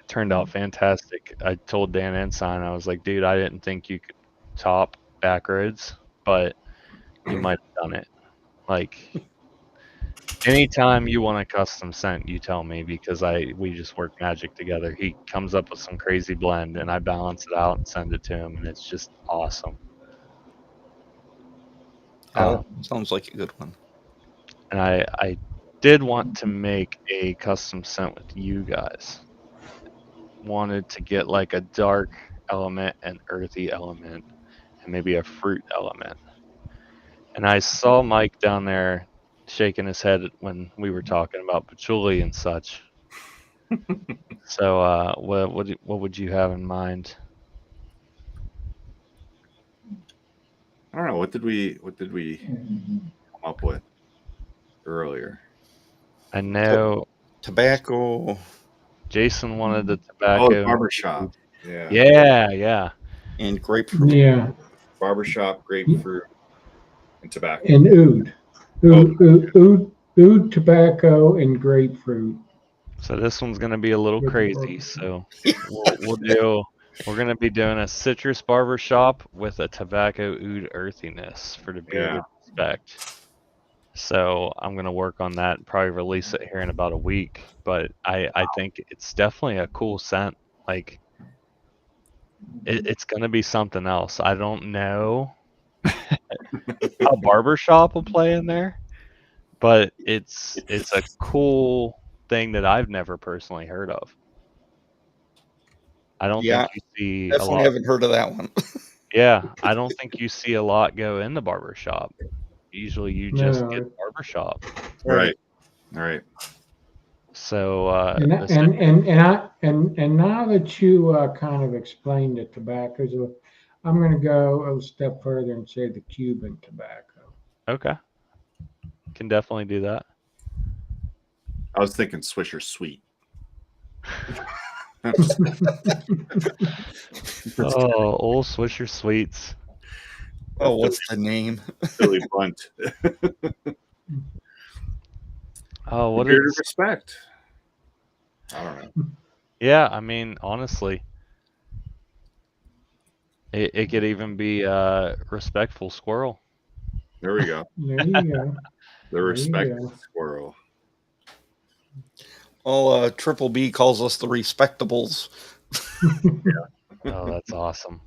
turned out fantastic. I told Dan Ensign, I was like, dude, I didn't think you could top Backroads, but you might have done it. Like, anytime you want a custom scent, you tell me, because we just work magic together. He comes up with some crazy blend and I balance it out and send it to him, and it's just awesome. Sounds like a good one. And I did want to make a custom scent with you guys. Wanted to get like a dark element, an earthy element, and maybe a fruit element. And I saw Mike down there shaking his head when we were talking about patchouli and such. So, what would you have in mind? I don't know. What did we come up with earlier? I know Tobacco Jason wanted the Oh, tobacco. the barbershop. Yeah. Yeah. and grapefruit. Yeah, Barbershop, grapefruit, and tobacco. and oud, tobacco, and grapefruit. So this one's gonna be a little With the crazy. barbershop. So we're gonna be doing a citrus barbershop with a tobacco oud earthiness for the bearded respect. So I'm gonna work on that and probably release it here in about a week. But I think it's definitely a cool scent. Like it's gonna be something else. I don't know how barbershop will play in there, but it's a cool thing that I've never personally heard of. I don't Yeah, think you see a definitely lot. haven't heard of that one. Yeah, I don't think you see a lot go in the barbershop. Usually you just No. get barbershop. Right. All right. So And now that you kind of explained the tobaccos, I'm going to go a step further and say the Cuban tobacco. okay, can definitely do that. I was thinking Swisher Sweet. Oh, old Swisher Sweets. Oh, what's the name? Billy Blunt. Oh, what Bearded is? respect. I don't know. Yeah, I mean, honestly, it could even be respectful squirrel. There we go. There you go. The you respect go. squirrel. Well, Triple B calls us the Respectables. Oh, that's awesome.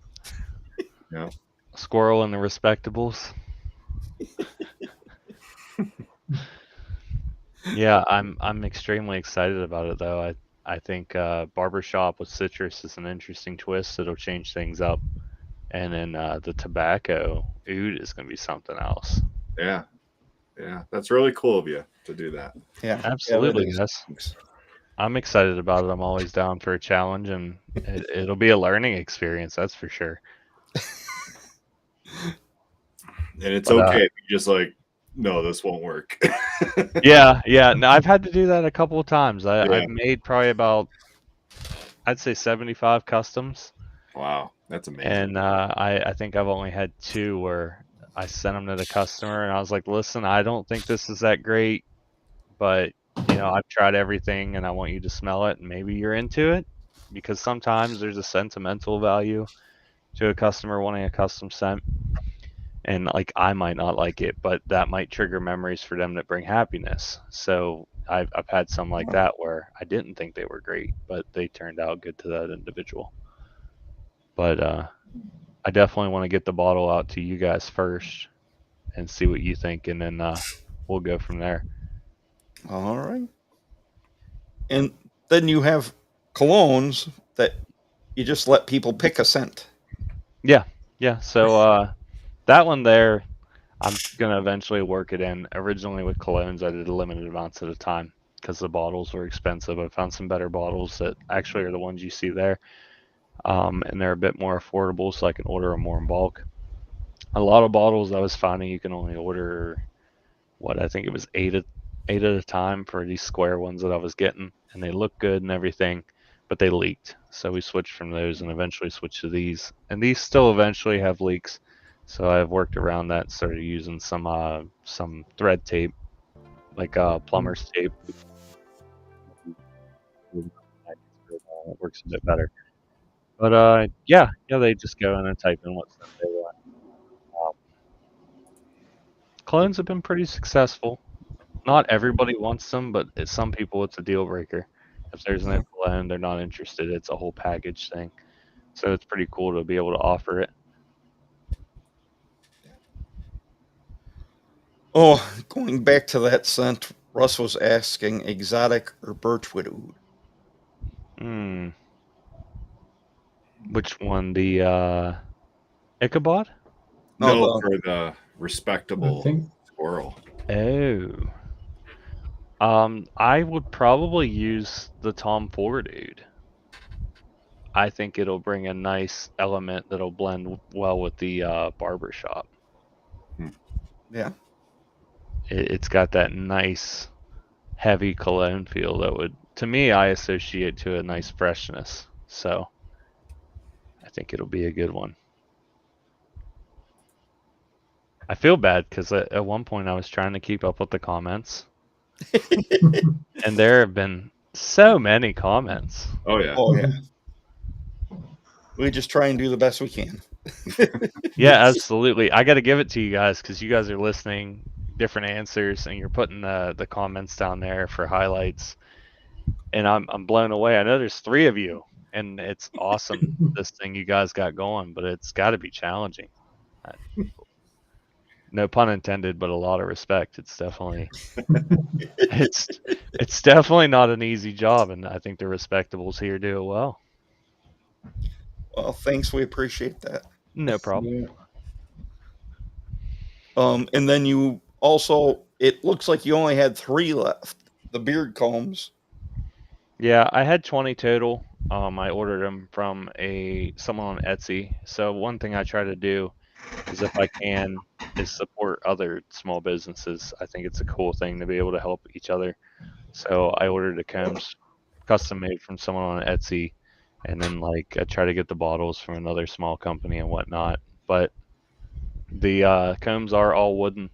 Yeah. Squirrel and the Respectables. Yeah, I'm extremely excited about it though. I think barbershop with citrus is an interesting twist. It'll change things up. And then the tobacco oud is going to be something else. Yeah. Yeah. That's really cool of you to do that. Yeah, Absolutely, yeah, yes. I'm excited about it. I'm always down for a challenge, and it'll be a learning experience, that's for sure. And it's But, okay if you just like, no, this won't work. Yeah. No, I've had to do that a couple of times. I've made probably about, I'd say 75 customs. Wow. That's amazing. And I think I've only had 2 where I sent them to the customer and I was like, listen, I don't think this is that great, but I've tried everything and I want you to smell it and maybe you're into it, because sometimes there's a sentimental value to a customer wanting a custom scent. And like I might not like it, but that might trigger memories for them that bring happiness. So I've had some like that where I didn't think they were great, but they turned out good to that individual. But I definitely want to get the bottle out to you guys first and see what you think, and then we'll go from there. All right. And then you have colognes that you just let people pick a scent. Yeah. So that one there, I'm going to eventually work it in. Originally with colognes, I did limited amounts at a time because the bottles were expensive. I found some better bottles that actually are the ones you see there. and they're a bit more affordable, so I can order them more in bulk. A lot of bottles I was finding you can only order, I think it was eight at a time for these square ones that I was getting, and they look good and everything, but they leaked. So we switched from those and eventually switched to these, and these still eventually have leaks. So I've worked around that and started using some thread tape, like plumber's tape. It works a bit better. But yeah, they just go in and type in what stuff they want. Clones have been pretty successful. Not everybody wants them, but some people it's a deal breaker. If there's no clone, they're not interested. It's a whole package thing. So it's pretty cool to be able to offer it. Oh, going back to that scent, Russ was asking exotic or birchwood oud. Which one? The Ichabod? No, for the respectable squirrel. Oh. I would probably use the Tom Ford oud. I think it'll bring a nice element that'll blend well with the barbershop. Yeah. It's got that nice heavy cologne feel that would, to me, I associate to a nice freshness. So I think it'll be a good one. I feel bad because at one point I was trying to keep up with the comments. And there have been so many comments. Oh, yeah. Oh, yeah. We just try and do the best we can. Yeah, absolutely. I got to give it to you guys because you guys are listening, different answers, and you're putting the comments down there for highlights. And I'm blown away. I know there's 3 of you, and it's awesome, this thing you guys got going, but it's got to be challenging. No pun intended, but a lot of respect. It's definitely it's definitely not an easy job, and I think the respectables here do it well. Well, thanks. We appreciate that. No problem. And then you also, it looks like you only had 3 left. The beard combs. Yeah, I had 20 total. I ordered them from someone on Etsy. So one thing I try to do is, if I can, is support other small businesses. I think it's a cool thing to be able to help each other. So I ordered the combs custom made from someone on Etsy, and then I try to get the bottles from another small company and whatnot. But the combs are all wooden.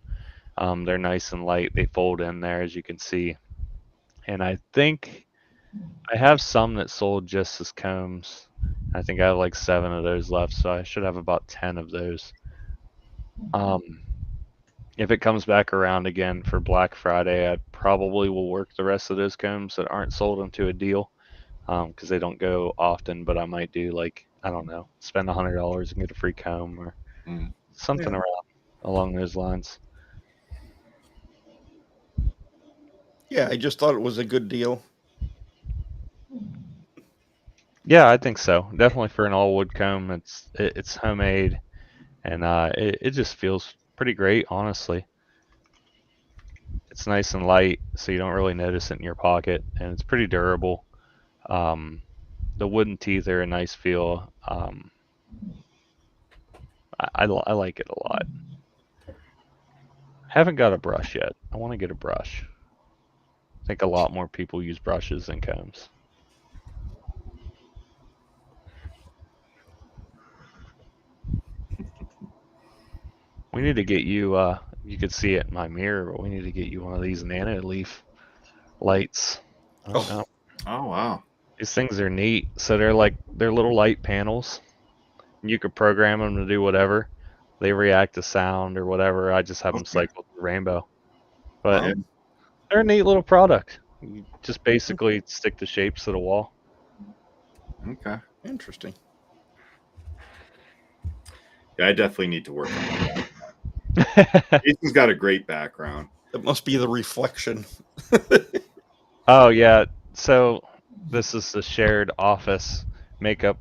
They're nice and light. They fold in there, as you can see. And I think I have some that sold just as combs. I think I have 7 of those left, so I should have about 10 of those. If it comes back around again for Black Friday, I probably will work the rest of those combs that aren't sold into a deal, because they don't go often. But I might do I don't know, spend $100 and get a free comb or something along those lines. Yeah, I just thought it was a good deal. Yeah, I think so. Definitely for an all wood comb. It's homemade, and it just feels pretty great, honestly. It's nice and light, so you don't really notice it in your pocket, and it's pretty durable. The wooden teeth are a nice feel. I like it a lot. Haven't got a brush yet. I want to get a brush. I think a lot more people use brushes than combs. We need to get you, you could see it in my mirror, but we need to get you one of these nano leaf lights. Oh, wow. These things are neat. So they're little light panels. You could program them to do whatever. They react to sound or whatever. I just have them cycle through rainbow. But they're a neat little product. You just basically stick the shapes to the wall. Okay. Interesting. Yeah, I definitely need to work on that. Jason's got a great background. It must be the reflection. Oh, yeah. So this is the shared office makeup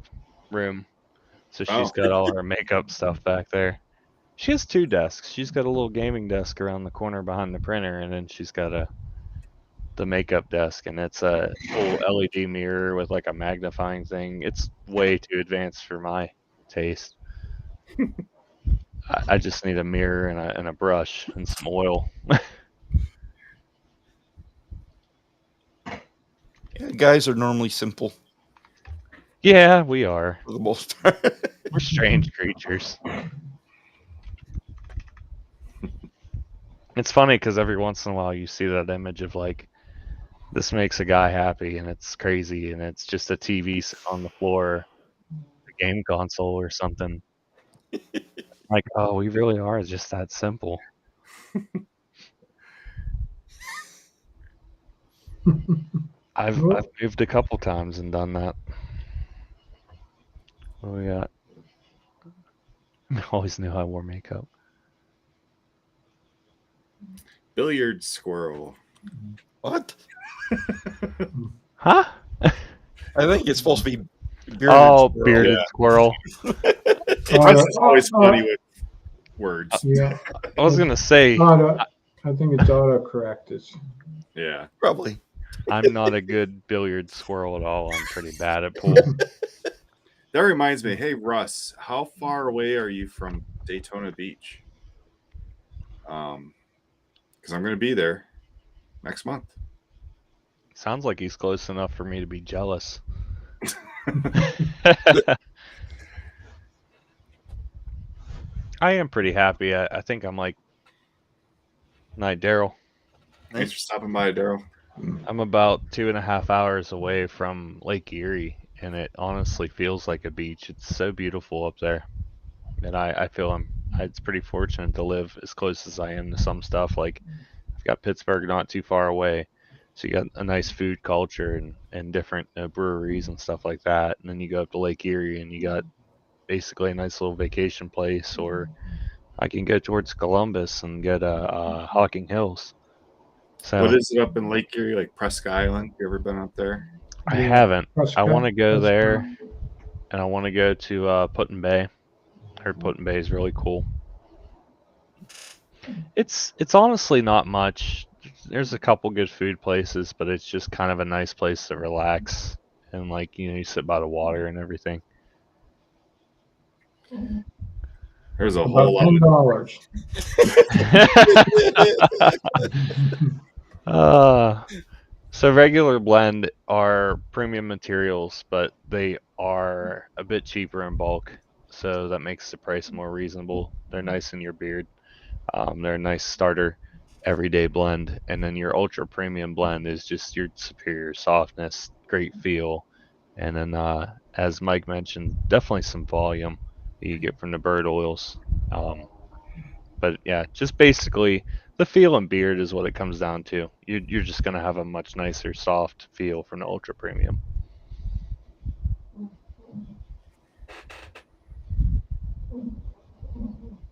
room. So she's got all her makeup stuff back there. She has 2 desks. She's got a little gaming desk around the corner behind the printer, and then she's got the makeup desk, and it's a full LED mirror with like a magnifying thing. It's way too advanced for my taste. I just need a mirror and a brush and some oil. Yeah, guys are normally simple Yeah, we are. for the most part. We're strange creatures. It's funny because every once in a while you see that image of like, this makes a guy happy, and it's crazy, and it's just a TV on the floor, a game console or something. Like, oh, we really are just that simple. I've moved a couple times and done that. What do we got? I always knew I wore makeup. Billiard Squirrel. What? Huh? I think it's supposed to be bearded. Oh, squirrel. bearded Yeah. squirrel. It's always funny with words. Yeah, I was gonna say I think it's autocorrect. It's Yeah. Probably. I'm not a good billiard squirrel at all. I'm pretty bad at pool. That reminds me. Hey, Russ, how far away are you from Daytona Beach? Because I'm going to be there next month. Sounds like he's close enough for me to be jealous. I am pretty happy. I think I'm like, night, Daryl. Thanks for stopping by, Daryl. I'm about 2.5 hours away from Lake Erie, and it honestly feels like a beach. It's so beautiful up there, and I feel it's pretty fortunate to live as close as I am to some stuff. Like, I've got Pittsburgh not too far away, so you got a nice food culture and different breweries and stuff like that. And then you go up to Lake Erie, and you got basically a nice little vacation place. Or I can go towards Columbus and go to Hocking Hills. So What is it up in Lake Erie, like Presque Island? You ever been up there? I haven't. Presque- I want to go Presque- there, and I want to go to Put-in Bay. I heard Put-in Bay is really cool. It's honestly not much. There's a couple good food places, but it's just kind of a nice place to relax and, like, you sit by the water and everything. There's a about whole lot of $10. So regular blend are premium materials, but they are a bit cheaper in bulk, so that makes the price more reasonable. They're nice in your beard. They're a nice starter everyday blend, and then your ultra premium blend is just your superior softness, great feel, and then as Mike mentioned, definitely some volume that you get from the bird oils. But yeah, just basically the feel and beard is what it comes down to. You're just gonna have a much nicer soft feel from the ultra premium.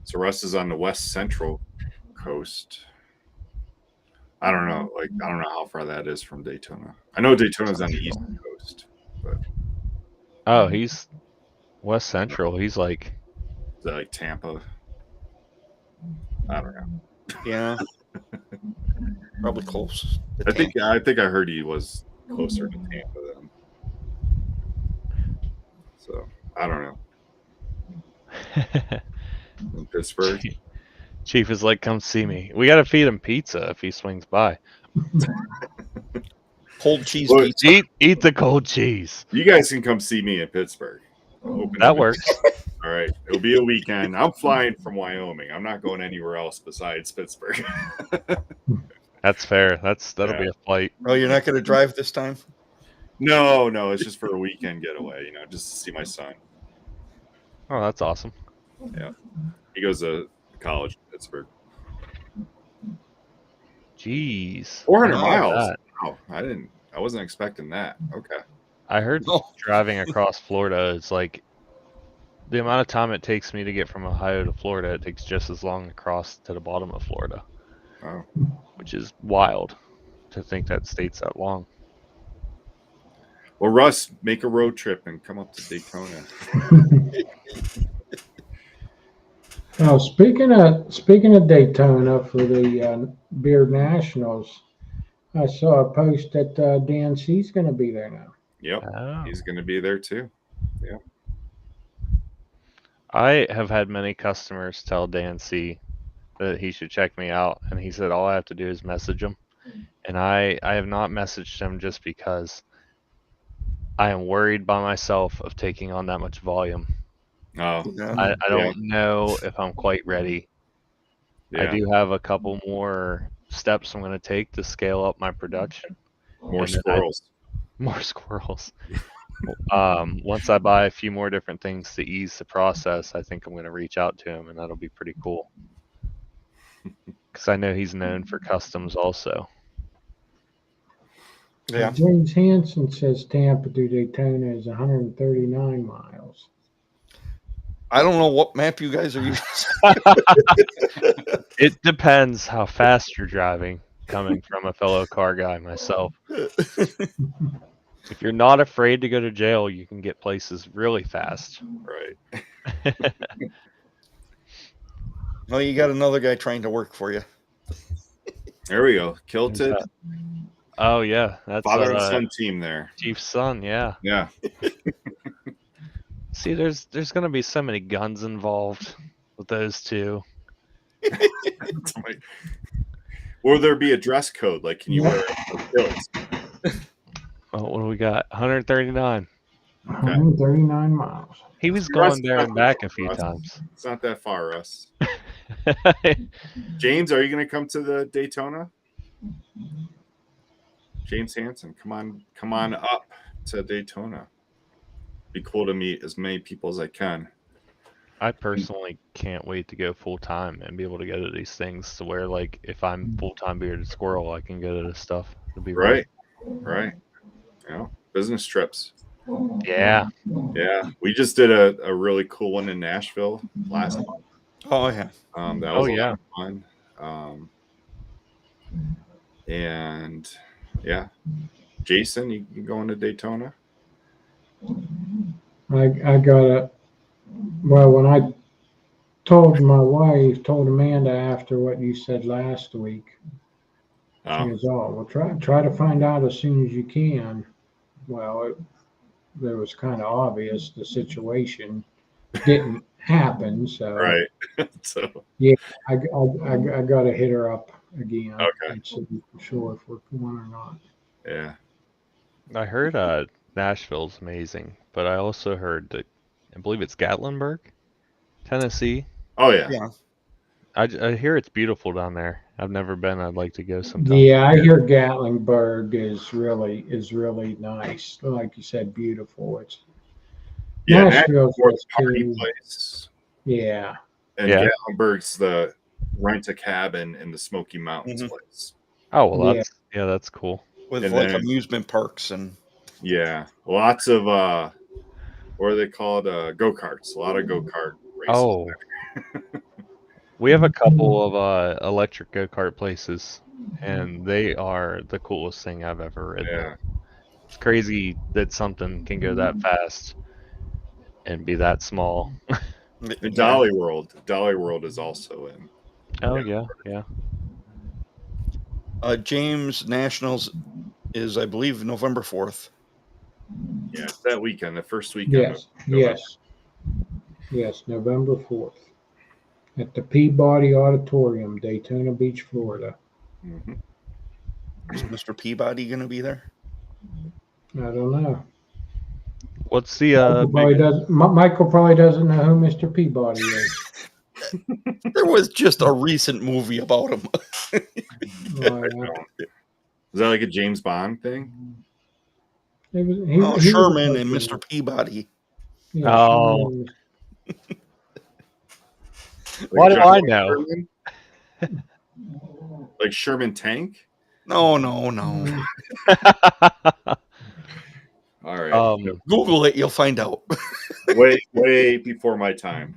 So Russ is on the west central coast. I don't know. I don't know how far that is from Daytona. I know Daytona's on the east coast, but Oh, he's West Central. He's like, is that like Tampa? I don't know. Yeah. Probably close. I think I heard he was closer to Tampa than. So I don't know. In Pittsburgh. Chief is like, come see me. We gotta feed him pizza if he swings by. Cold cheese Look, pizza. Eat the cold cheese. You guys can come see me in Pittsburgh. That works. All right. It'll be a weekend. I'm flying from Wyoming. I'm not going anywhere else besides Pittsburgh. That's fair. That'll be a flight. Oh, you're not going to drive this time? No, it's just for a weekend getaway, just to see my son. Oh, that's awesome. Yeah. He goes to college in Pittsburgh. Jeez. 400 I miles. love that. Wow. I wasn't expecting that. Okay. I heard Oh. driving across Florida is like the amount of time it takes me to get from Ohio to Florida, it takes just as long to cross to the bottom of Florida. Oh. Which is wild to think that state's that long. Well, Russ, make a road trip and come up to Daytona. Now, speaking of Daytona for the Beard Nationals, I saw a post that Dan C's going to be there now. Yep, Oh. he's going to be there too. I have had many customers tell Dan C that he should check me out, and he said all I have to do is message him. And I have not messaged him just because I am worried by myself of taking on that much volume. Oh, Yeah. I don't know if I'm quite ready. I yeah. do have a couple more steps I'm going to take to scale up my production. More and then squirrels. More squirrels. Once I buy a few more different things to ease the process, I think I'm going to reach out to him, and that'll be pretty cool. Because I know he's known for customs also. Yeah. James Hansen says Tampa to Daytona is 139 miles. I don't know what map you guys are using. It depends how fast you're driving, coming from a fellow car guy myself. If you're not afraid to go to jail, you can get places really fast. Right. No, you got another guy trying to work for you. There we go. Who's Kilted. that? Oh yeah, that's Father and son team there. Chief's son. Yeah. Yeah. See, there's going to be so many guns involved with those two. Will there be a dress code? Like, can you wear kilts? Oh, what do we got? 139. 139 miles. He was Russ, going there and back a few Russ. times. It's not that far, Russ. James, are you going to come to the Daytona? James Hansen, come on up to Daytona. Be cool to meet as many people as I can. I personally can't wait to go full time and be able to go to these things to where, like, if I'm full time Bearded Squirrel, I can go to this stuff. It'll be Right. You know, business trips. Yeah. Yeah, we just did a really cool one in Nashville last month. Oh yeah. That was a lot of fun. And yeah, Jason, you can go into Daytona. I got when I told my wife, told Amanda after what you said last week, she goes, "Oh, well, try to find out as soon as you can." Well, it was kind of obvious the situation didn't happen, so right. So yeah, I got to hit her up again and see for sure if we're going or not. Yeah, I heard Nashville's amazing, but I also heard that I believe it's Gatlinburg, Tennessee. Oh yeah. Yeah. I hear it's beautiful down there. I've never been. I'd like to go sometime. Yeah, I hear Gatlinburg is really nice. Like you said, beautiful. It's Nashville's Nashville's nice party too. place. Yeah. And Gatlinburg's the rent a cabin in the Smoky Mountains place. Oh well, that's cool. With And like then- amusement parks and Yeah, lots of what are they called? Go-karts. A lot of go-kart races. Oh, we have a couple of electric go-kart places, and they are the coolest thing I've ever ridden. Yeah. It's crazy that something can go that fast and be that small. And Dolly World is also in. Oh yeah. James Nationals is, I believe, November 4th. Yeah, it's that weekend, the first weekend. Yes, November 4th at the Peabody Auditorium, Daytona Beach, Florida. Mm-hmm. Is Mr. Peabody going to be there? I don't know. What's the Michael probably doesn't know who Mr. Peabody is. There was just a recent movie about him. Is that like a James Bond thing? Sherman and Mr. Peabody. Yeah, Oh. Sherman. Why do I know? Sherman? Like Sherman Tank? No. All right. Google it, you'll find out. way before my time.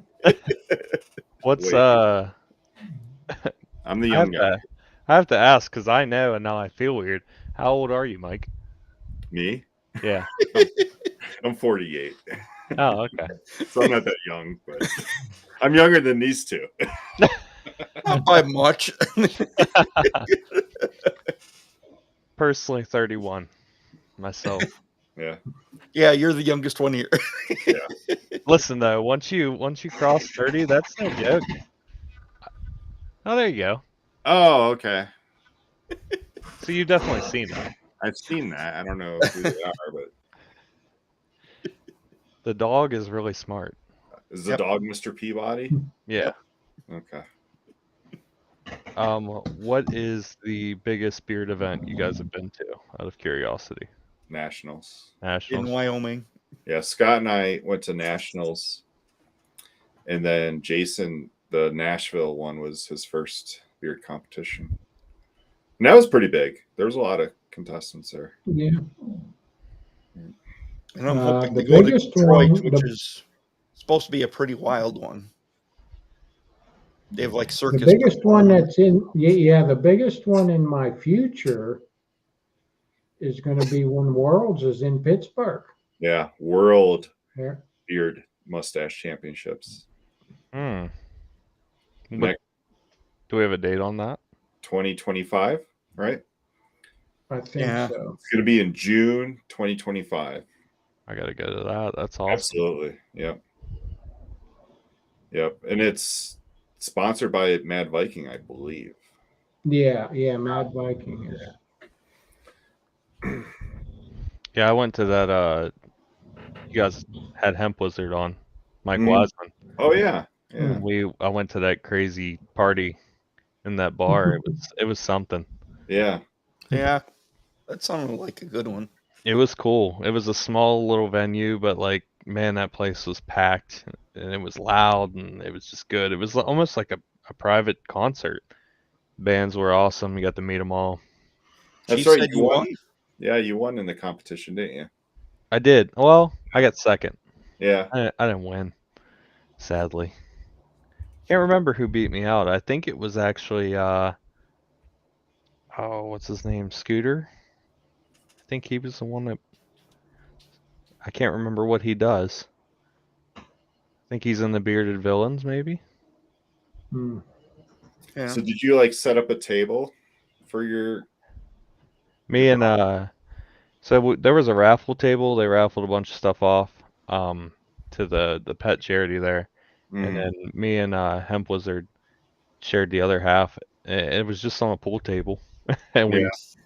What's I'm the young guy. I have to ask because I know and now I feel weird. How old are you, Mike? Me? Yeah. I'm 48. Oh, okay. So I'm not that young, but I'm younger than these two. Not by much. personally 31 myself. Yeah. Yeah, you're the youngest one here. Listen though, once you cross 30, that's no joke. Oh, there you go. Oh, okay. So you've definitely seen them. I've seen that. I don't know who they are, but The dog is really smart. is the Yep. dog Mr. Peabody? Yeah. Okay. What is the biggest beard event you guys have been to? Out of curiosity, Nationals. In nationals. Wyoming. Yeah, Scott and I went to Nationals, and then Jason, the Nashville one, was his first beard competition. And that was pretty big. There was a lot of contestants there. Yeah. And I'm hoping The to go to biggest Detroit, one- which the- is supposed to be a pretty wild one. They have like The circus. biggest one that's in, the biggest one in my future is going to be when Worlds is in Pittsburgh. Yeah, World Yeah. Beard Mustache Championships. Hmm. But Next do we have a date on that? 2025, right? I think Yeah. so. It's going to be in June 2025. I gotta go to that. That's awesome. Absolutely. Yep. Yep. And it's sponsored by Mad Viking, I believe. Yeah, Mad Viking is. Yeah, I went to that. You guys had Hemp Wizard on, Mike Mhm. Wiseman. Oh yeah. Yeah. I went to that crazy party in that bar. It was something. Yeah. Yeah, that sounded like a good one. It was cool. It was a small little venue, but like, man, that place was packed and it was loud and it was just good. It was almost like a private concert. Bands were awesome. You got to meet them all. That's Chief right. said You won. Yeah, you won in the competition, didn't you? I did. Well, I got second. Yeah. I didn't win, sadly. Can't remember who beat me out. I think it was actually what's his name? Scooter. I think he was the one that. I can't remember what he does. I think he's in the Bearded Villains, maybe. Hmm. Yeah. So did you like set up a table for your? Me and there was a raffle table. They raffled a bunch of stuff off to the pet charity there, and then me and Hemp Wizard shared the other half. It was just on a pool table, and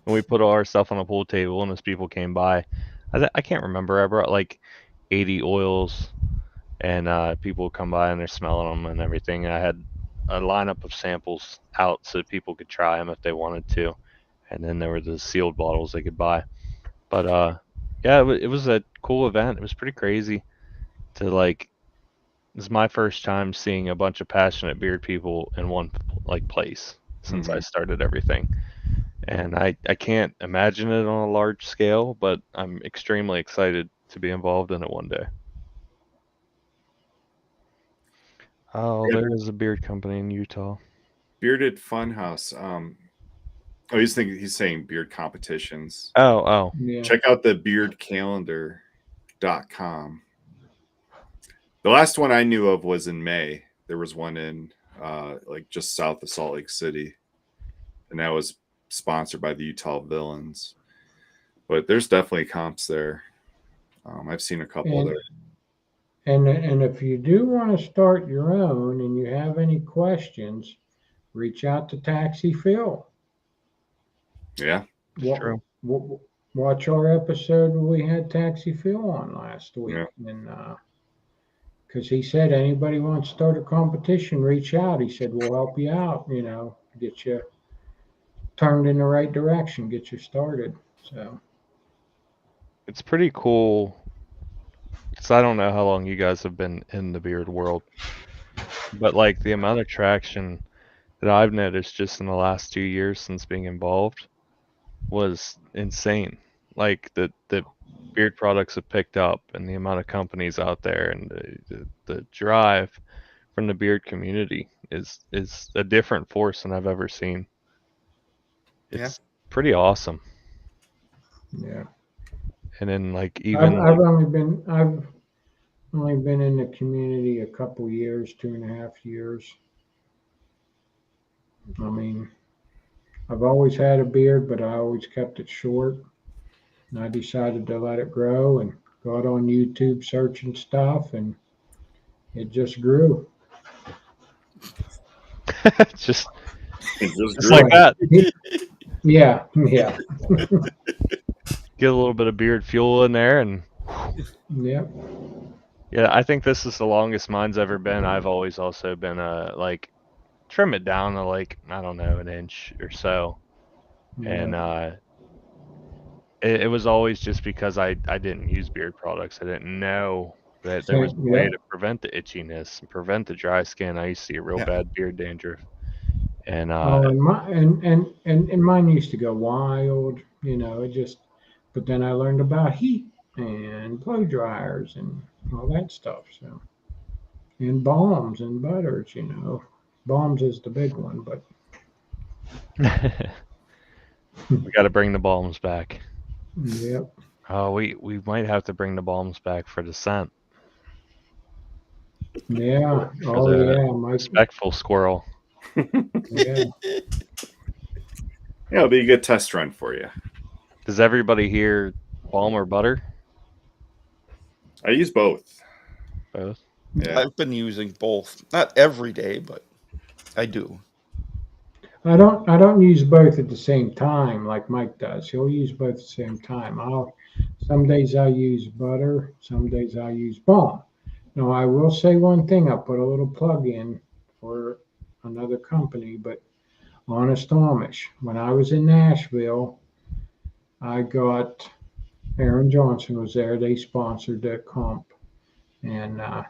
we put all our stuff on a pool table, and as people came by, I can't remember. I brought like 80 oils, and people would come by and they're smelling them and everything. And I had a lineup of samples out so people could try them if they wanted to, and then there were the sealed bottles they could buy. But yeah, it was a cool event. It was pretty crazy to like. This is my first time seeing a bunch of passionate beard people in one like place since I started everything, and I can't imagine it on a large scale, but I'm extremely excited to be involved in it one day. Oh, Yeah. there is a beard company in Utah. Bearded Funhouse. Oh, he's saying beard competitions. Oh, Yeah. Check out the beardcalendar.com. The last one I knew of was in May. There was one in like just south of Salt Lake City, and that was sponsored by the Utah Villains. But there's definitely comps there. I've seen a couple there. And if you do want to start your own and you have any questions, reach out to Taxi Phil. Yeah. true. Watch our episode where we had Taxi Phil on last week. Yeah. And because he said anybody wants to start a competition, reach out. He said we'll help you out, get you turned in the right direction, get you started. So It's pretty cool. Because I don't know how long you guys have been in the beard world, but like the amount of traction that I've noticed just in the last 2 years since being involved was insane. Like the beard products have picked up, and the amount of companies out there, and the drive from the beard community is a different force than I've ever seen. It's pretty awesome. yeah. And then like I've only been in the community a couple years, 2.5 years. I mean, I've always had a beard, but I always kept it short. And I decided to let it grow and got on YouTube searching stuff, and it just grew. just It's just like that. Yeah. Get a little bit of beard fuel in there, and Yep. yeah, I think this is the longest mine's ever been. I've always also been like trim it down to like, I don't know, an inch or so, and it was always just because I didn't use beard products. I didn't know that there was a way Yep. to prevent the itchiness and prevent the dry skin. I used to see a real Yeah. bad beard dandruff, and Oh, and mine used to go wild, it just, but then I learned about heat and blow dryers and all that stuff. So, and balms and butters, balms is the big one, but we got to bring the balms back. yep. Oh, we might have to bring the balms back for the scent. Yeah. For Oh the yeah, Mike. respectful squirrel. Yeah. Yeah, it'll be a good test run for you. Does everybody here balm or butter? I use both. Both. Yeah. I've been using both, not every day, but I do. I don't use both at the same time like Mike does. He'll use both at the same time. Some days I use butter, some days I use balm. Now I will say one thing, I'll put a little plug in for another company, but Honest Amish. When I was in Nashville, I got Aaron Johnson was there. They sponsored the comp, and I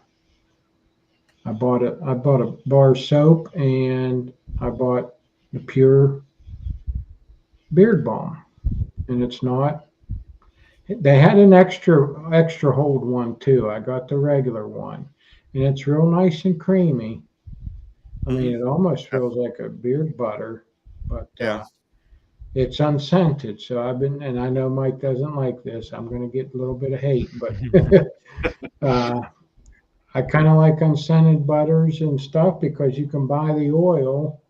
bought a bar soap, and I bought the pure beard balm, and it's not. They had an extra hold one too. I got the regular one, and it's real nice and creamy. I mean, it almost feels like a beard butter, but Yeah. it's unscented. So and I know Mike doesn't like this. I'm going to get a little bit of hate, but I kind of like unscented butters and stuff because you can buy the oil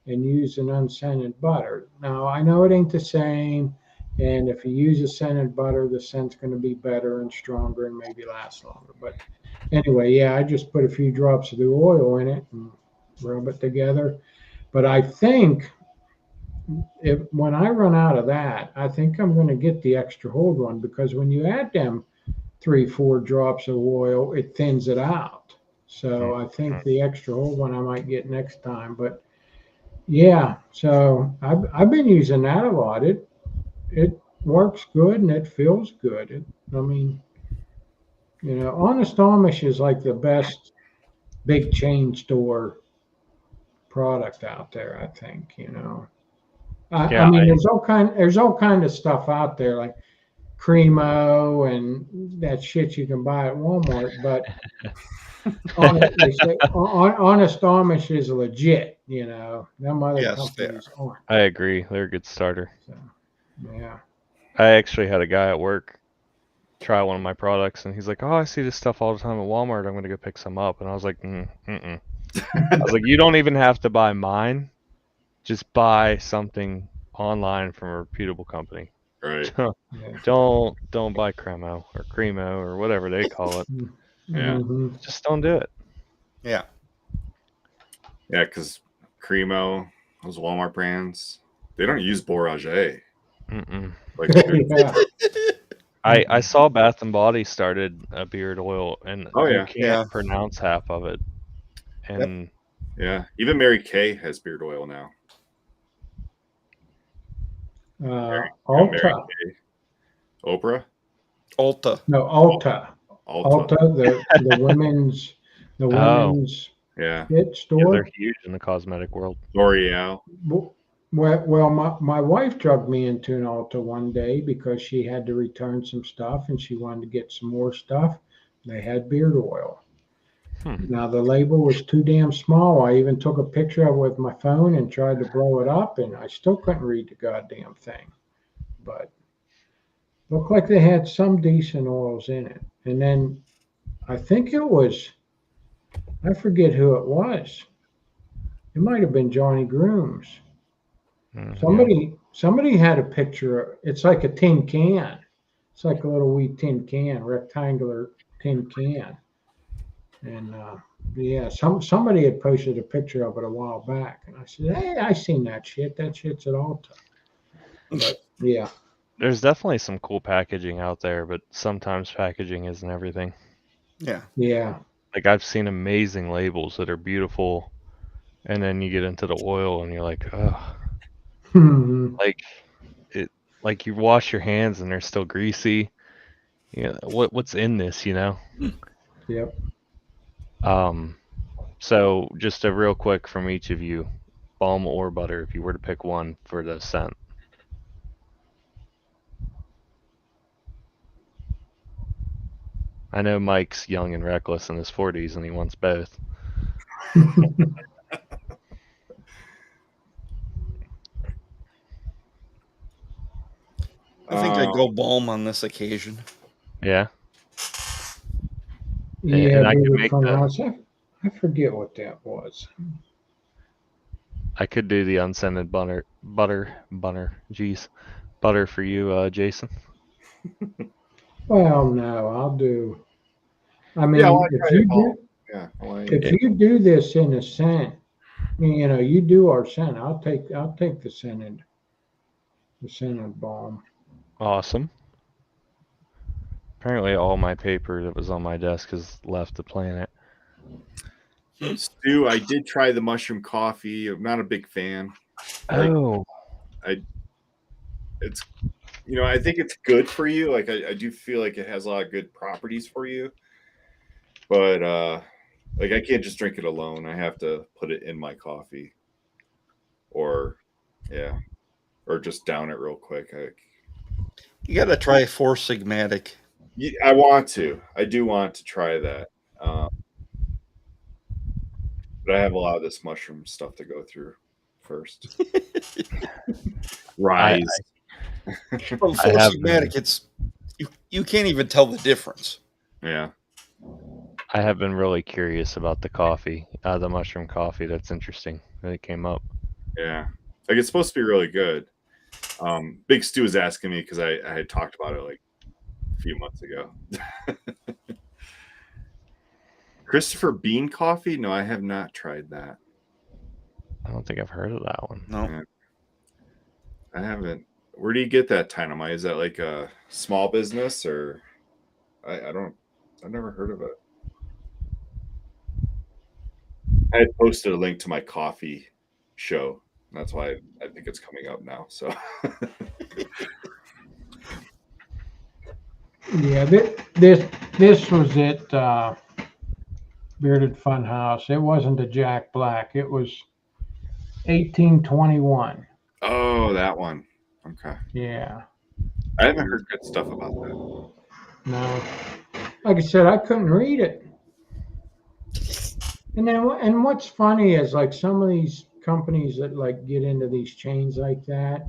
and use an unscented butter. Now, I know it ain't the same, and if you use a scented butter, the scent's going to be better and stronger and maybe last longer. But anyway, yeah, I just put a few drops of the oil in it and rub it together. But I think when I run out of that, I think I'm going to get the extra hold one, because when you add them 3-4 drops of oil, it thins it out. So I think the extra hold one I might get next time. But yeah, so I've been using that a lot. It works good and it feels good. I mean, Honest Amish is like the best big chain store product out there, I think. I mean, there's all kind of stuff out there like Cremo and that shit you can buy at Walmart, but Honest Amish is legit. Them other companies aren't. I agree. They're a good starter. So, yeah. I actually had a guy at work try one of my products, and he's like, "Oh, I see this stuff all the time at Walmart. I'm going to go pick some up." And I was like, I was like, "You don't even have to buy mine. Just buy something online from a reputable company. Right. Don't buy Cremo or whatever they call it. Yeah. Mm-hmm. Just don't do it." Yeah. Yeah, because Cremo, those Walmart brands, they don't use Borage. Like, Yeah. I saw Bath and Body started a beard oil, and you can't pronounce half of it. And yeah, even Mary Kay has beard oil now. Ulta. Oprah? Ulta. No, Ulta. Ulta, the women's fit store. Yeah, they're huge in the cosmetic world. L'Oreal. Well, my wife drugged me into an Ulta one day because she had to return some stuff and she wanted to get some more stuff. They had beard oil. Now the label was too damn small. I even took a picture of it with my phone and tried to blow it up, and I still couldn't read the goddamn thing. But looked like they had some decent oils in it. And then I think it was, I forget who it was. It might have been Johnny Grooms. Somebody had a picture. It's like a tin can. It's like a little wee tin can, rectangular tin can. And yeah, somebody had posted a picture of it a while back, and I said, "Hey, I seen that shit. That shit's at Alta." But yeah, There's definitely some cool packaging out there, but sometimes packaging isn't everything. Yeah. yeah, Like I've seen amazing labels that are beautiful, and then you get into the oil and you're like, oh, like it, like you wash your hands and they're still greasy. Yeah, what's in this, you know? yep. So just a real quick from each of you, balm or butter, if you were to pick one for the scent. I know Mike's young and reckless in his 40s and he wants both. I think I'd go balm on this occasion. Yeah. Yeah, And I could Bearded make Funhouse. I forget what that was. I could do the unscented butter, geez, butter for you, Jason. Well, no, I'll do. I mean, Yeah, I want to if try you it all. do, Yeah, I want if to. you do this in a scent, you know, you do our scent. I'll take the scented balm. Awesome. Apparently all my paper that was on my desk has left the planet. Stu, I did try the mushroom coffee. I'm not a big fan. Oh. It's I think it's good for you. Like I do feel like it has a lot of good properties for you. But like I can't just drink it alone. I have to put it in my coffee. Or or just down it real quick. You got to try Four Sigmatic. I want to. I do want to try that. But I have a lot of this mushroom stuff to go through first. Rise. From Four Sigmatic, it's you can't even tell the difference. Yeah. I have been really curious about the coffee, the mushroom coffee. That's interesting that it came up. Yeah. Like it's supposed to be really good. Big Stu was asking me because I had talked about it like a few months ago. Christopher Bean coffee? No, I have not tried that. I don't think I've heard of that one. No. Yeah. I haven't. Where do you get that Dynamite? Is that like a small business or I don't I've never heard of it. I had posted a link to my coffee show. That's why I think it's coming up now. So Yeah, this was it. Bearded Funhouse. It wasn't a Jack Black. It was 1821. oh, that one. Okay. Yeah. I haven't heard good stuff about that. No. Like I said, I couldn't read it. And what's funny is like some of these companies that like get into these chains like that,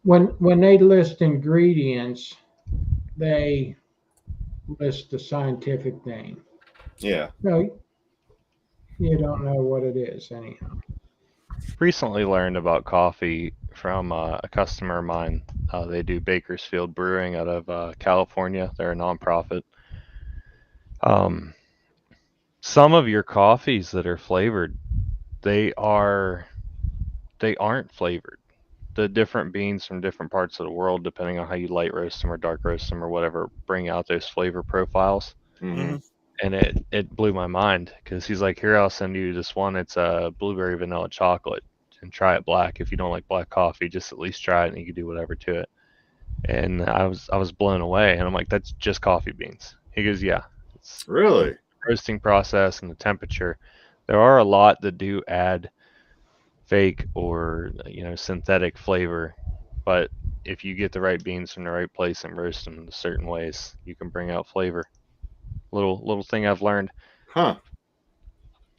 when they list ingredients, they list the scientific name. Yeah. No, you don't know what it is anyhow. Recently learned about coffee from a customer of mine. They do Bakersfield Brewing out of California. They're a nonprofit. Some of your coffees that are flavored, they aren't flavored. The different beans from different parts of the world, depending on how you light roast them or dark roast them or whatever, bring out those flavor profiles. Mm-hmm. And it blew my mind because he's like, here, I'll send you this one. It's a blueberry vanilla chocolate and try it black. If you don't like black coffee, just at least try it and you can do whatever to it. And I was blown away. And I'm like, that's just coffee beans. He goes, yeah. It's Really? the roasting process and the temperature. There are a lot that do add fake or synthetic flavor, but if you get the right beans from the right place and roast them in certain ways, you can bring out flavor. Little thing I've learned. Huh.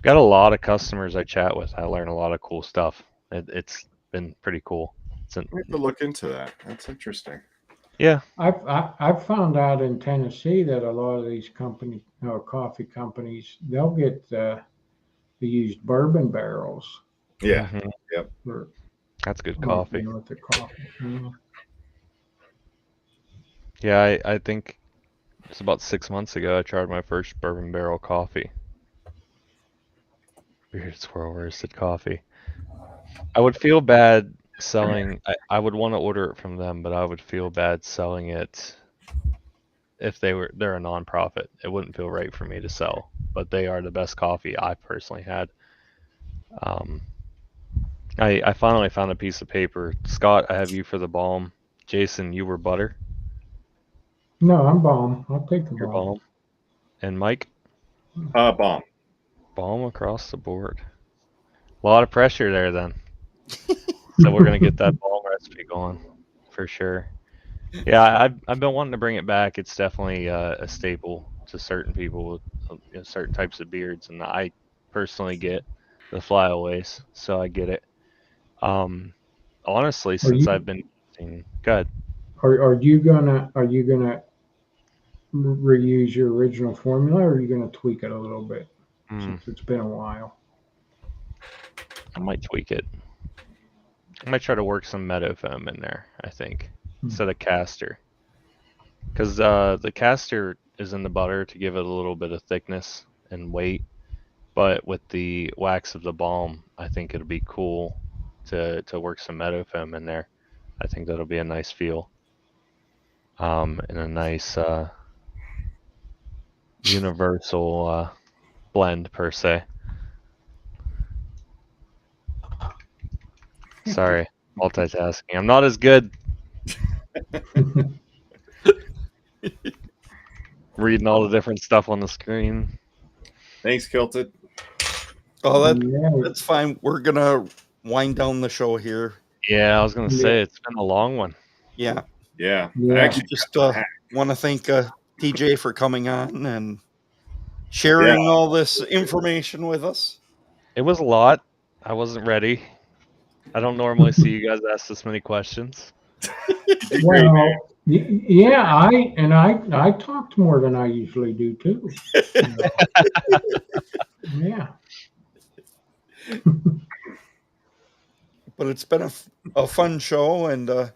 Got a lot of customers I chat with. I learn a lot of cool stuff. It's been pretty cool. I have to look into that. That's interesting. Yeah. I've found out in Tennessee that a lot of these companies, or coffee companies, they'll get the used bourbon barrels. Yeah. Mhm. Yep. That's good I like coffee. being with the coffee. Yeah, I think it's about 6 months ago I tried my first bourbon barrel coffee. Bearded Squirrel roasted coffee. I would feel bad selling. I would want to order it from them, but I would feel bad selling it if they're a nonprofit. It wouldn't feel right for me to sell, but they are the best coffee I personally had. I finally found a piece of paper. Scott, I have you for the balm. Jason, you were butter. No, I'm bomb. I'll take the Your bomb. balm. And Mike, Bomb. balm across the board. A lot of pressure there then. So we're gonna get that balm recipe going for sure. Yeah, I've been wanting to bring it back. It's definitely a staple to certain people with certain types of beards, and I personally get the flyaways, so I get it. Honestly, since I've been using, good. Are you gonna reuse your original formula, or are you gonna tweak it a little bit since it's been a while? I might tweak it. I might try to work some meadow foam in there, I think, instead of castor. Because the castor is in the butter to give it a little bit of thickness and weight. But with the wax of the balm, I think it'll be cool to work some meadow foam in there. I think that'll be a nice feel. And a nice universal blend per se. Sorry, multitasking. I'm not as good. Reading all the different stuff on the screen. Thanks, Kilted. Oh, that's fine. We're gonna wind down the show here. Yeah, I was gonna say it's been a long one. Yeah. Yeah. Yeah. I actually Just want to thank TJ for coming on and sharing all this information with us. It was a lot. I wasn't ready. I don't normally see you guys ask this many questions. Well, yeah, I talked more than I usually do too. Yeah. But it's been a fun show, and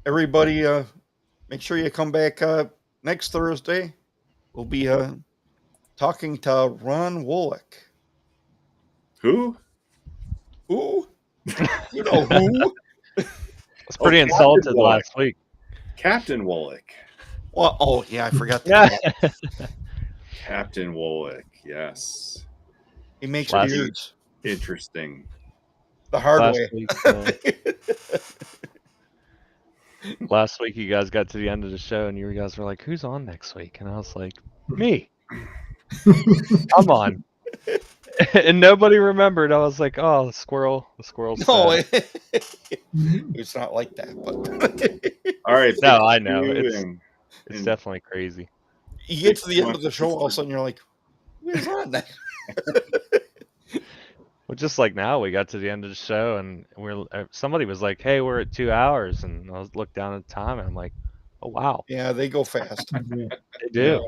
everybody, make sure you come back next Thursday. We'll be talking to Ron Wolick. Who? Who? You know who? I was pretty insulted last week. Captain Wolick. Well, oh yeah, I forgot. Captain Wolick. Yes. He makes Last beards Interesting. the hard Last way. week, last week you guys got to the end of the show and you guys were like, "Who's on next week?" And I was like, "Me." I'm on. And nobody remembered. I was like, "Oh, the squirrel." The squirrel's No, sad. it's not like that. But All right. No, I know. and- It's definitely crazy. you get to the end of the show, all of a sudden you're like, "Who's on that?" Well, just like now, we got to the end of the show, and somebody was like, "Hey, we're at 2 hours," and I looked down at the time, and I'm like, "Oh wow, Yeah, they go fast. they do." Yeah.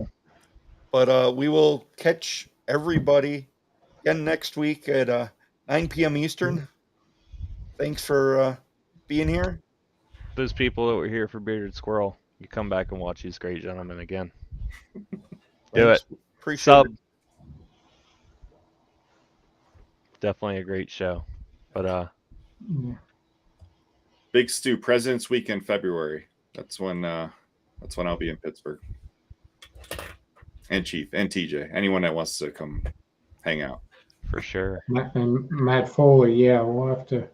But we will catch everybody again next week at 9 p.m. Eastern. Thanks for being here. Those people that were here for Bearded Squirrel, you come back and watch these great gentlemen again. Do Thanks. it. Appreciate Sub. it. Definitely a great show. But Big Stu, President's Weekend, February. That's when I'll be in Pittsburgh. And Chief and TJ. Anyone that wants to come hang out. for sure. And Matt Foley, yeah, we'll have to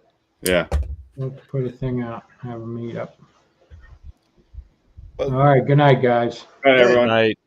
put a thing out, have a meetup. Well, all right, good night, guys. All right, everyone. Good night.